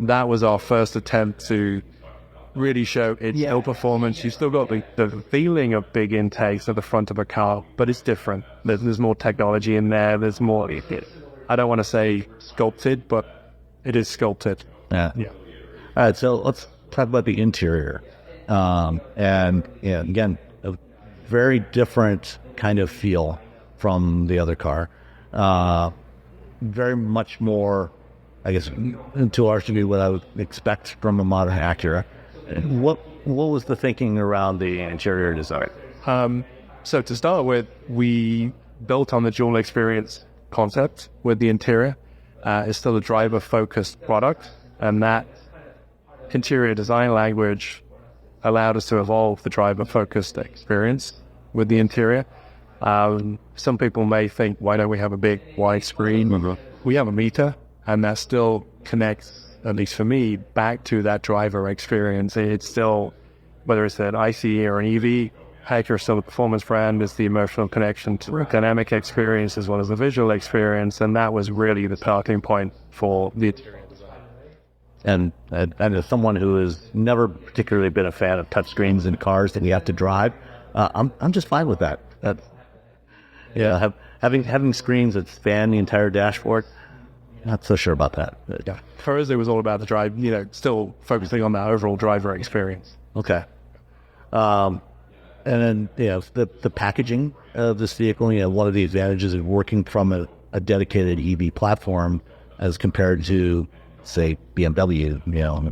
[SPEAKER 11] that was our first attempt to really show its hill performance. You still got the feeling of big intakes at the front of a car, but it's different. There's more technology in there. There's more, I don't want to say sculpted, but it is sculpted.
[SPEAKER 8] Yeah. All right, so let's talk about the interior. And again, a very different kind of feel from the other car. Very much more, I guess, to our degree, what I would expect from a modern Acura. What was the thinking around the interior design?
[SPEAKER 11] So to start with, we built on the dual experience concept with the interior. It's still a driver-focused product, and that interior design language allowed us to evolve the driver-focused experience with the interior. Some people may think, why don't we have a big wide screen? Mm-hmm. We have a meter, and that still connects, at least for me, back to that driver experience. It's still, whether it's an ICE or an EV, Acura is still a performance brand. It's the emotional connection to the dynamic experience as well as the visual experience, and that was really the starting point for the interior design.
[SPEAKER 8] And as someone who has never particularly been a fan of touchscreens in cars that you have to drive, I'm just fine with that. Having screens that span the entire dashboard, not so sure about that.
[SPEAKER 11] Yeah. For us, it was all about the drive, still focusing on that overall driver experience.
[SPEAKER 8] Okay. And then, the packaging of this vehicle, one of the advantages of working from a dedicated EV platform as compared to, say, BMW,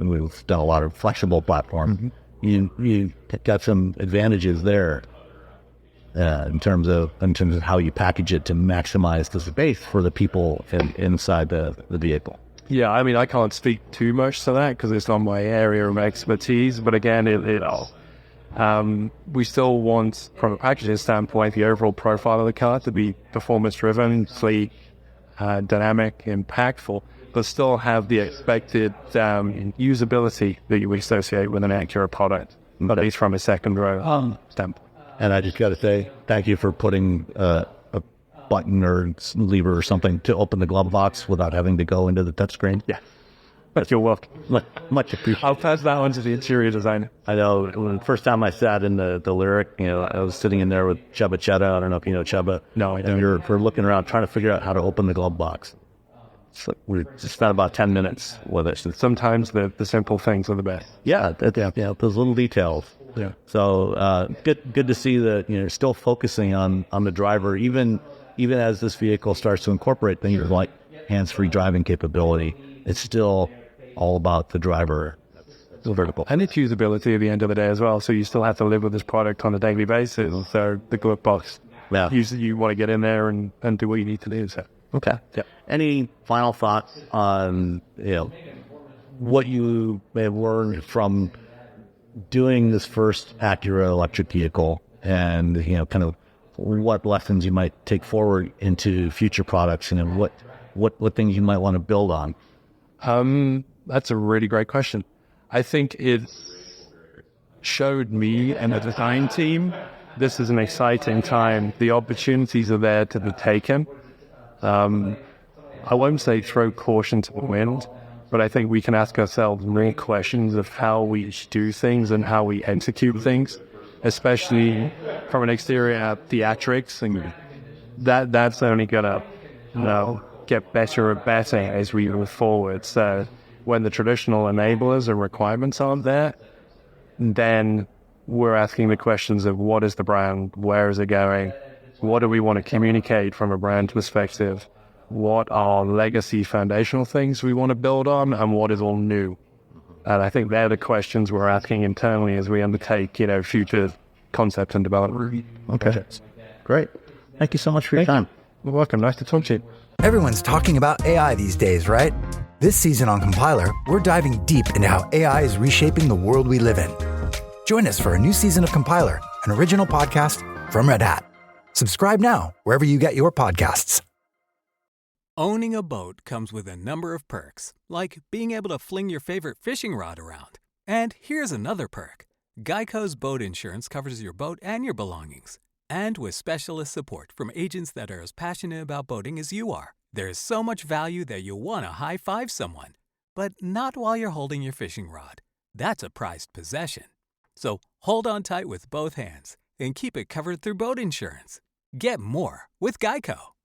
[SPEAKER 8] we've done a lot of flexible platforms. Mm-hmm. You got some advantages there in terms of how you package it to maximize the space for the people inside the vehicle.
[SPEAKER 11] Yeah, I can't speak too much to that because it's not my area of expertise. But again, we still want, from a packaging standpoint, the overall profile of the car to be performance-driven, sleek, dynamic, impactful, but still have the expected usability that you would associate with an Acura product, at least from a second row standpoint.
[SPEAKER 8] And I just got to say, thank you for putting a button or lever or something to open the glove box without having to go into the touchscreen.
[SPEAKER 11] Yeah. But you're welcome.
[SPEAKER 8] Much appreciated.
[SPEAKER 11] I'll pass that on to the interior designer.
[SPEAKER 8] I know when the first time I sat in the Lyric, I was sitting in there with Chubba Chetta. I don't know if you know Chubba.
[SPEAKER 11] No, I don't.
[SPEAKER 8] And we're looking around trying to figure out how to open the glove box. So we just spent about 10 minutes with it.
[SPEAKER 11] Sometimes the simple things are the best.
[SPEAKER 8] Yeah, those little details.
[SPEAKER 11] Yeah.
[SPEAKER 8] So good to see that you're still focusing on the driver, even as this vehicle starts to incorporate things like hands-free driving capability. It's still all about the driver.
[SPEAKER 11] Vertical. And its usability at the end of the day as well. So you still have to live with this product on a daily basis. So the glove box, you want to get in there and do what you need to do. So.
[SPEAKER 8] Okay.
[SPEAKER 11] Yeah.
[SPEAKER 8] Any final thoughts on what you may have learned from doing this first Acura electric vehicle, and kind of what lessons you might take forward into future products, and what things you might want to build on?
[SPEAKER 11] That's a really great question. I think it showed me and the design team this is an exciting time. The opportunities are there to be taken. I won't say throw caution to the wind, but I think we can ask ourselves more questions of how we do things and how we execute things, especially from an exterior theatrics, and that's only gonna get better and better as we move forward. So when the traditional enablers and requirements aren't there, then we're asking the questions of what is the brand, where is it going, what do we want to communicate from a brand perspective, what are legacy foundational things we want to build on, and what is all new. And I think they're the questions we're asking internally as we undertake, future concept and development.
[SPEAKER 8] Okay, great. Thank you so much for your time.
[SPEAKER 11] You're welcome. Nice to talk to you.
[SPEAKER 6] Everyone's talking about AI these days, right? This season on Compiler, we're diving deep into how AI is reshaping the world we live in. Join us for a new season of Compiler, an original podcast from Red Hat. Subscribe now wherever you get your podcasts.
[SPEAKER 12] Owning a boat comes with a number of perks, like being able to fling your favorite fishing rod around. And here's another perk. Geico's boat insurance covers your boat and your belongings. And with specialist support from agents that are as passionate about boating as you are, there's so much value that you'll want to high-five someone. But not while you're holding your fishing rod. That's a prized possession. So hold on tight with both hands and keep it covered through boat insurance. Get more with Geico.